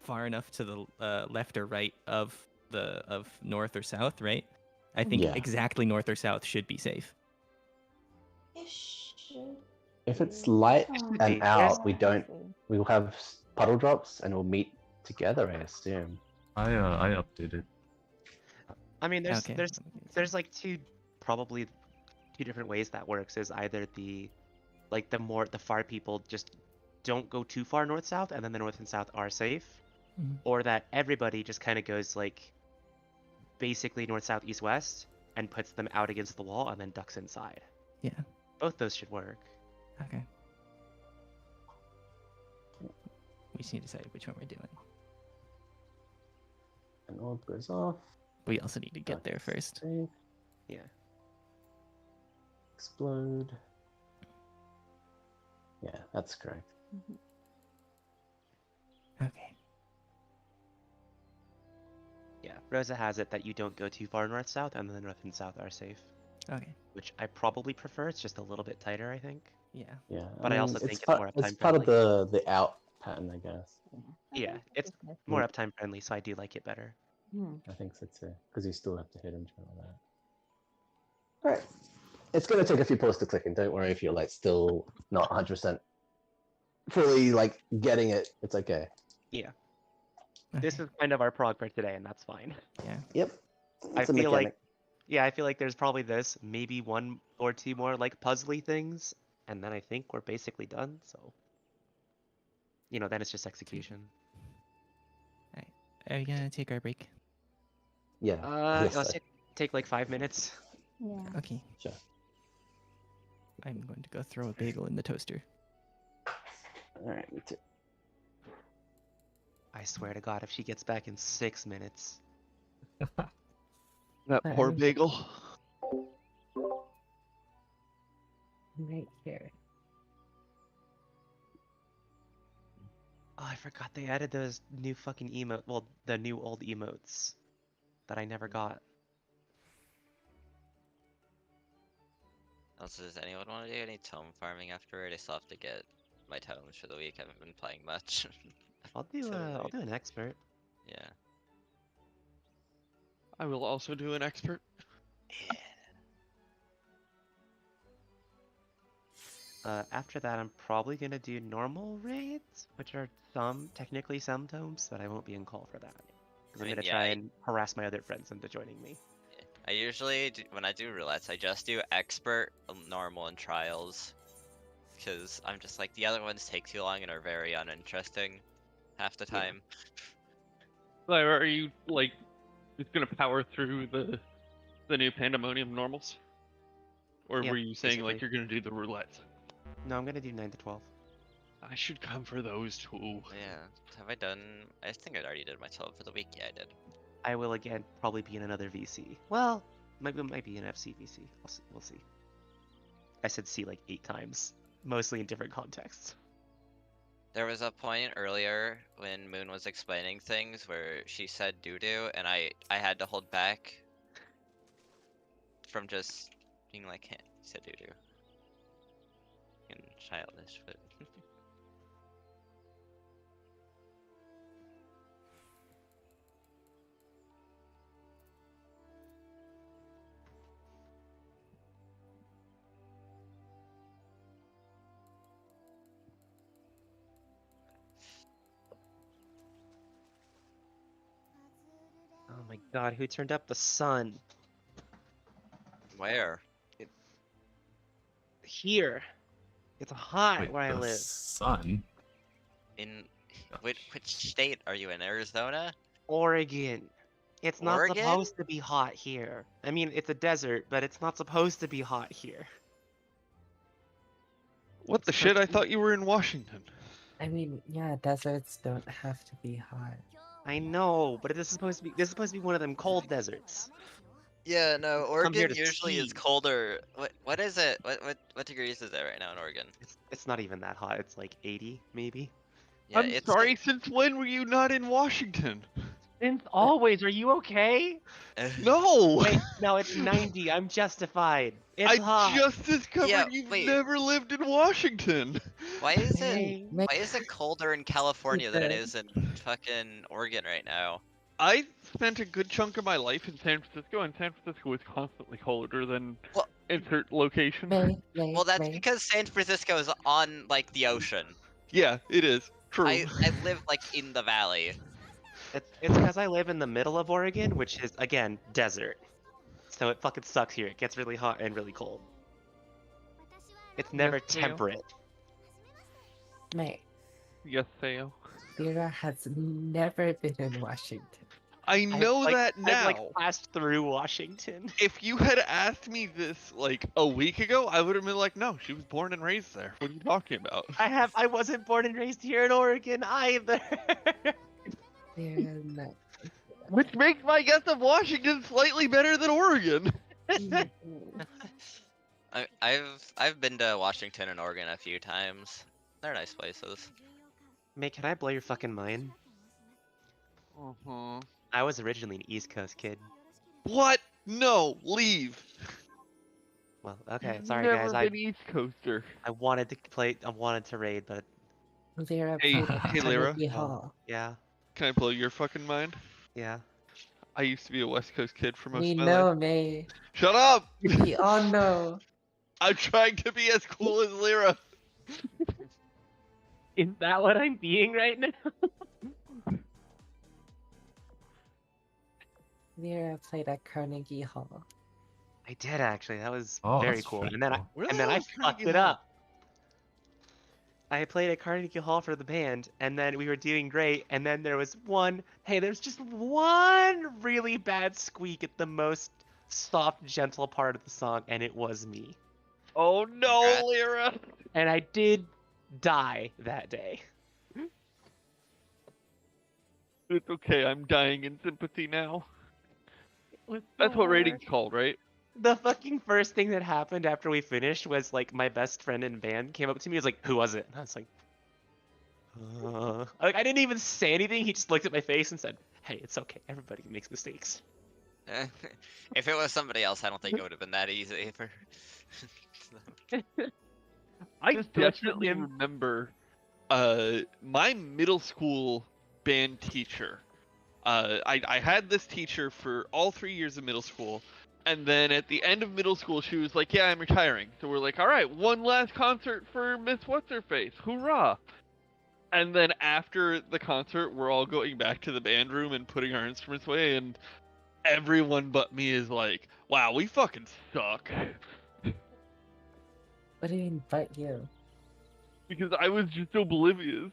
far enough to the left or right of north or south, right? I think Yeah. exactly north or south should be safe. It should If it's be light fine. and There's- out, we will have puddle drops and we'll meet together, I assume. I updated. I mean, there's Okay. there's probably two different ways that works. Is either the far people just don't go too far north south, and then the north and south are safe, Mhm. or that everybody just kind of goes basically north south east west and puts them out against the wall and then ducks inside. Yeah. Both those should work. Okay. We just need to decide which one we're doing. An orb goes off. We also need to get there first. Save. Yeah. Explode. Yeah, that's correct. Okay. Yeah. Rosa has it that you don't go too far north south, and then the north and south are safe, Okay. which I probably prefer. It's just a little bit tighter, I think. Yeah. Yeah, But I also think it's more it's uptime part of friendly. the out pattern, I guess. Yeah, it's more uptime friendly, so I do like it better. I think so too, because you still have to hit and all that. All right, it's gonna take a few pulls to click, and don't worry if you're still not 100% fully getting it. It's okay. This is kind of our prog for today, and that's fine. Yep. I It's a feel mechanic. I feel like there's probably this, maybe one or two more puzzly things, and then I think we're basically done. So, then it's just execution. Are we gonna take our break? Yeah. Yes, Let's take like 5 minutes. Yeah. Okay. sure. I'm going to go throw a bagel in the toaster. All right, me too. I swear to God, if she gets back in 6 minutes. That But poor I'm bagel. right here. Oh, I forgot they added those new fucking emote. Well, the new old emotes that I never got. Also, does anyone want to do any tome farming afterward? I still have to get my tomes for the week. I haven't been playing much. I'll do. So, I'll do an expert. Yeah. I will also do an expert. Yeah. After that, I'm probably gonna do normal raids, which are technically some tomes, but I won't be in call for that. Because I'm mean, gonna yeah, try and harass my other friends into joining me. I usually, when I do roulettes, I just do expert, normal, and trials. Because I'm just like, the other ones take too long and are very uninteresting half the Yeah. time. So are you like just gonna power through the new Pandemonium normals? Or Yeah, were you saying like basically. you're gonna do the roulettes? No, I'm gonna do 9 to 12. I should come for those too. Yeah. Have I done? I think I already did my 12 for the week. Yeah, I did. I will again probably be in another VC. Well, might be an FC VC. We'll see. I said C like 8 times, mostly in different contexts. There was a point earlier when Moon was explaining things where she said doo-doo, and I had to hold back from just being like, hey, he said doo-doo. And childish, but... Oh my god, who turned up the sun? Where? Here. It's hot Wait, where I the live. sun? In... which state are you in? Arizona? Oregon. It's not Oregon? supposed to be hot here. I mean, it's a desert, but it's not supposed to be hot here. What the It's shit? I supposed to thought you were in Washington. I mean, yeah, deserts don't have to be hot. I know, but this is supposed to be one of them cold deserts. Yeah, no, Come here Oregon to usually is ski. colder. What is it? What degrees is it right now in Oregon? It's not even that hot. It's like 80 maybe. Yeah, I'm it's sorry, since when were you not in Washington? Since always, are you okay? No! Wait, no, it's 90. I'm justified. It's I hot. just discovered Yeah, you've wait. never lived in Washington. Why is it Hey. May- why is it colder in California than it Ethan. is in fucking Oregon right now? I spent a good chunk of my life in San Francisco, and San Francisco was constantly colder than Well- insert location. Well, that's because San Francisco is on like the ocean. Yeah, it is. True. I live like in the valley. It's because I live in the middle of Oregon, which is again desert. So it fucking sucks here. It gets really hot and really cold. It's never Yes, ma'am. temperate. May, Yes, Theo. Lyra has never been in Washington. I know I've, like, that now. I've like passed through Washington. If you had asked me this like a week ago, I would have been like, no, she was born and raised there. What are you talking about? I wasn't born and raised here in Oregon either. Lyra, no. Which makes my guess of Washington slightly better than Oregon. I've been to Washington and Oregon a few times. They're nice places. Mate, can I blow your fucking mind? Uh-huh. I was originally an East Coast kid. What? No, leave. Well, okay, You've sorry never guys. been East Coaster. I wanted to raid, but Lyra Hey, played at hey, Lyra. Carnegie Hall. yeah, Can I blow your fucking mind? yeah. I used to be a West Coast kid for most We of my know, life. May. Shut up! We all know. I'm trying to be as cool as Lyra. Is that what I'm being right now? Lyra played at Carnegie Hall. I did actually. That was Oh, very that's cool. pretty And then cool. Where and the then I hell is fucked Carnegie it Hall? up. I played at Carnegie Hall for the band, and then we were doing great, and then there was there's just one really bad squeak at the most soft, gentle part of the song, and it was me. Oh no, Congrats. Lyra! And I did die that day. It's okay, I'm dying in sympathy now. It was That's the what rating's worst. called, right? The fucking first thing that happened after we finished was like my best friend in band came up to me and was like, "Who was it?" And I was like, like I didn't even say anything. He just looked at my face and said, "Hey, it's okay. Everybody makes mistakes." If it was somebody else, I don't think it would have been that easy for. I Just looked at definitely him. remember my middle school band teacher. I had this teacher for all 3 years of middle school, and then at the end of middle school, she was like, "Yeah, I'm retiring." So we're like, "All right, one last concert for Miss What's Her Face, hoorah!" And then after the concert, we're all going back to the band room and putting our instruments away, and everyone but me is like, "Wow, we fucking suck." What do you mean, but you? Because I was just oblivious.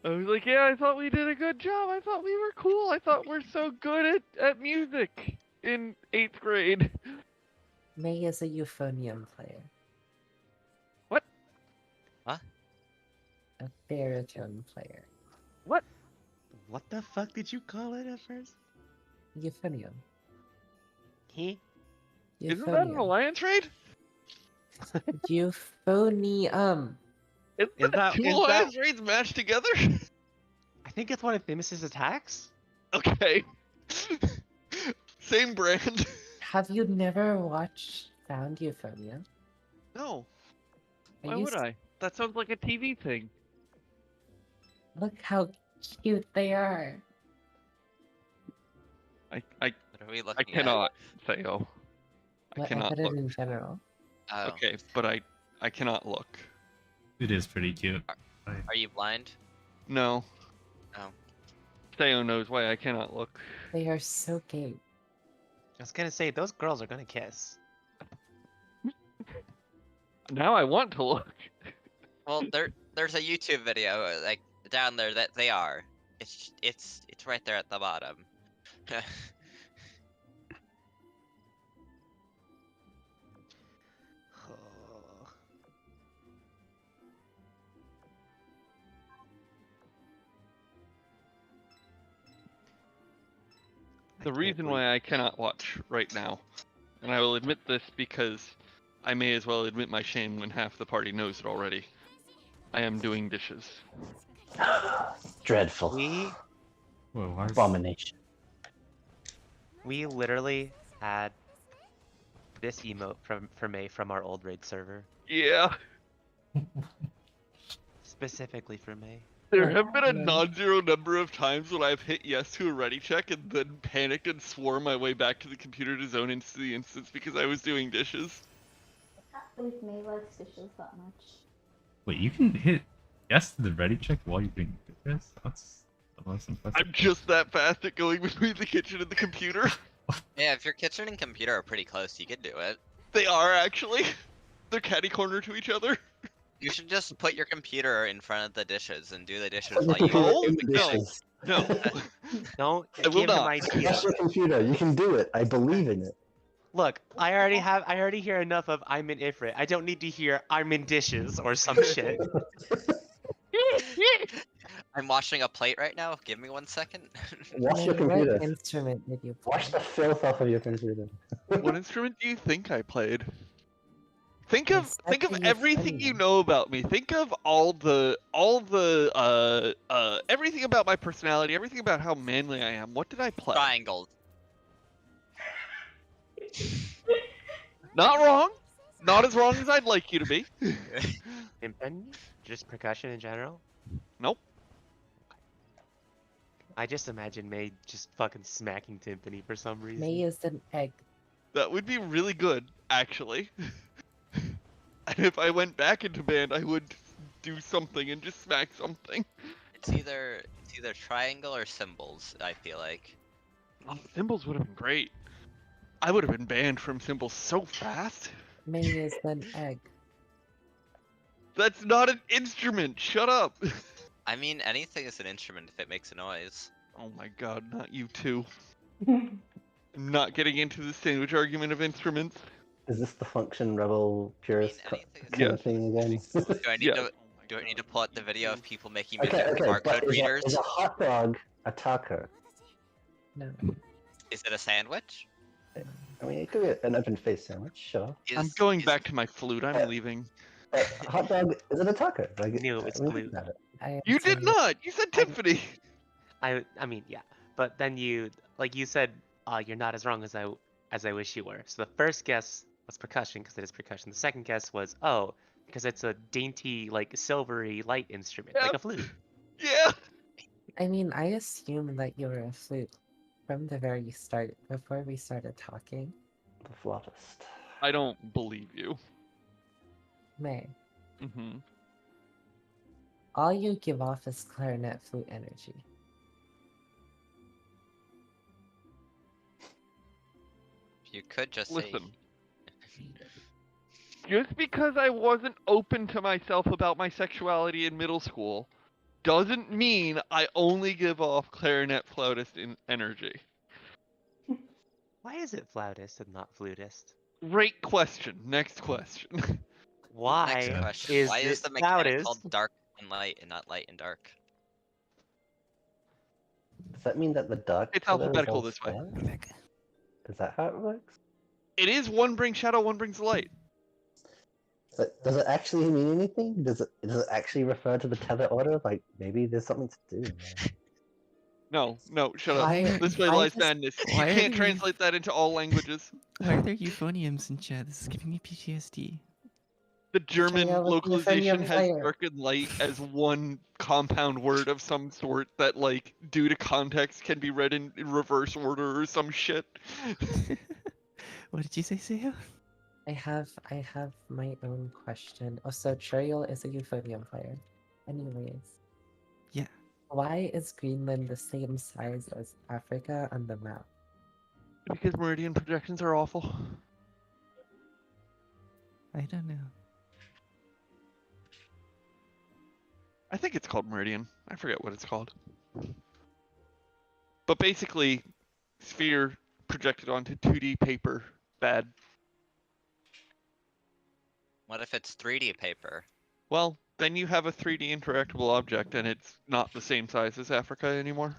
I was like, "Yeah, I thought we did a good job. I thought we were cool. I thought we're so good at music in 8th grade." May is a euphonium player. What? What? A baritone player. What the fuck did you call it at first? Euphonium. He? Isn't that an alliance raid? Euphonium. Isn't Is that that- two is alliance raids matched together? I think it's one of Themis's attacks. Okay. Same brand. Have you never watched Found Euphonium? No. Are Why you would I? That sounds like a TV thing. Look how cute they are. I What are we looking cannot, Theo. I Well, I cannot put it look. in general. at? Oh. Okay, but I cannot look. It is pretty cute. Are you blind? No. Oh. Theo knows why I cannot look. They are so cute. I was gonna say those girls are gonna kiss. Now I want to look. Well, there's a YouTube video like down there that they are. It's right there at the bottom. The reason why I cannot watch right now, and I will admit this because I may as well admit my shame when half the party knows it already. I am doing dishes. Dreadful. We Whoa, why is- Abomination. we literally had this emote from May from our old raid server, Yeah, specifically for May. there have been a Yeah. non-zero number of times when I've hit yes to a ready check and then panicked and swore my way back to the computer to zone into the instance because I was doing dishes. I can't believe May likes dishes that much. Wait, you can hit yes to the ready check while you're doing this? That's the most impressive. I'm just that fast at going between the kitchen and the computer. Yeah, if your kitchen and computer are pretty close, you could do it. They are actually. They're catty corner to each other. You should just put your computer in front of the dishes and do the dishes Put your while you. computer Oh, in the no. dishes. No. Don't I will give him not. ideas. That's your computer. You can do it. I believe in it. Look, I already hear enough of I'm in Ifrit. I don't need to hear I'm in dishes or some shit. I'm washing a plate right now. Give me 1 second. Wash your May, what computer. instrument did you play? Wash the filth off of your computer. What instrument do you think I played? Think of Exactly, everything you funny. know about me. Think of all the everything about my personality, everything about how manly I am. What did I play? Triangles. Not wrong. Not as wrong as I'd like you to be. Timpani? Just percussion in general? Nope. I just imagine May just fucking smacking timpani for some reason. May is an egg. That would be really good, actually. And if I went back into band, I would do something and just smack something. It's either triangle or symbols. I feel like. Oh, Symbols would have been great. I would have been banned from Symbols so fast. May is an egg. That's not an instrument. Shut up. I mean, anything is an instrument if it makes a noise. Oh my god, not you two. I'm not getting into the sandwich argument of instruments. Is this the function rebel purist anything is kind of Yes. thing again? Do I need Yeah. to? Do I need to pull out the video of people making Okay, music with okay, but barcode readers? is a hot dog a taco? No. Is it a sandwich? I mean, it could be an open-faced sandwich, sure. I'm going back to my flute. I'm leaving. But hot dog, is it a taco? Like, No, it's I mean, glue. think about it. I am You did sorry. not. You said Tiffany. I mean, yeah. But then you said, you're not as wrong as I wish you were. So the first guess was percussion because it is percussion. The second guess was because it's a dainty like silvery light instrument like Yep. a flute. Yeah. I mean, I assumed that you were a flute from the very start, before we started talking. The flautist. I don't believe you. May. Mm-hmm. All you give off is clarinet flute energy. You could just say. Listen. Just because I wasn't open to myself about my sexuality in middle school doesn't mean I only give off clarinet flautist energy. Why is it flautist and not flutist? Great question. Next question. Next Why question. is Why it is the mechanic flautist? called dark and light and not light and dark? Does that mean that the dark It's color is alphabetical all this way. square? Is that how it works? It is one brings shadow, one brings light. Does it actually mean anything? Does it actually refer to the tether order? Like, maybe there's something to do. Man. No, shut up. Why- This way why lies does- madness. You why are can't they- translate that into all languages. Why are there euphoniums in chat? This is giving me PTSD. The German out with localization euphonium has fire. dark and light as one compound word of some sort that, like, due to context can be read in reverse order or some shit. What did you say, Seo? I have my own question. Oh, so Trial is a euphonium player. Anyways. Yeah. Why is Greenland the same size as Africa on the map? Because meridian projections are awful. I don't know. I think it's called meridian. I forget what it's called. But basically, sphere projected onto 2D paper, bad. What if it's 3D paper? Well, then you have a 3D interactable object and it's not the same size as Africa anymore.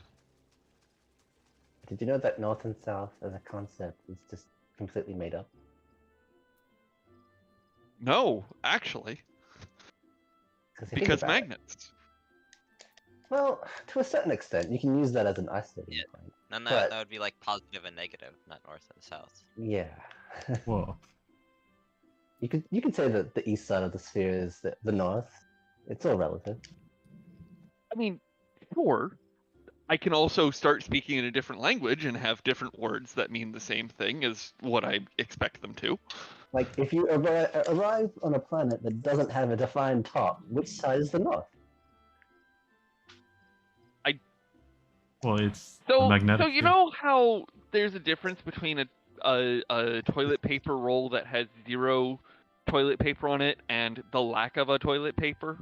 Did you know that North and South as a concept is just completely made up? No, actually, 'Cause if you think because about it- magnets. Well, to a certain extent, you can use that as an isolating Yeah. point. Then But- that would be like positive and negative, not north and south. Yeah. Whoa. You could say that the east side of the sphere is the north. It's all relative. I mean, sure. I can also start speaking in a different language and have different words that mean the same thing as what I expect them to. Like, if you arrive on a planet that doesn't have a defined top, which side is the north? Well, it's So, magnetic. so you field. know how there's a difference between a toilet paper roll that has 0 toilet paper on it and the lack of a toilet paper?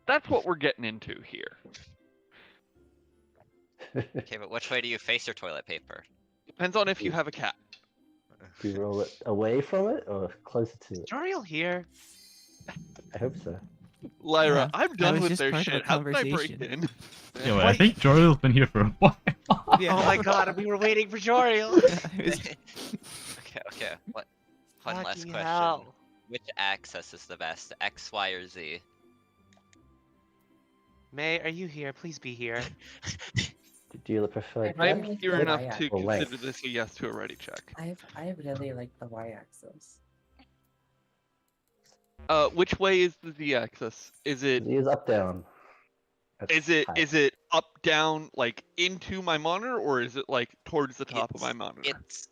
That's what we're getting into here. Okay, but which way do you face your toilet paper? Depends on if you have a cat. Do you roll it away from it or closer to it? Joriel here. I hope so. Lyra, Yeah, I'm I done was with just their part of a shit. How did I break conversation. in? Yeah, well, I think Joriel's been here for a while. Oh my god, we were waiting for Joriel. I was- Okay. What? One last Fucking question. hell. Which axis is the best, X, Y, or Z? May, are you here? Please be here. Do you prefer? I I'm really here like enough Y-axis. to Or length. consider this a yes to a ready check. I really like the y-axis. Which way is the Z-axis? Is it It is up down. That's high. is it up down like into my monitor, or is it like towards the top of my monitor? It's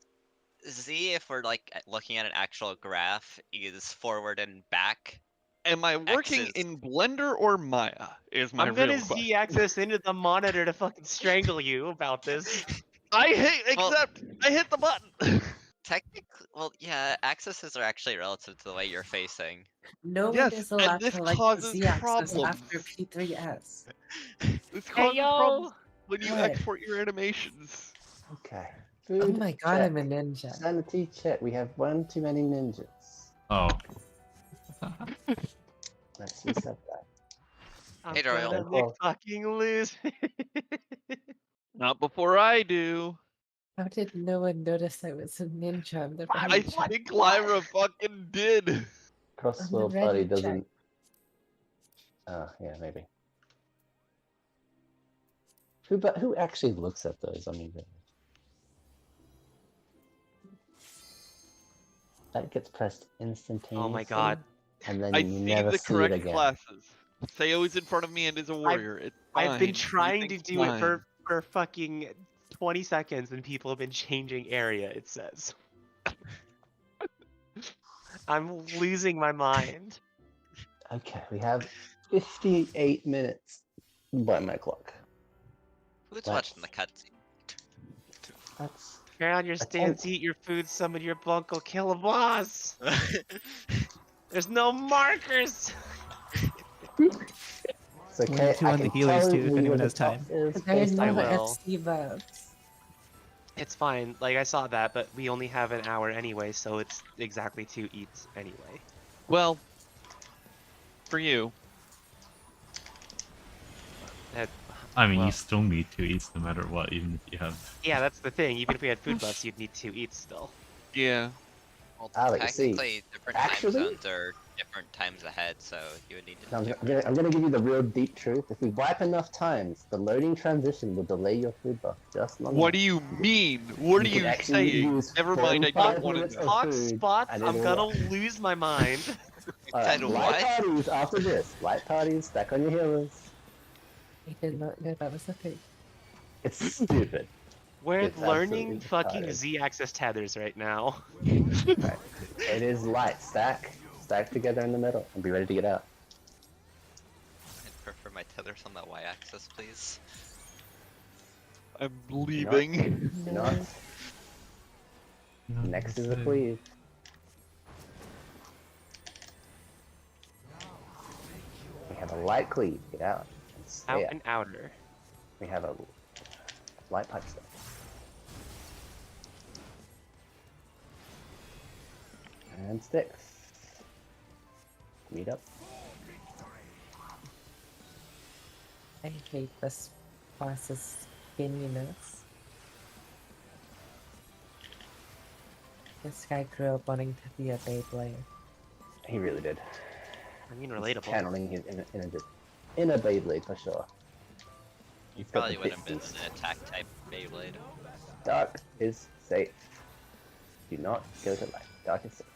Z if we're like looking at an actual graph is forward and back. Am I working X's. in Blender or Maya? Is my I'm gonna real question. Z-axis into the monitor to fucking strangle you about this. I hit Well- accept. I hit the button. Technically, well, yeah, accesses are actually relative to the way you're facing. No Yes, one is and allowed this to like causes Z-axis problems. after P3S. This Hey causes problems yo! when you What? export your animations. Okay. Oh Food my god, I'm a check. ninja. Sanity check. We have one too many ninjas. Oh. Let's reset that. I'm Hey, Doyle. gonna Oh. fucking lose. Not before I do. How did no one notice I was a ninja on the I I red check? what? think Lyra fucking did. Crosswell ready party check. doesn't. Oh, yeah, maybe. Who actually looks at those? I mean, that gets pressed instantaneously. Oh my god. And then I you see never the see it correct again. classes. Sayo is in front of me and is a warrior. It's fine. I've been trying to Everything's do it fine. for fucking 20 seconds and people have been changing area, it says. I'm losing my mind. Okay, we have 58 minutes by my clock. Who's That's- watching the cutscene? That's Turn on your That's stance, eat your food, summon your bunko, kill a boss! There's no markers! it's okay. Two I on the can healers tell too, if you anyone where has the top time. is There's based I no on will. FC votes. It's fine, like I saw that, but we only have an hour anyway, so it's exactly 2 eats anyway. Well, for you. I mean, Well. you still need 2 eats no matter what, even if you have. Yeah, that's the thing, even if we had food buffs, you'd need 2 eats still. Yeah. Well, Alex, see, technically, different actually- time zones are different times ahead, so you would need to. I'm gonna give you the real deep truth. If we wipe enough times, the loading transition will delay your food buff just long What enough. do you mean? What are You can you actually saying? use Never mind, I 45 don't want to minutes know. of Talk food, spots, and I'm it'll gonna work. lose my mind. Alright, Said light what? parties after this. Light parties, stack on your healers. I did not know that was a thing. It's stupid. We're It's learning absolutely fucking retarded. Z-axis tethers right now. Right. It is light. Stack together in the middle, and be ready to get out. I'd prefer my tethers on the y-axis, please. I'm leaving. You know what? No, Next is a that's it. cleave. We have a light cleave. Get out. And stay Out out. and outer. We have a light pipe stack. And sticks. Meet up. I hate this boss's skinniness. This guy grew up wanting to be a Beyblade. He really did. I mean, He's relatable. channeling his inner Beyblade for sure. You He's got probably the would have been pixies. an attack type Beyblade. Dark is safe. Do not go to light. Dark is safe.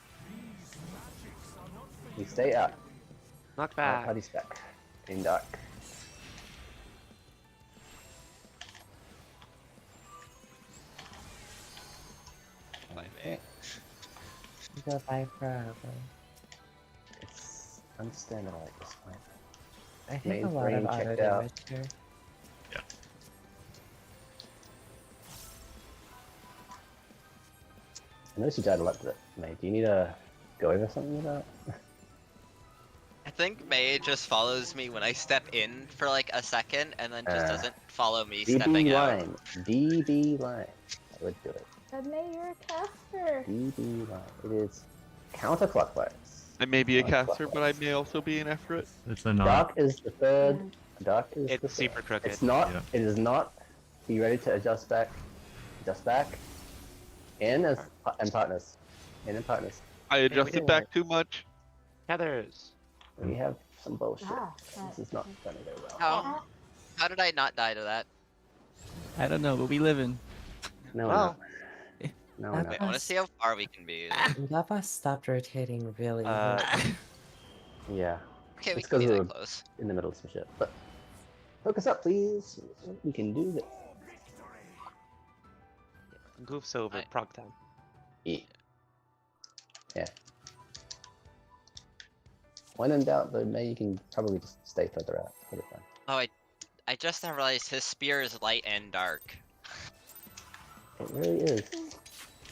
You stay out. Knock Light back. party's back. In dark. By Okay. me. Goodbye forever. It's understandable at this point. I think Main a lot brain of auto checked out. damage here. I noticed you died a lot to that, mate. Do you need to go over something about? I think May just follows me when I step in for like a second, and then just doesn't follow me stepping DB out. line. DB line. I would do it. But May, you're a caster. DB line. It is counterclockwise. I may be a Not caster, but I may also be an effort. It's a non. Dark is the third. Dark is the It's third. super crooked. It's not. Yeah. It is not. Be ready to adjust back. Adjust back. In as and partners. In and partners. I we adjusted did back it. too much. Tethers. We have some bullshit. Ah, This is not gonna go well. How did I not die to that? I don't know, but we live in. No, Well, no, Wait, no. Wait, I want to see how far we can be. Lava stopped rotating really Uh, hard. Yeah, Okay, we it's can be 'cause that of- close. in the middle of some shit. But focus up, please. We can do this. goofs over. I- Prog time. Yeah. When in doubt, though, May, you can probably just stay further out. It'll be fine. Oh, I just now realized his spear is light and dark. It really is.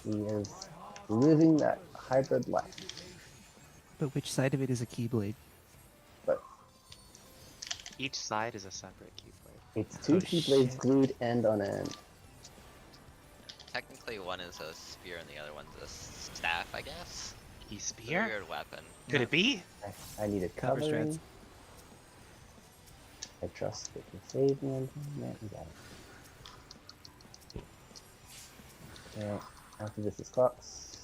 He is living that hybrid life. But which side of it is a keyblade? But Each side is a separate keyblade. it's two Oh, keyblades shit. glued end on end. Technically, one is a spear and the other one's a staff, I guess. Key It's a spear? weird weapon. Could it be? I need a Cover covering. strats. I trust it can save me on time. Yeah, we got it. Okay, after this is clocks.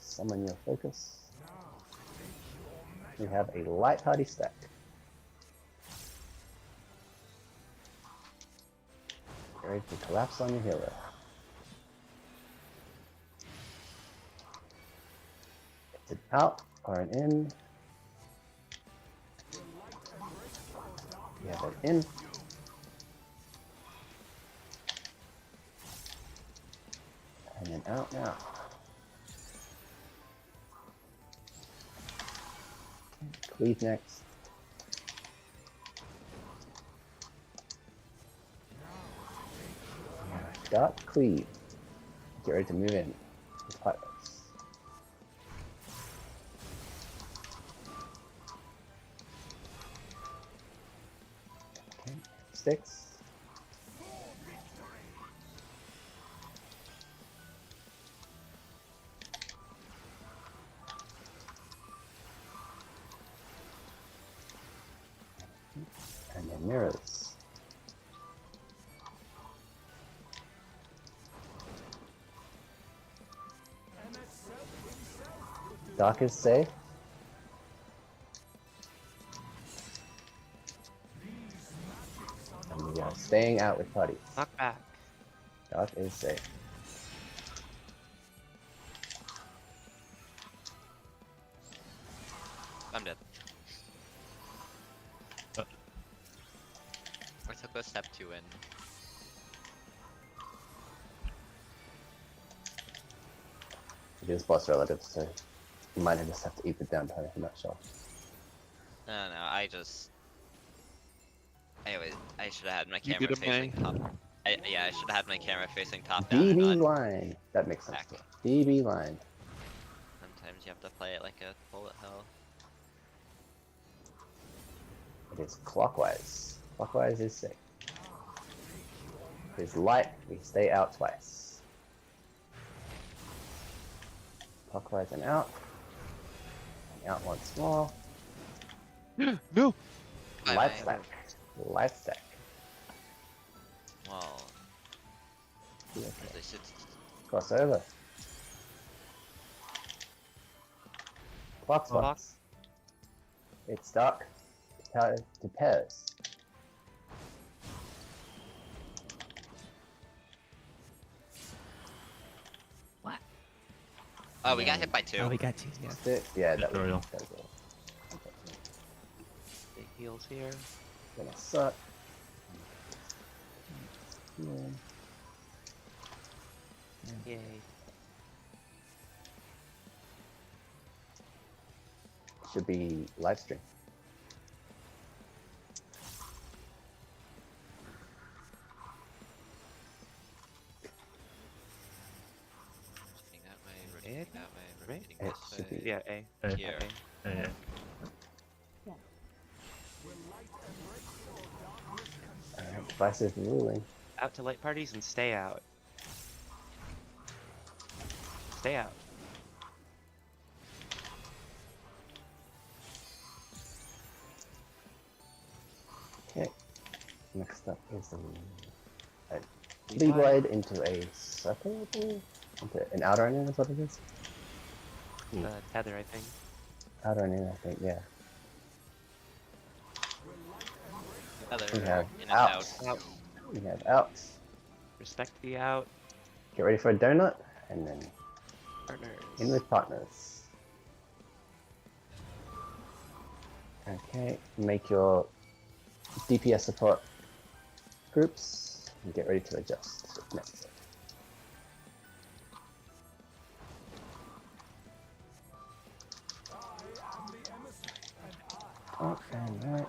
Summon your focus. We have a light party stack. Get ready to collapse on your healer. It's an out or an in. We have an in. And an out now. Cleave next. Dot cleave. Get ready to move in. With partners. Okay, sticks. And then mirrors. Doc is safe. And we are staying out with putties. Knock back. Doc is safe. I'm dead. Uh. I took a step 2 in. It is boss relative, so you might just have to eat the down punish, I'm not sure. No, I just. Anyways, I should have had my You camera did a facing May. top. Yeah, I should have had my camera facing top down. DB and not- line. That makes sense. Back. DB line. Sometimes you have to play it like a bullet hell. It is clockwise. Clockwise is safe. It is light, we stay out twice. Clockwise and out. And out once more. No. Bye Light bye. stack. Light stack. Well, Okay. they should. Cross over. Clock spots. It's dark. To pairs. Oh, we got hit by 2. Oh, we got two. Yeah. Stick. Yeah, that was Tutorial. The heals here. gonna suck. Yeah. Yay. Should be live stream. Rotating that way, rotating that way, Right? rotating It this should way. be- Yeah, A. Hey, Here. A. hey, Alright, devices ruling. Out to light parties and stay out. Stay out. Okay. Next up is a lead wide into a circle, I believe? Into an outer onion is what it is? Tether, I think. Outer onion, I think, yeah. Other We have in and outs. out. Out. We have outs. Respect the out. Get ready for a donut, and then Partners. in with partners. Okay, make your DPS support groups, and get ready to adjust. Next. Oh, and right.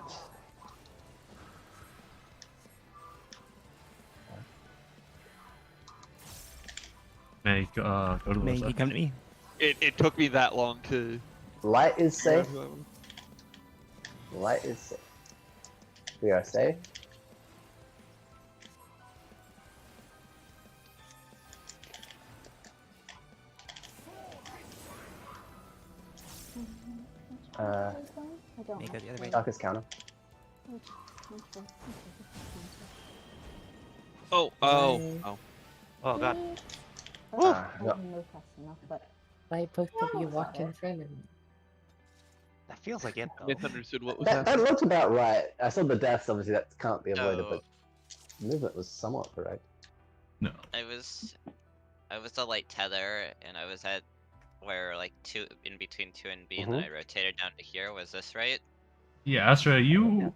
May, go to May Larissa. you come to me? It took me that long to. Light is figure out safe. who I was. Light is safe. We are safe. I don't May go have the other way. Darkest counter. Oh, Bye. oh. Oh god. Ah, I no. didn't move fast enough, but Why both of you Almost walk got in it. front of me? That feels like it though. Misunderstood what was That happening. looked about right. I saw the deaths, obviously that can't be avoided, So but movement was somewhat correct. No. I was a light tether, and I was at where like two in between 2 and B, and then I rotated down to here. Was this right? Yeah, Astra, you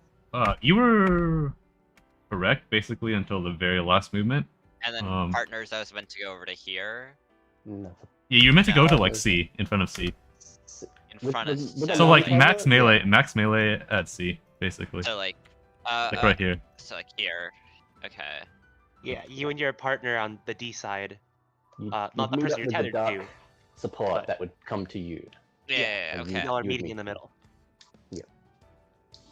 were correct basically until the very last movement. And then partners, I was meant to go over to here No. Yeah, you were meant to go to No. like C, in front of C. in With- front with- of. with the So like non-tether, max melee at C, basically. So like Like right here. So like here. Okay. Yeah, you and your partner on the D side. You'd Not the meet person up you're with the tethered dark to. support but- that would come to you. Yeah. and you- Okay. Y'all are you would meeting meet in the them. middle.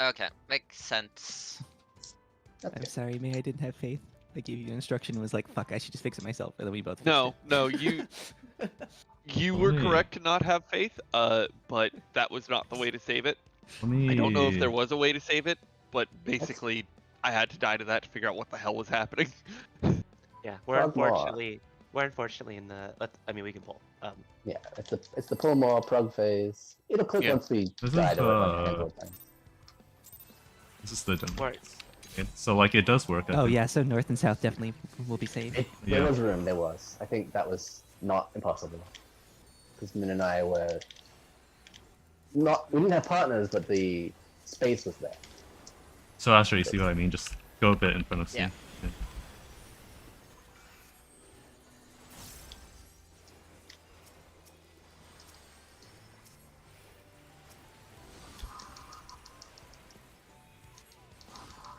Okay. Makes sense. That's I'm it. sorry, May. I didn't have faith. I gave you an instruction. Was like, fuck. I should just fix it myself, and then we both. fixed No, it. no, you were Wait. correct to not have faith. But that was not the way to save it. Let me... I don't know if there was a way to save it, but basically, I had to die to that to figure out what the hell was happening. Yeah, we're Prog Maw. unfortunately in the. I mean, we can pull. Yeah, it's the pull more prog phase. It'll click Yeah. once we This die is, to it like a handful of times. This is the demo. Right. So like it does work. I Oh think. yeah, so north and south definitely will be saved. There Yeah. was room, there was. I think that was not impossible. Because Min and I were not. We didn't have partners, but the space was there. So Astra, you see what I mean? Just go a bit in front of C. Yeah.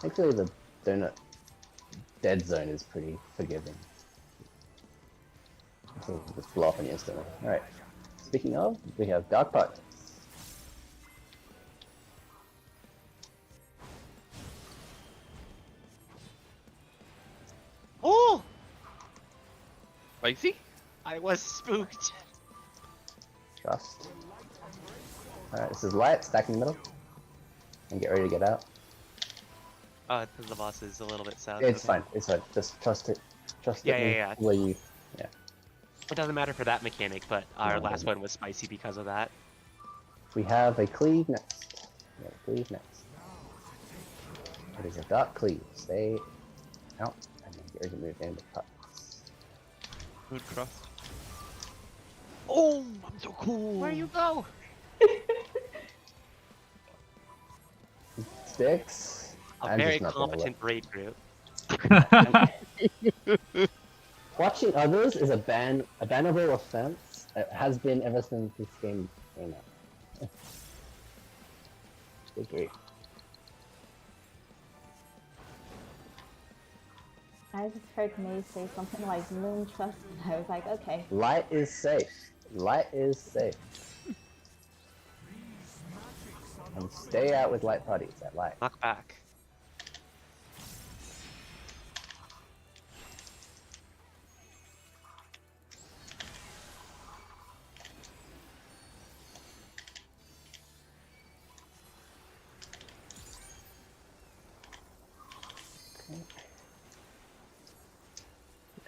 Actually, the donut dead zone is pretty forgiving. So just blow up on you instantly. Alright. Speaking of, we have Dark Partners. Oh! Spicy? I was spooked. Trust. Alright, this is light, stack in the middle. And get ready to get out. The boss is a little bit south. It's okay. fine, it's fine. Just trust it. Trust Yeah, it. yeah. Where you. It doesn't matter for that mechanic, but our No, it last doesn't. one was spicy because of that. We have a cleave next. We have a cleave next. It is a dark cleave. Stay out and then get ready to move in with cuts. Moon cross. Oh, I'm so cool. Where you go? Sticks. A I'm very just not gonna competent raid group. Watching others is a bannable offense. It has been ever since this game came out. Agree. I just heard May say something like moon trust, and I was like, okay. Light is safe. Light is safe. And stay out with light parties at light. Knock back.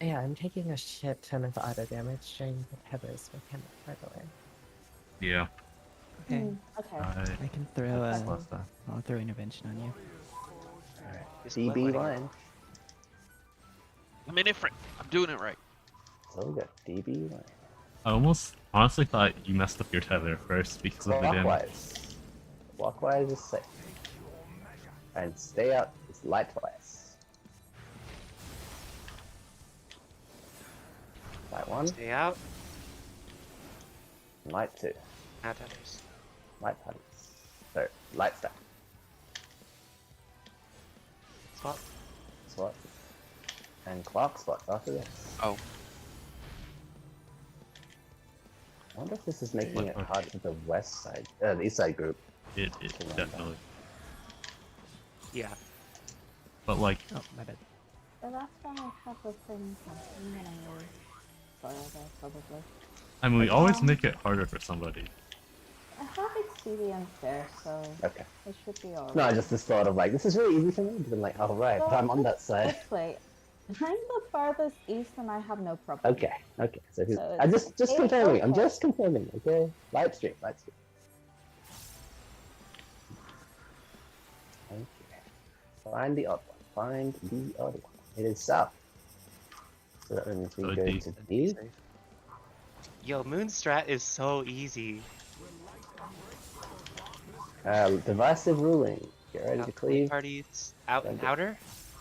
Yeah, I'm taking a shit ton of auto damage during the Heather's mechanic, by the way. Yeah. Okay. Okay. I can throw That's a. last time. I'll throw intervention on you. Just DB let- line. I'm indifferent. I'm doing it right. So we got DB line. I almost honestly thought you messed up your tether first because of the damage. Clockwise. Clockwise is safe. And stay out. It's lightwise. Light one, Stay out. light two, Add others. light parties. So light stack. Swap. Swap. And clock spots after this. Oh. I wonder if this is making What- it hard for the west side, the east side group. It Okay, definitely. Yeah. But like, Oh, my bad. The last time I had the same something when I was further, probably. I mean, we always Um, make it harder for somebody. I have experience there, so Okay. it should be alright. No, I just thought of like, this is really easy for me. But like, oh right, but I'm on that side. Let's play. I'm the farthest east and I have no problem. Okay, okay. So, So I it's just confirming. I'm okay. just confirming. Okay, live stream, live stream. Okay. Find the other one. Find the other one. It is south. So that means we So go deep. to east. Yo, Moonstrat is so easy. Divisive ruling. Get ready to cleave. Parties out and Okay. outer.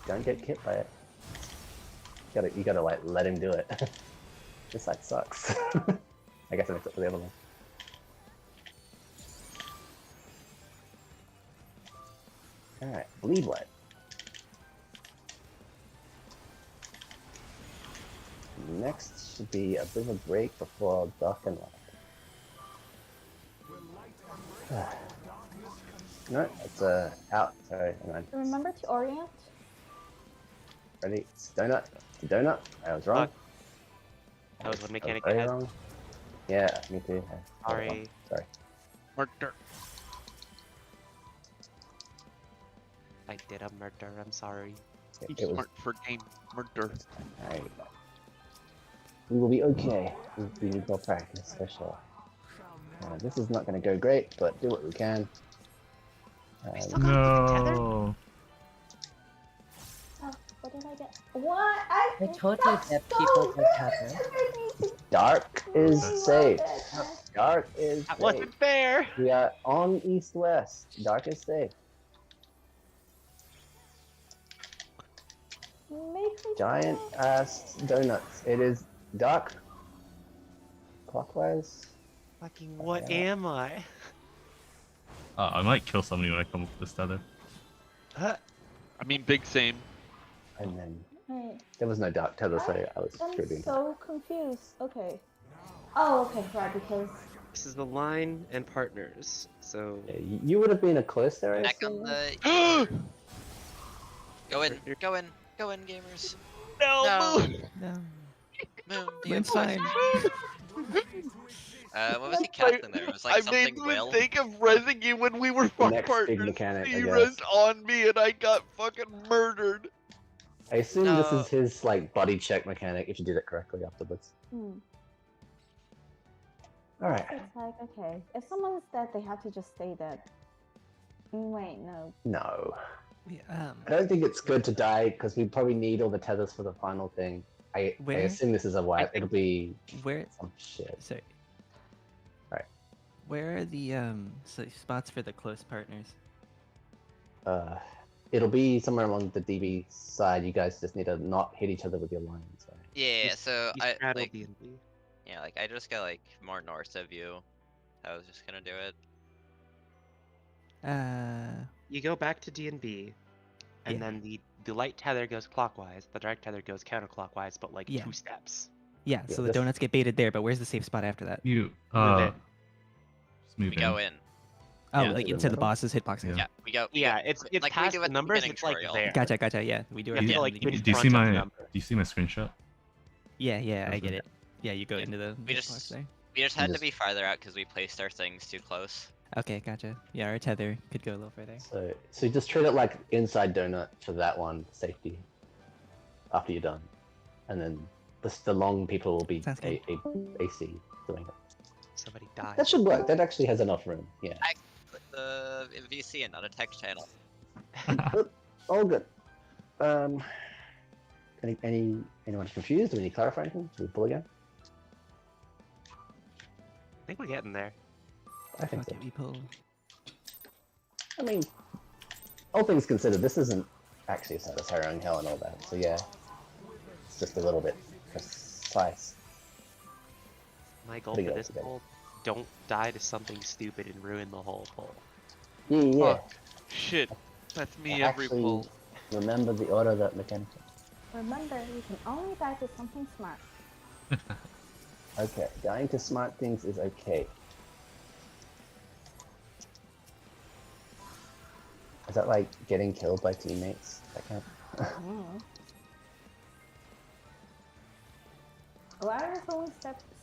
Don't get hit by it. You gotta like let him do it. This side sucks. I guess I mixed up with the other one. Alright, bleed white. Next should be a bit of a break before dark and light. No, it's out. Sorry, hang on. Remember to orient? Ready? It's donut. It's a donut. I was wrong. That was one I mechanic very I had. wrong. Yeah, me too. I got it wrong. Sorry. Sorry. Murder. I did a murder. I'm sorry. He's It was. smart for game. Murder. Alright. We will be okay. We need more practice for sure. This is not going to go great, but do what we can. We still got the tether? No. Oh, what did I get? What? I told you that's that so people would good. have it. Dark is Okay. safe. Love it. Dark is That safe. wasn't fair. We are on east-west. Dark is safe. Make me Giant sad. ass donuts. It is dark. Clockwise. Fucking what Yeah. am I? I might kill somebody when I come up with this tether. Huh? I mean, big same. And then Wait, there was no dark tether, so I was I'm screwed in. so confused. Okay. Oh, okay, right, because This is the line and partners. So Yeah, you would have been a close there, I Back on assume? the. Go in, go in, go in, gamers. no. No. No. Moon, Moon's fine. What was he That's casting there? It was like I something made the whale. mistake of rezzing you when we were The next big partners. mechanic, I He guess. rezzed on me and I got fucking murdered. I assume this No. is his like body check mechanic if you did it correctly afterwards. Alright. it's like, okay, if someone's dead, they have to just stay dead. Wait, no. No. Yeah, I don't think it's good to die because we probably need all the tethers for the final thing. I Where? assume this is a wipe. think- It'll be where? some shit. Sorry. Right. Where are the spots for the close partners? It'll be somewhere along the DB side. You guys just need to not hit each other with your lines. Right? Yeah, so You I straddle like D&D. yeah, like I just got like more north of you. I was just gonna do it. You go back to D&B, and Yeah. then the light tether goes clockwise, the dark tether goes counterclockwise, but like Yeah. 2 steps. Yeah, Yeah, so the this- donuts get baited there, but where's the safe spot after that? You Move it. just move We in. go in. Oh, Yeah. like To the into the middle? boss's hitbox. Yeah. Yeah, we go. Yeah, it's like we past do the at the numbers. beginning It's like tutorial. there. Gotcha. Yeah, we do You it. have to, at the like, beginning. Do you front see of the my number. Do you see my screenshot? Yeah, I Okay. get it. Yeah, you go Yeah. into the We hitbox just- there. We just had to just- be farther out because we placed our things too close. Okay, gotcha. Yeah, our tether could go a little further. So just treat it like inside donut for that one safety. After you're done, and then the long people will be Sounds good. AC doing it. Somebody died. That should work. That actually has enough room. Yeah. Put the VC and not a text channel. All good. Anyone confused? Do we need to clarify anything? Do we pull again? I think we're getting there. I think Fuck so. it, we pull. I mean, all things considered, this isn't actually a Satisfying Hell and all that. So yeah, it's just a little bit precise. My goal Pretty for good, this pretty good. poll: don't die to something stupid and ruin the whole poll. Yeah. Fuck. Shit. That's me I every actually pull. remember the order that mechanic. Remember, you can only die to something smart. Okay, dying to smart things is okay. Is that like getting killed by teammates? That kind of... Mm. Larry's only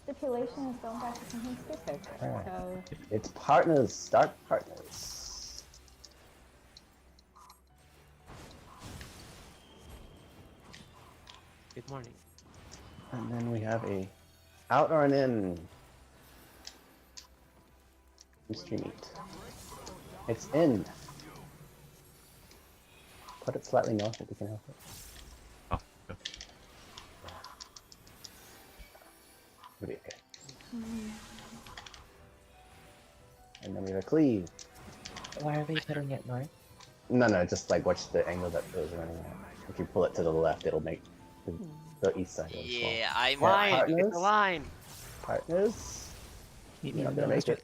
stipulation is don't die for something stupid. Alright. So It's partners. Start partners. Good morning. And then we have a out or an in. Mystery meat. It's in. Put it slightly north if you can help it. Oh, okay. It'll be okay. And then we have a cleave. Why are they putting it north? No, just like watch the angle that it was running at. If you pull it to the left, it'll make the east side of the swamp. Yeah, I'm Line! partners? It's a line! Partners? Meet You're me not in gonna the make it.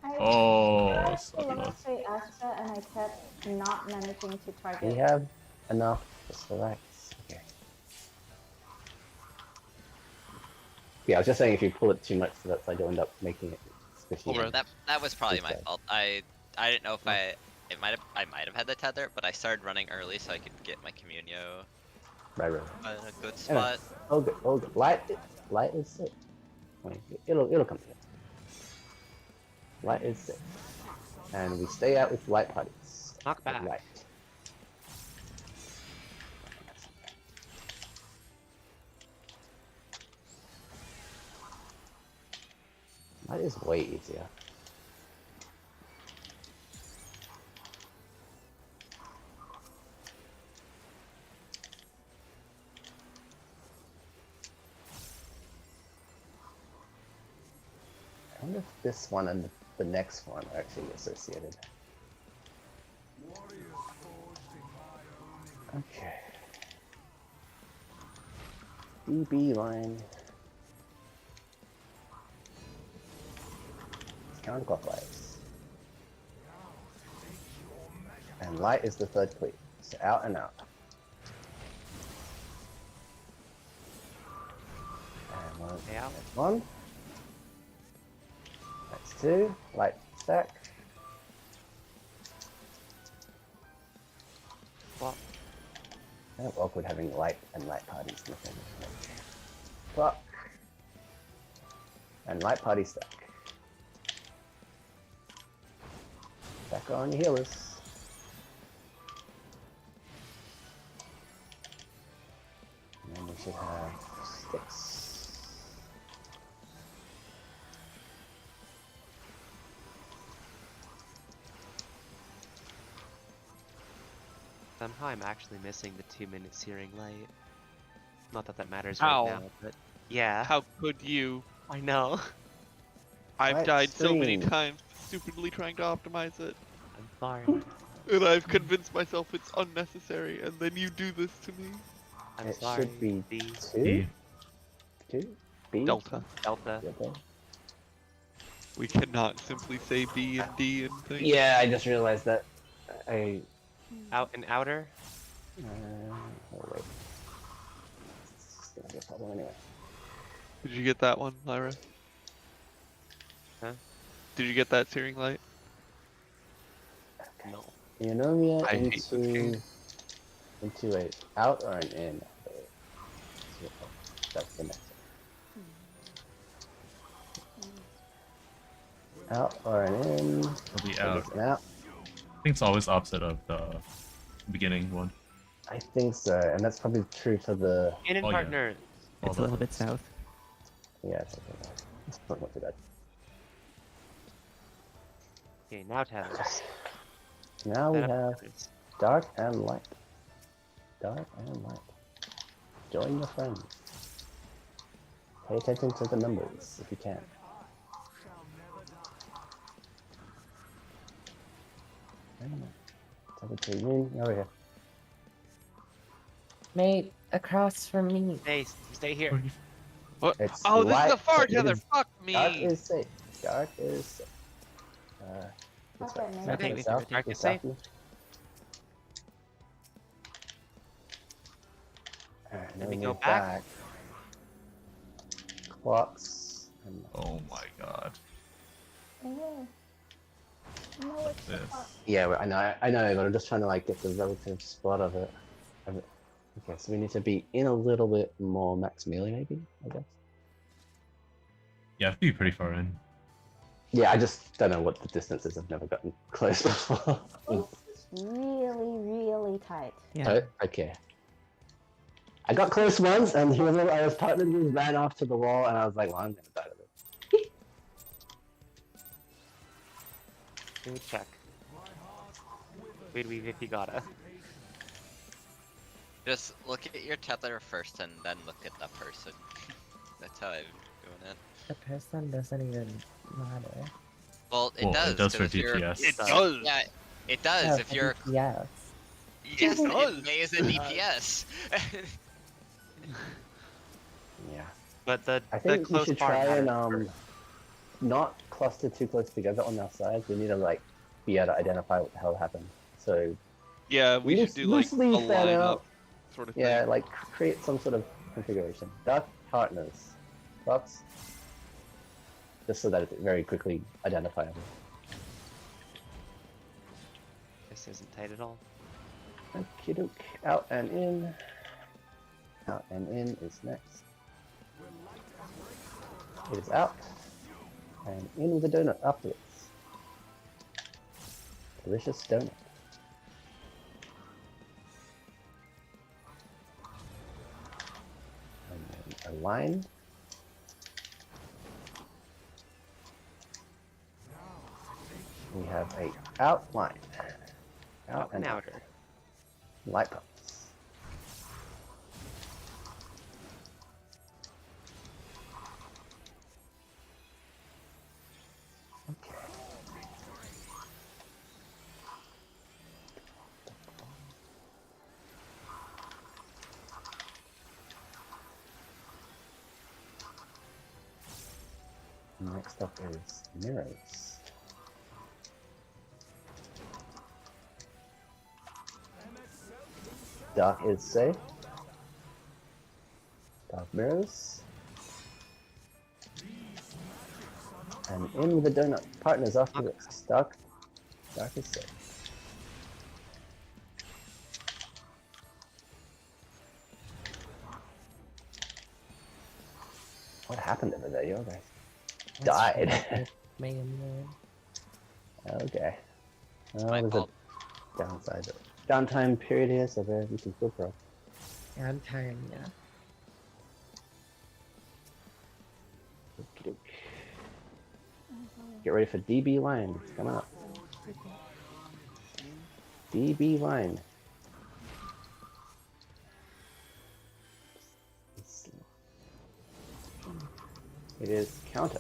I Oh, tried so to look close. straight Astra and I kept not managing to target. We have enough. Just relax. Okay. Yeah, I was just saying if you pull it too much to that side, you'll end up making it squishy. Alright. that was probably my Okay. fault. I didn't know if I might have had the tether, but I started running early so I could get my communio Right. in a good spot. Oh good, oh good. Light is sick. Wait, it'll come to you. Light is sick. And we stay out with light parties. Knock With back. Light. Light is way easier. I wonder if this one and the next one are actually associated. Okay. DB line. Counterclockwise. And light is the third cleat. So out and out. And one. Stay out. That's one. That's two. Light stack. Swap. Kind of awkward having light and light parties in the same clock. And light party stack. Stack on your healers. And then we should have 6. Somehow I'm actually missing the 2-minute searing light. Not that that matters How? right now, but yeah. How could you? I know. I've Light died so many stream. times stupidly trying to optimize it. I'm sorry. And I've convinced myself it's unnecessary, and then you do this to me. I'm It sorry. should be B. 2? E. 2? B? Delta. Delta. Delta. We cannot simply say B and D and things. Yeah, I just realized that. Out and outer. Oh wait. It's gonna be a problem anyway. Did you get that one, Lyra? Huh? Did you get that searing light? No. Eunomia I hate this game. into a out or an in. That's the next one. Out or an in. It'll be So out. it's an out. I think it's always opposite of the beginning one. I think so, and that's probably true for the. In and Oh, yeah. partner. All It's the- a little bit south. Yeah, it's okay. It's not too bad. Okay, now tethers. Now we Set up have tethers. dark and light. Dark and light. Join your friends. Pay attention to the numbers if you can. Over here. Mate, across from me. Stay here. What? It's Oh, this is light, the far it tether. is- Fuck Dark me. is safe. Dark is safe. This Okay, way. maybe. South, Okay, to we the south, think dark to the is safe. south. And Then then we go move back. blocks. And Oh my god. Yeah. No, it's This. yeah, I know, but I'm just trying to like get the relative spot of it. Okay, so we need to be in a little bit more max melee, maybe. I guess. Yeah, I have to be pretty far in. Yeah, I just don't know what the distance is. I've never gotten close before. It's really, really tight. Yeah. Okay. I got close once, and whoever I was partnered with ran off to the wall, and I was like, well, I'm gonna die to this. Good check. We'd weave if you gotta. Just look at your tether first and then look at the person. That's how I'm doing it. The person doesn't even matter. Well, it Well, does. it does 'cause for if you're- DPS. It does. Yeah, it does. Yeah, If you're yes. yes, It does. it pays a DPS. Yeah. But the I think we close should bar try and matters. not cluster too close together on our sides. We need to like be able to identify what the hell happened. So Yeah, we should do like a loosely fan lineup out. sort of Yeah, thing. like create some sort of configuration. Dark partners, box, just so that it's very quickly identifiable. This isn't tight at all. Okie doke. Out and in. Out and in is next. It is out. And in with the donut afterwards. Delicious donut. And then a line. We have a outline. Out and out. outer. Light bulbs. Okay. Next up is mirrors. Dark is safe. Dark mirrors. And in with the donut partners after this. Dark is safe. What happened over there? You guys died. Man. Okay. Well, My there's fault. a downside. Downtime period here, so there we can still pro. I'm tired, yeah. Okey-doke. Get ready for DB line. It's coming up. DB line. It is counter.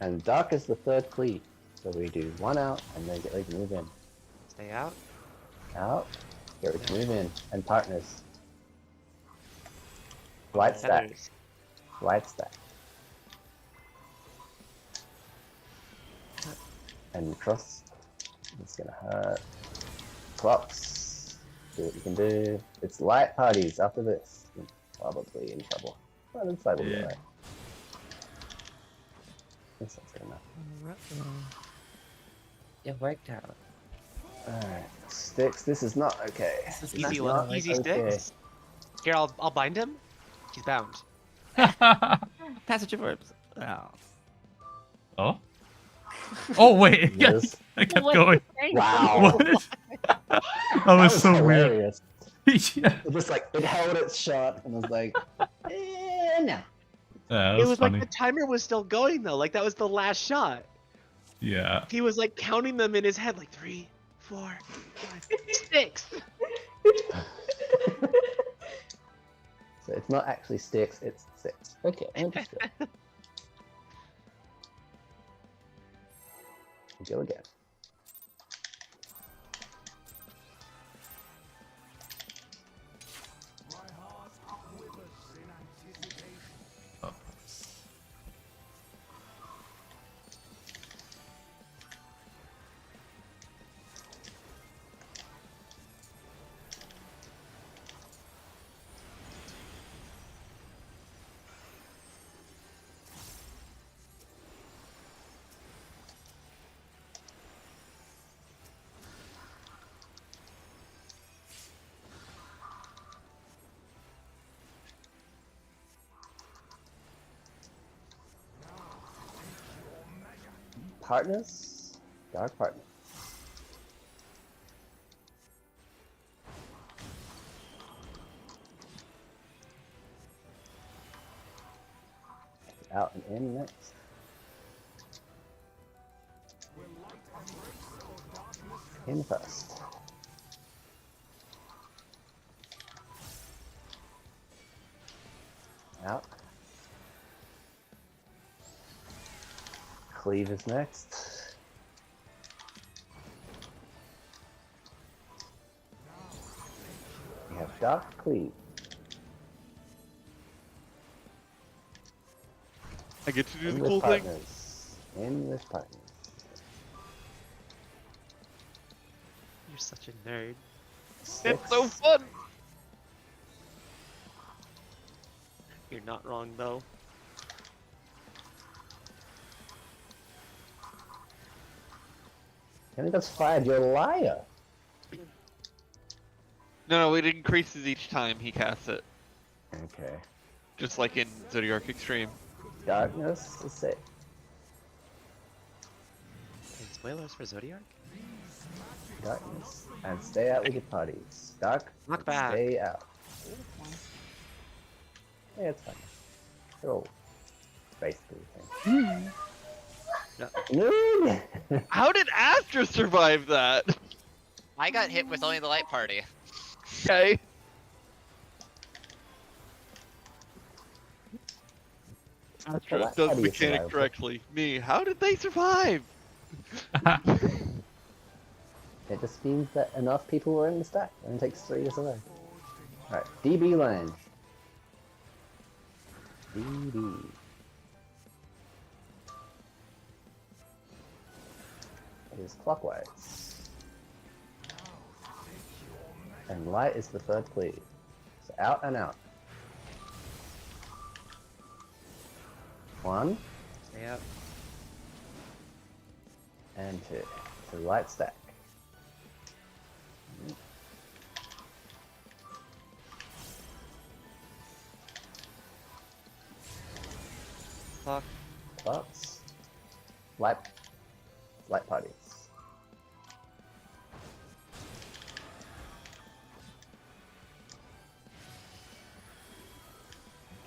And dark is the third cleave. So we do one out and then get ready to move in. Stay out. Out. Get ready to move in. And partners. Light stack. Feathers. Light stack. And cross. It's gonna hurt. Clocks. Do what you can do. It's light parties after this. You're probably in trouble. But inside will be Yeah. alright. This sounds good enough. It worked out. Alright. Sticks. This is not okay. This is Easy not one. Easy okay. sticks. Here, I'll bind him. He's bound. Passage of orbs. Oh. Oh? Oh wait, yeah, Yes. I kept What? going. Wow. What? That was so weird. hilarious. Yeah. It just like it held its shot and was like, no. Yeah, that It was was funny. like the timer was still going though. Like that was the last shot. Yeah. He was like counting them in his head, like 3, 4, 5, 6. So it's not actually sticks, it's 6. Okay, understood. Go again. Oh. partners. Dark partners. Out and in next. In first. Out. Cleave is next. We have Dark Cleave. I get to do the In with cool thing. partners. In with partners. You're such a nerd. It's so Six. fun. You're not wrong though. Kenny got fired, you're a liar. No, it increases each time he casts it, Okay. just like in Zodiac Extreme. Darkness is safe. Hey, spoilers for Zodiac? Darkness. And stay out with your parties. Dark. Knock and back. Stay out. Yeah, it's fine. They're all basically the same. No. How did Astra survive that? I got hit with only the light party. Okay. Astra Well, does how do you mechanic survive? correctly. Me, how did they survive? It just means that enough people were in the stack, and it takes 3 to survive. Alright, DB line. DB. It is clockwise. And light is the third cleave. So out and out. 1 Stay up. and 2. So light stack. Clock. Clocks. Light parties.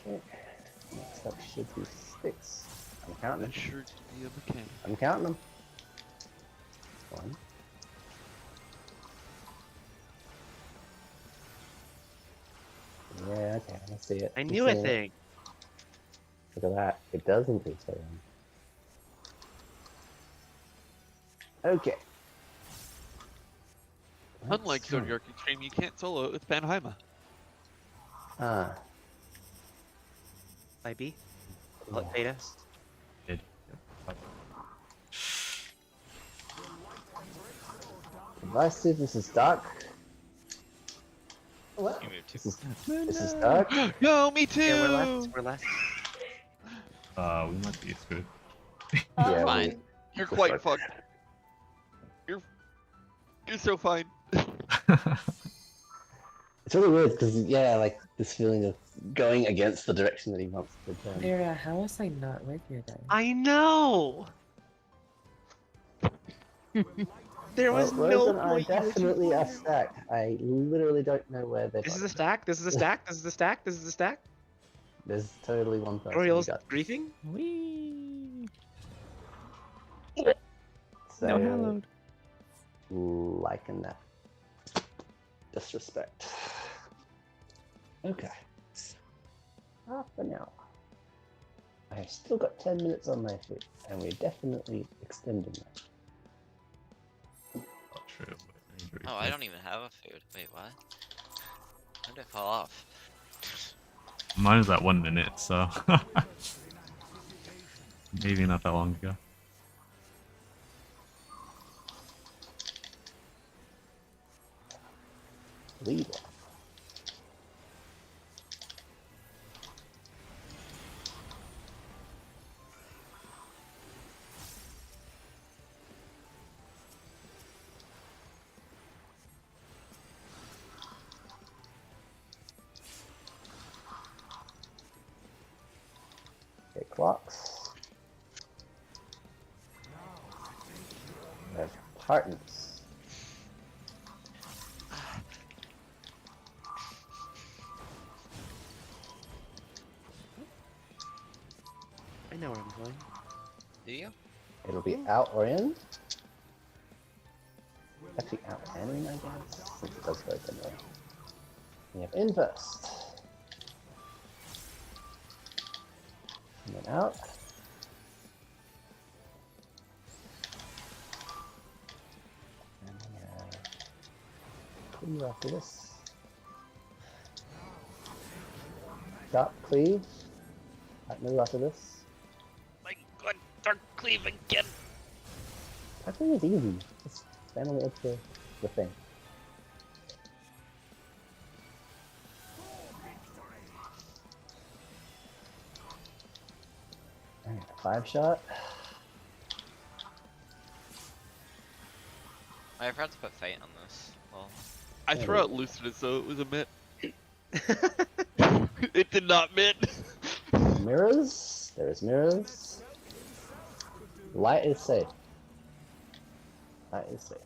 Okay. Next up should be 6. I'm counting That them. sure to be a mechanic. I'm counting them. 1. Yeah, okay, I see it. I I'm knew a seeing it. thing. Look at that. It does increase volume. Okay. Unlike Let's- Zodiac Extreme, you can't solo it with Panheima. Ah. By B. yeah. Let beta. Did. Divisive, this is dark. You moved too. This is dark. Yo, me too. Yeah, we're left. We're left. We might be screwed. Yeah, Fine. You're Just quite like- fucked. You're so fine. It's really weird because yeah, like this feeling of going against the direction that he wants to turn. Mira, how was I not with you then? I know. There was Well, no Rose and I point. you were too definitely far. are stacked. I literally don't know where they're. This is a going. stack. This is a stack. This is a stack. This is a stack. There's totally one person. who Oriel's got- griefing. Whee! So, No hallowed. liking that. Disrespect. Okay. Half an hour. I have still got 10 minutes on my feet, and we're definitely extending that. Not true. but very Oh, I good. don't even have a food. Wait, what? When did it fall off? Mine is at 1 minute, so maybe not that long ago. Leader. Okay, clocks. partners. I know where I'm going. Do you? It'll be out or in. Actually, out and in, I guess. Since it does both anyway. We have in first. And then out. And we have cleave after this. Sharp cleave. Right middle after this. My god, Dark Cleave again! Tackling is easy. Just stand on the edge of the thing. Alright, 5-shot. I forgot to put Fate on this. Well, I threw out Lucid, so it was a mitt. It did not mitt. Mirrors. There's mirrors. Light is safe. Light is safe.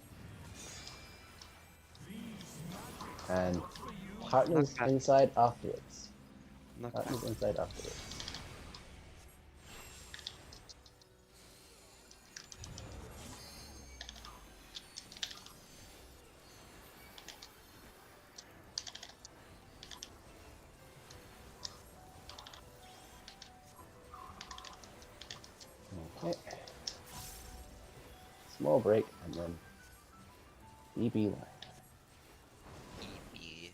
And partners Not bad. inside afterwards. Not Partners bad. inside afterwards. Okay. Small break and then EB line. EB.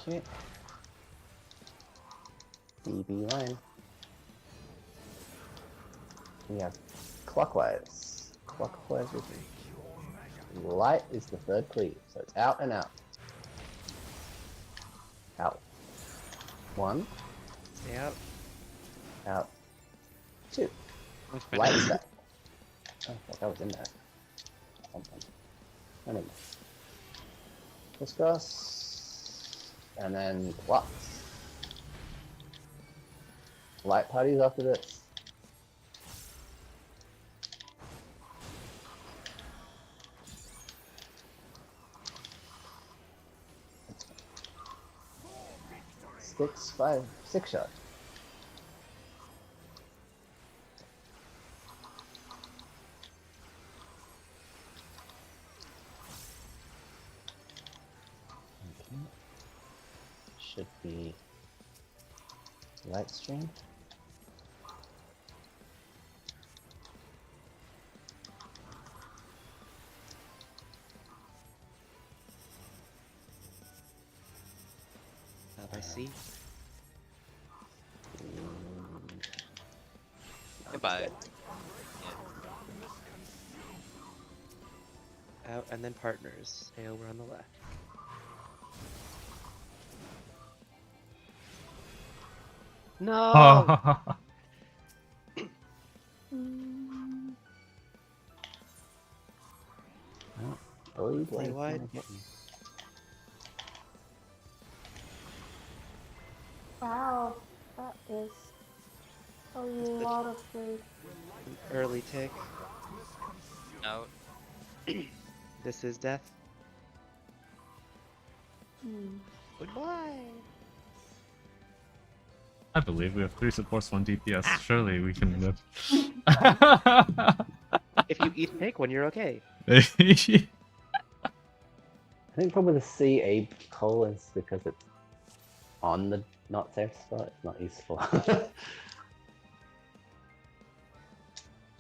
Okay. EB line. We have clockwise. Clockwise movement. Light is the third cleave, so it's out and out. Out. 1, Stay out. out. 2. Much better. Light is back. Oh, I thought that was in there. Anyway. Crisscross. And then clocks. Light parties after this. Six, 5, 6-shot. Okay. Should be light stream. I see. Goodbye. Out and then partners. Stay over on the left. No. Mm, Bully Play Blade's wide. gonna get me. wow, that is a lot of food. An early tick. Out. This is death. Hmm. Goodbye. I believe we have 3 supports, 1 DPS. Surely we can live. If you eat pig when you're okay. I think probably the CA call is because it's on the not safe spot. It's not useful.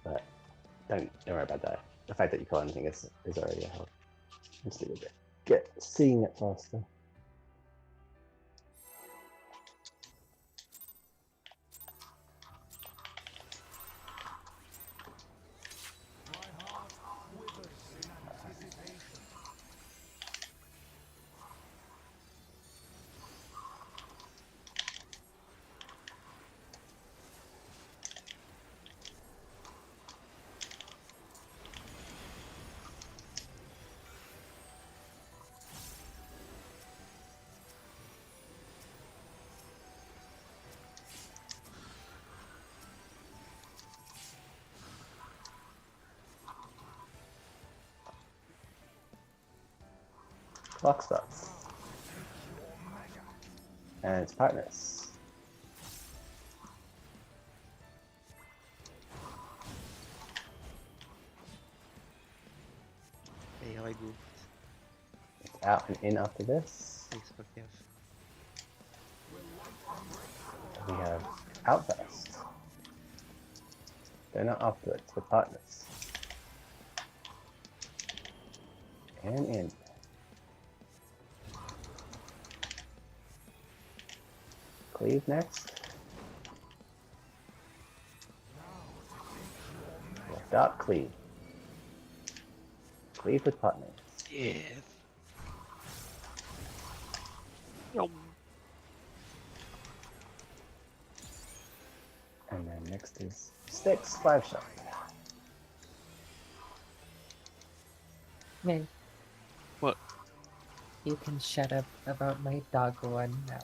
But don't worry about that. The fact that you call anything is already a help. Just do a bit. Get seeing it faster. Foxbots. And its partners. Hey, how I goofed. It's out and in after this. Thanks, forgive. We have Outburst. They're not afterwards, we're partners. And in. Cleave next. Dark Cleave. Cleave with partners. Yes. Yum. And then next is Sticks 5-shot. Man, What? you can shut up about my dog one now.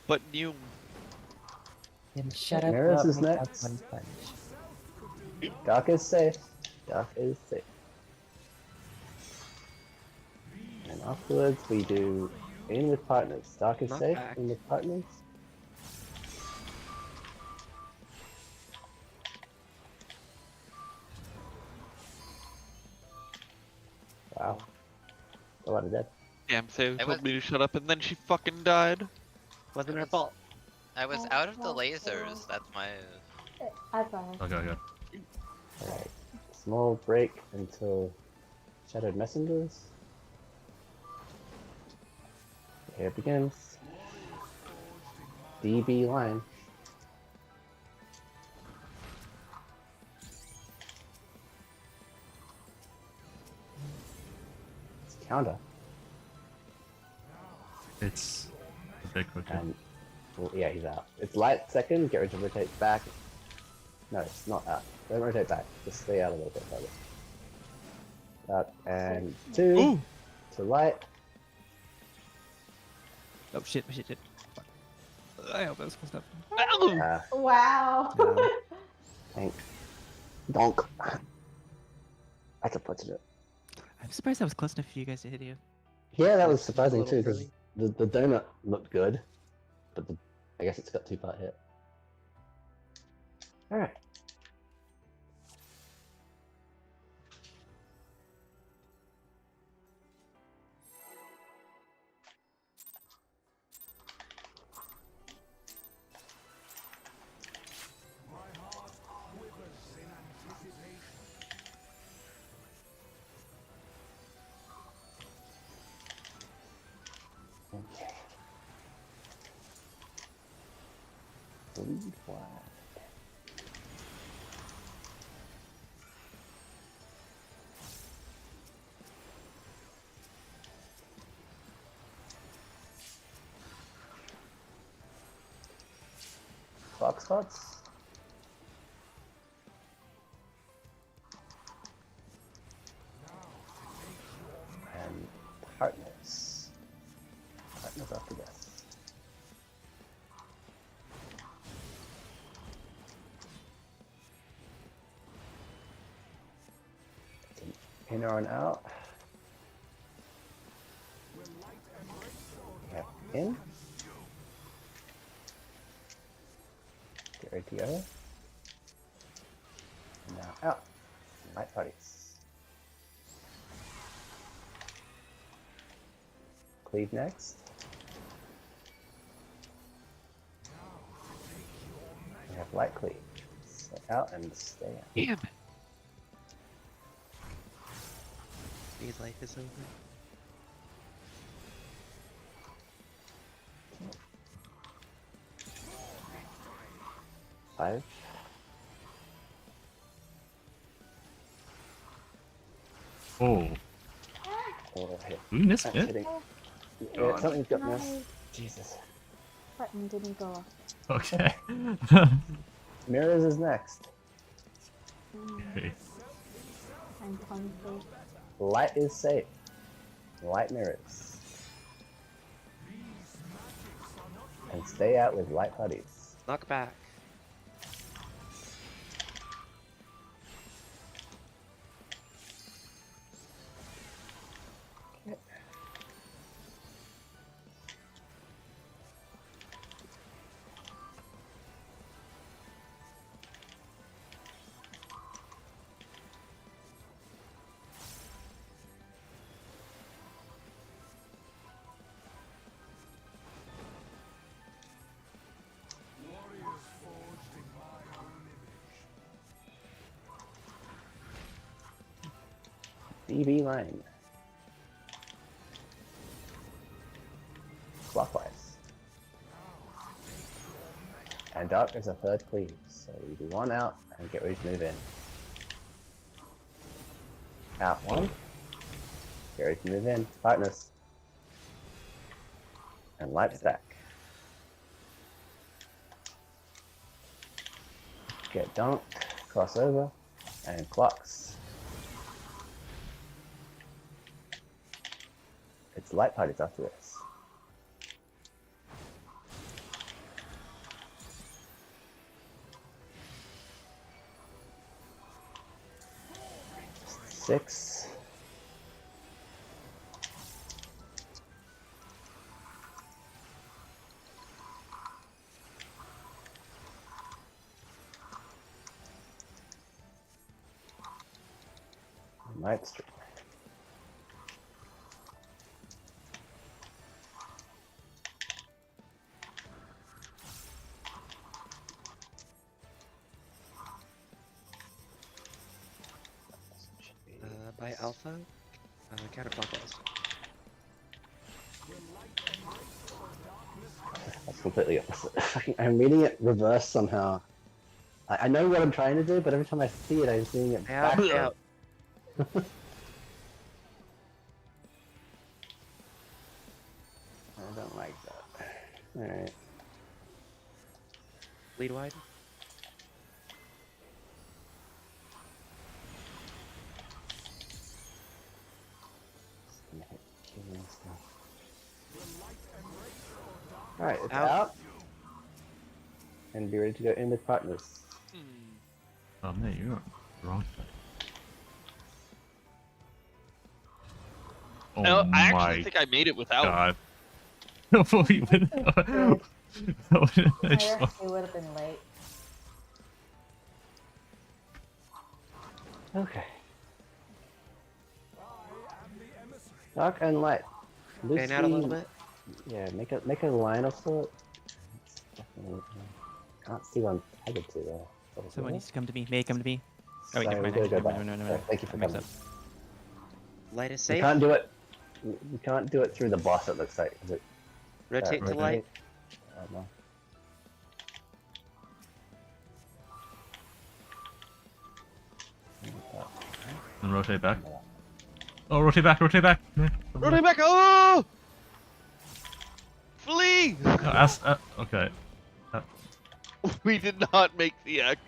But you. Then shut up Mirrors about is my next. dog one punch. Dark is safe. Dark is safe. And afterwards we do in with partners. Dark is Not safe, back. in with partners. Wow. A lot of dead. Damn, Sam I told was- me to shut up and then she fucking died. Wasn't I her was- fault. I was out of the lasers. That's my. I got it. Okay, okay. Alright. Small break until Shadowed Messengers. Here it begins. DB line. It's counter. It's a bit quicker. And well, yeah, he's out. It's light second, get ready to rotate back. No, it's not out. Don't rotate back. Just stay out a little bit further. Up and 2 Ooh! to light. Oh shit, shit, shit. Fuck. I hope that was close enough. Ow! Wow. No. Tank. Donk. That's unfortunate. I'm surprised that was close enough for you guys to hit you. Yeah, that was Just a surprising little too, because the donut looked good, but I guess it's got 2-part hit. Alright. Okay. Bleed flag. Foxbots. And partners. Partners after this. In or an out. We have in. Get ready to go. And now out. Night parties. Cleave next. We have light cleave. Stay out and stay out. Damn it. His life is over. 5. Oh, Or hit. we missed That's it. hitting. Yeah, God. something's got Nice. missed. Jesus. Button didn't go off. Okay. Mirrors is next. Okay. I'm confused. Light is safe. Light mirrors. And stay out with light buddies. Knock back. DB line. Clockwise. And dark is a third cleave, so you do one out and get ready to move in. Out one. Get ready to move in. Partners. And light stack. Get dunk, cross over, and clocks. It's light parties after this. Six. Light stream. By alpha, counterclockwise. That's completely opposite. I'm reading it reverse somehow. I know what I'm trying to do, but every time I see it, I'm seeing it Out, backwards. out. I don't like that. Alright. Lead wide. Alright, it's Out. out. And be ready to go in with partners. Oh man, you're on the wrong side. Oh No, I my actually think I made it without. god. Holy win- I I just- actually would have been late. Okay. Dark and light. Fan out a little Loosely- bit. Yeah, make a line of sort. Can't see what I'm headed to there. Someone needs to come to me. May come to me. Oh wait, Sorry, never mind. we gotta Actually, go no, back. no, no, no, Sorry, no. thank you for I mixed coming. up. Light is You safe. can't do it. You can't do it through the boss. It looks like. Is it, Rotate to rotate. light. No. And rotate back. Oh, rotate back, rotate back. Yeah. Rotate back! Oh! Flee! Okay. We did not make the X.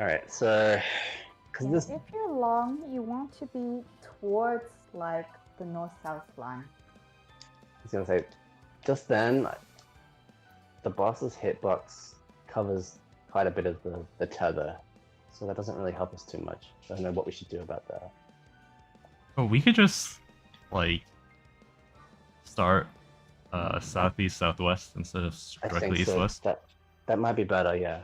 All right, so because Yeah, this if you're long, you want to be towards like the north-south line. I was gonna say, just then, the boss's hitbox covers quite a bit of the tether, so that doesn't really help us too much. I don't know what we should do about that. Oh, we could just like start southeast southwest instead of I directly think east so. west. That might be better, yeah.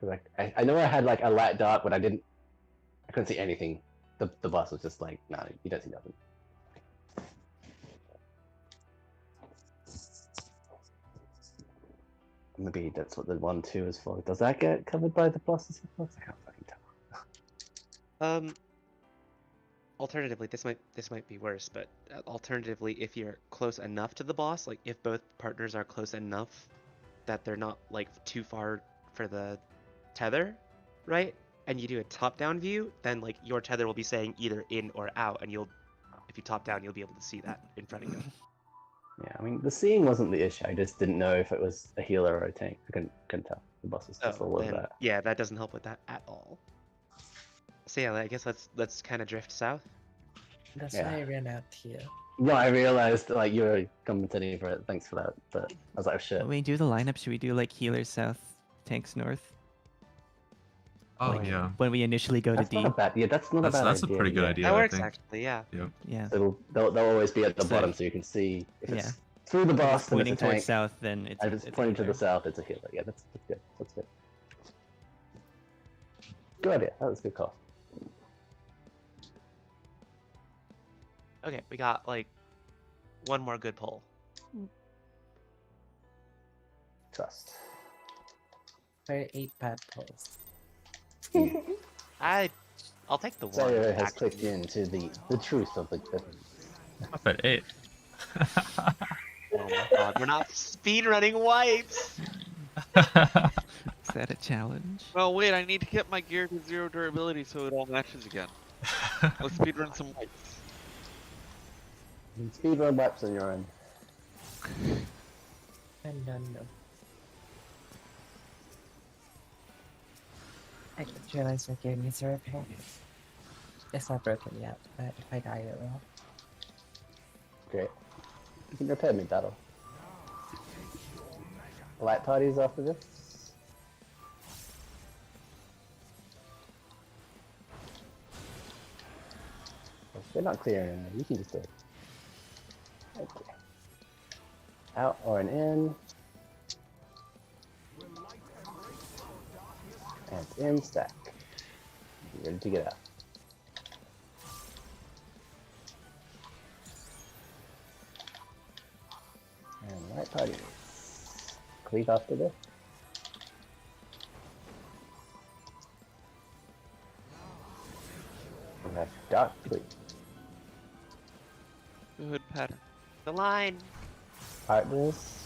Because I know I had like a light dark, but I couldn't see anything. The boss was just like, no, you don't see nothing. Maybe that's what the 1-2 is for. Does that get covered by the boss's hitbox? I can't fucking tell. Alternatively, this might be worse, but alternatively, if you're close enough to the boss, like if both partners are close enough that they're not like too far for the tether, right? And you do a top-down view, then like your tether will be saying either in or out, and if you top down, you'll be able to see that in front of you. Yeah, I mean, the seeing wasn't the issue. I just didn't know if it was a healer or a tank. I couldn't tell. The boss was just all of then, that. yeah, that doesn't help with that at all. So yeah, I guess let's kind of drift south. That's Yeah. why I ran out to you. Yeah, I realized like you were commentating for it. Thanks for that. But I was like, oh shit. When we do the lineup, should we do like healers south, tanks north? Oh Like, yeah. When we initially go to That's D. not a bad. Yeah, that's not a bad That's a idea. pretty good yeah. idea. That I works think. actually, yeah. Yeah. So they'll always be at the So- bottom, so you can see if Yeah. it's through the If boss. it's Then pointing it's a towards tank. south, then it's. If it's it's a pointing to the healer. south, it's a healer. Yeah, that's good. That's good. Good idea. That was a good call. Okay, we got like one more good pull. Trust. Or 8 bad pulls. I'll take the one. Sarah has actually. clicked into the truth of the goodness. Up at 8. Oh my god, we're not speedrunning wipes! Is that a challenge? Well, wait, I need to get my gear to 0 durability so it all matches again. Let's speedrun some wipes. You can speedrun wipes on your own. No. I just realized my gear needs a repair. It's not broken yet, but if I die, it will. Great. You can repair me, Battle. Light parties after this. We're not clearing it. You can just do it. Okay. Out or an in. And in stack. You're ready to get out. And light parties. Cleave after this. We have dark cleave. Good pattern. The line! Partners.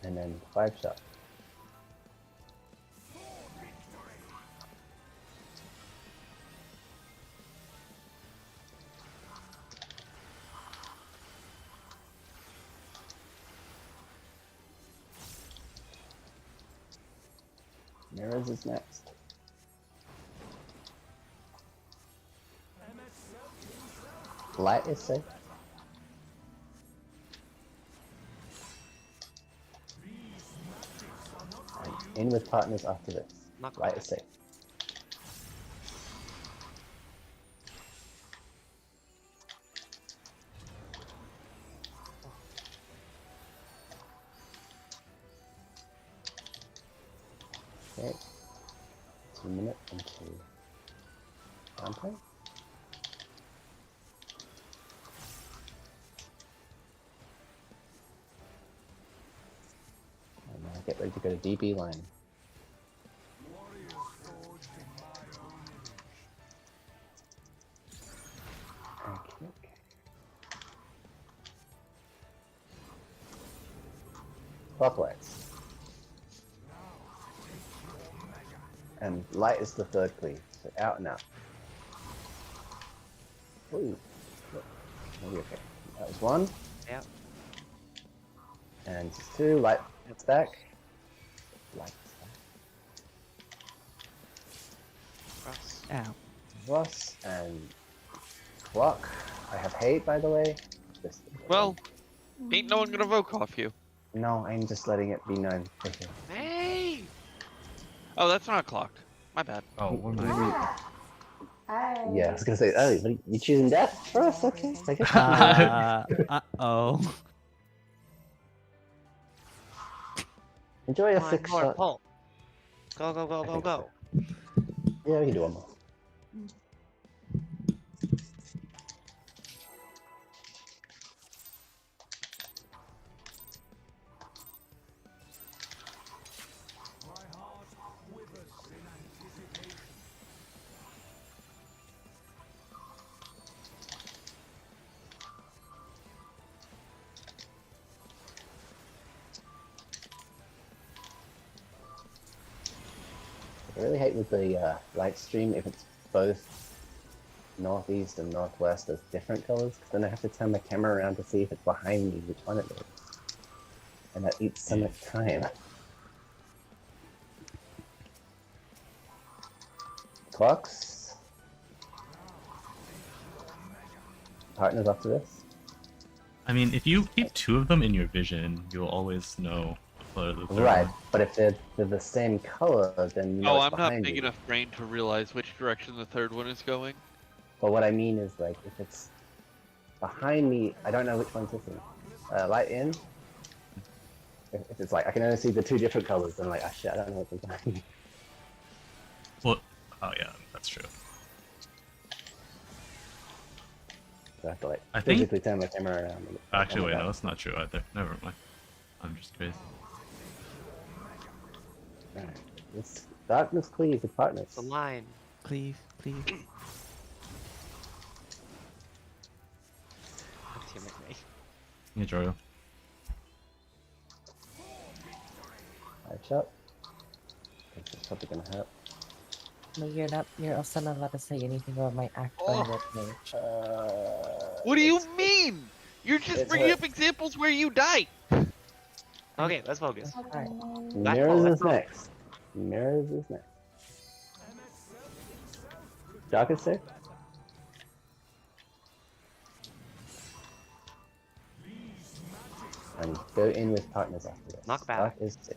And then 5 shots. Mirrors is next. Light is safe. And in with partners after this. Not Light quite. is safe. Okay. 2 minutes into downtime. And now get ready to go to DB line. Okay. Clockwise. And light is the third cleave, so out and out. Ooh. Maybe okay. That was 1. Yeah. And 2, light stack. Light stack. Cross. Ow. Ross and clock. I have hate, by the way. Just Well, ain't no one gonna vote off you. no, I'm just letting it be known. Okay. Hey! Oh, that's not clocked. My bad. Oh, what am I? Yeah, I was gonna say, oh, you choosing death for us? Okay, I guess. Uh-oh. Enjoy a Come on, 6 more, shot. pull. Go, go, go, I go, think go. so. Yeah, we can do one more. I really hate with the light stream if it's both northeast and northwest as different colors, because then I have to turn my camera around to see if it's behind me, which one it is. And that eats so much time. Clocks. Partners after this. I mean, if you keep 2 of them in your vision, you'll always know what color the third Right, one. but if they're the same color, then you know Oh, it's I'm not behind big you. enough brain to realize which direction the third one is going. But what I mean is, like, if it's behind me, I don't know which one's this one. Light in. If it's like, I can only see the 2 different colors, then like, ah shit, I don't know what's behind me. Well, oh yeah, that's true. So I have to like I think- physically turn my camera around. And Actually, oh my wait, God. no, that's not true either. Never mind. I'm just crazy. Alright, It's darkness cleave with partners. The line. Cleave, cleave. What's your nickname? Yeah, Jorio. High shot. It's probably gonna hurt. No, you're not. You're also not allowed to say anything about my act Oh. on mage. What do you It's- mean? You're just it's bringing hurt. up examples where you die. Okay, let's focus. Mirrors that's is all. next. Mirrors is next. Jock is safe. And go in with partners after this. Knock back. Jock is safe.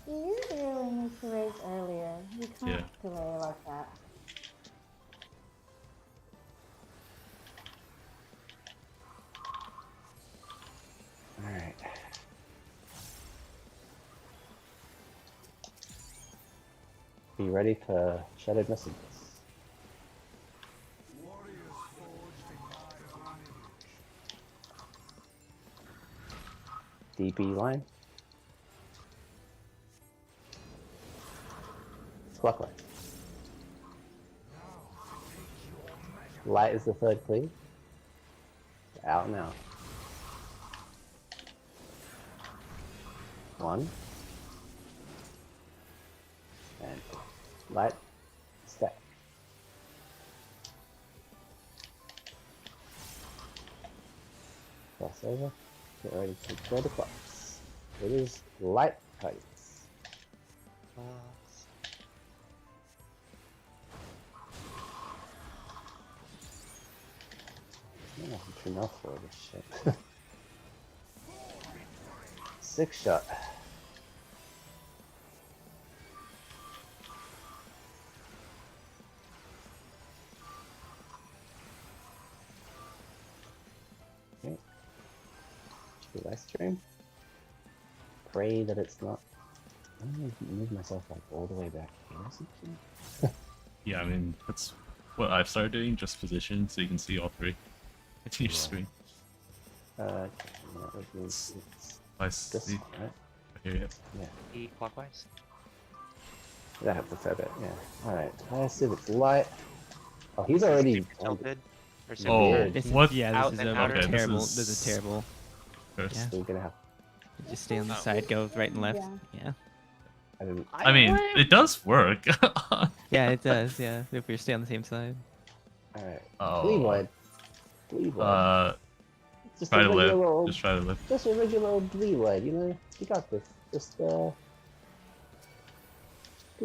You really need to raise earlier. You can't Yeah. delay like that. Alright. Be ready for shadowed messages. DB line. Clockwise. Light is the third cleave. Out now. 1. And light. Stack. Cross over. Get ready to throw the clocks. It is light parties. I don't know how to enough for this shit. 6 shot. Okay. Do ice stream. Pray that it's not. I'm gonna move myself like all the way back here or something. Yeah, I mean, that's what I've started doing, just position so you can see all three. It's your screen. No, it means it's I this see. one, right? I hear you. Yeah. E clockwise. That helps a fair bit, yeah. Alright, I assume it's light. Oh, he's already Super tilted. Or super Oh, weird. This what? Is, yeah, Out this is and a outer. Okay, terrible. this This is terrible. First. Yeah. So we're gonna have. Just stay on the Oh. side, go right and left. Yeah. I didn't. I mean, it does work. Yeah, it does. Yeah, if we stay on the same side. Alright. Oh. Bleed wide. Bleed wide. Just Try a to regular live. old. Just try to live. Just a regular old bleed wide, you know? You got this. Just, do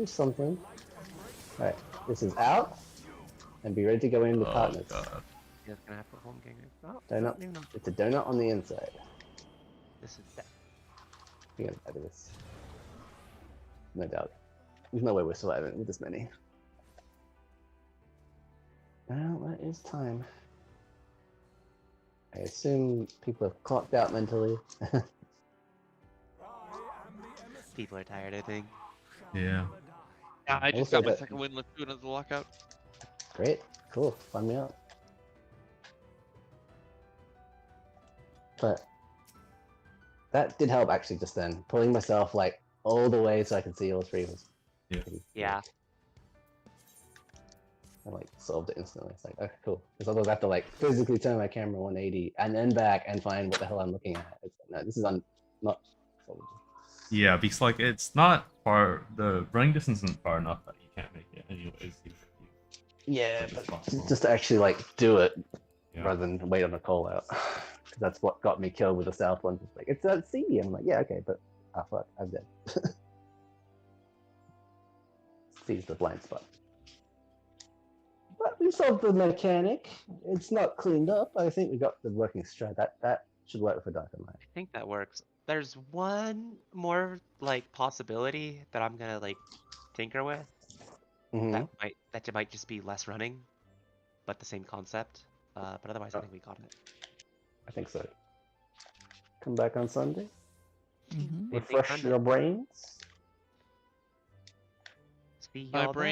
something. Alright, this is out. And be ready to go in with Oh partners. god. He's gonna have to home game. Oh, Donut. even though It's a donut on the inside. this is that. We gotta get out of this. No doubt. There's no way we're surviving with this many. Well, that is time. I assume people have clocked out mentally. People are tired, I think. Yeah. Yeah, I just Also got my that- second win. Let's do it as a lockout. Great, cool, fun me out. But that did help actually just then. Pulling myself like all the way so I could see all three was Yeah. pretty Yeah. good. I like solved it instantly. It's like, okay, cool. Because otherwise I have to like physically turn my camera 180 and then back and find what the hell I'm looking at. It's like, no, this is not solvable. Yeah, because like it's not far. The running distance isn't far enough that you can't make it anyways. Yeah, It's but possible. just to actually like do it Yeah. rather than wait on a call out. Because that's what got me killed with the south one. It's like, it's at sea. And I'm like, yeah, okay, but fuck, I'm dead. See's the blind spot. But we solved the mechanic. It's not cleaned up. I think we got the working strat. That should work for Dark and Light. I think that works. There's one more like possibility that I'm gonna like tinker with. Mm-hmm. That might just be less running, but the same concept. But otherwise, I think we got it. I think so. Come back on Sunday. Mm-hmm. Same thing Refresh Sunday. your brains. See My y'all brain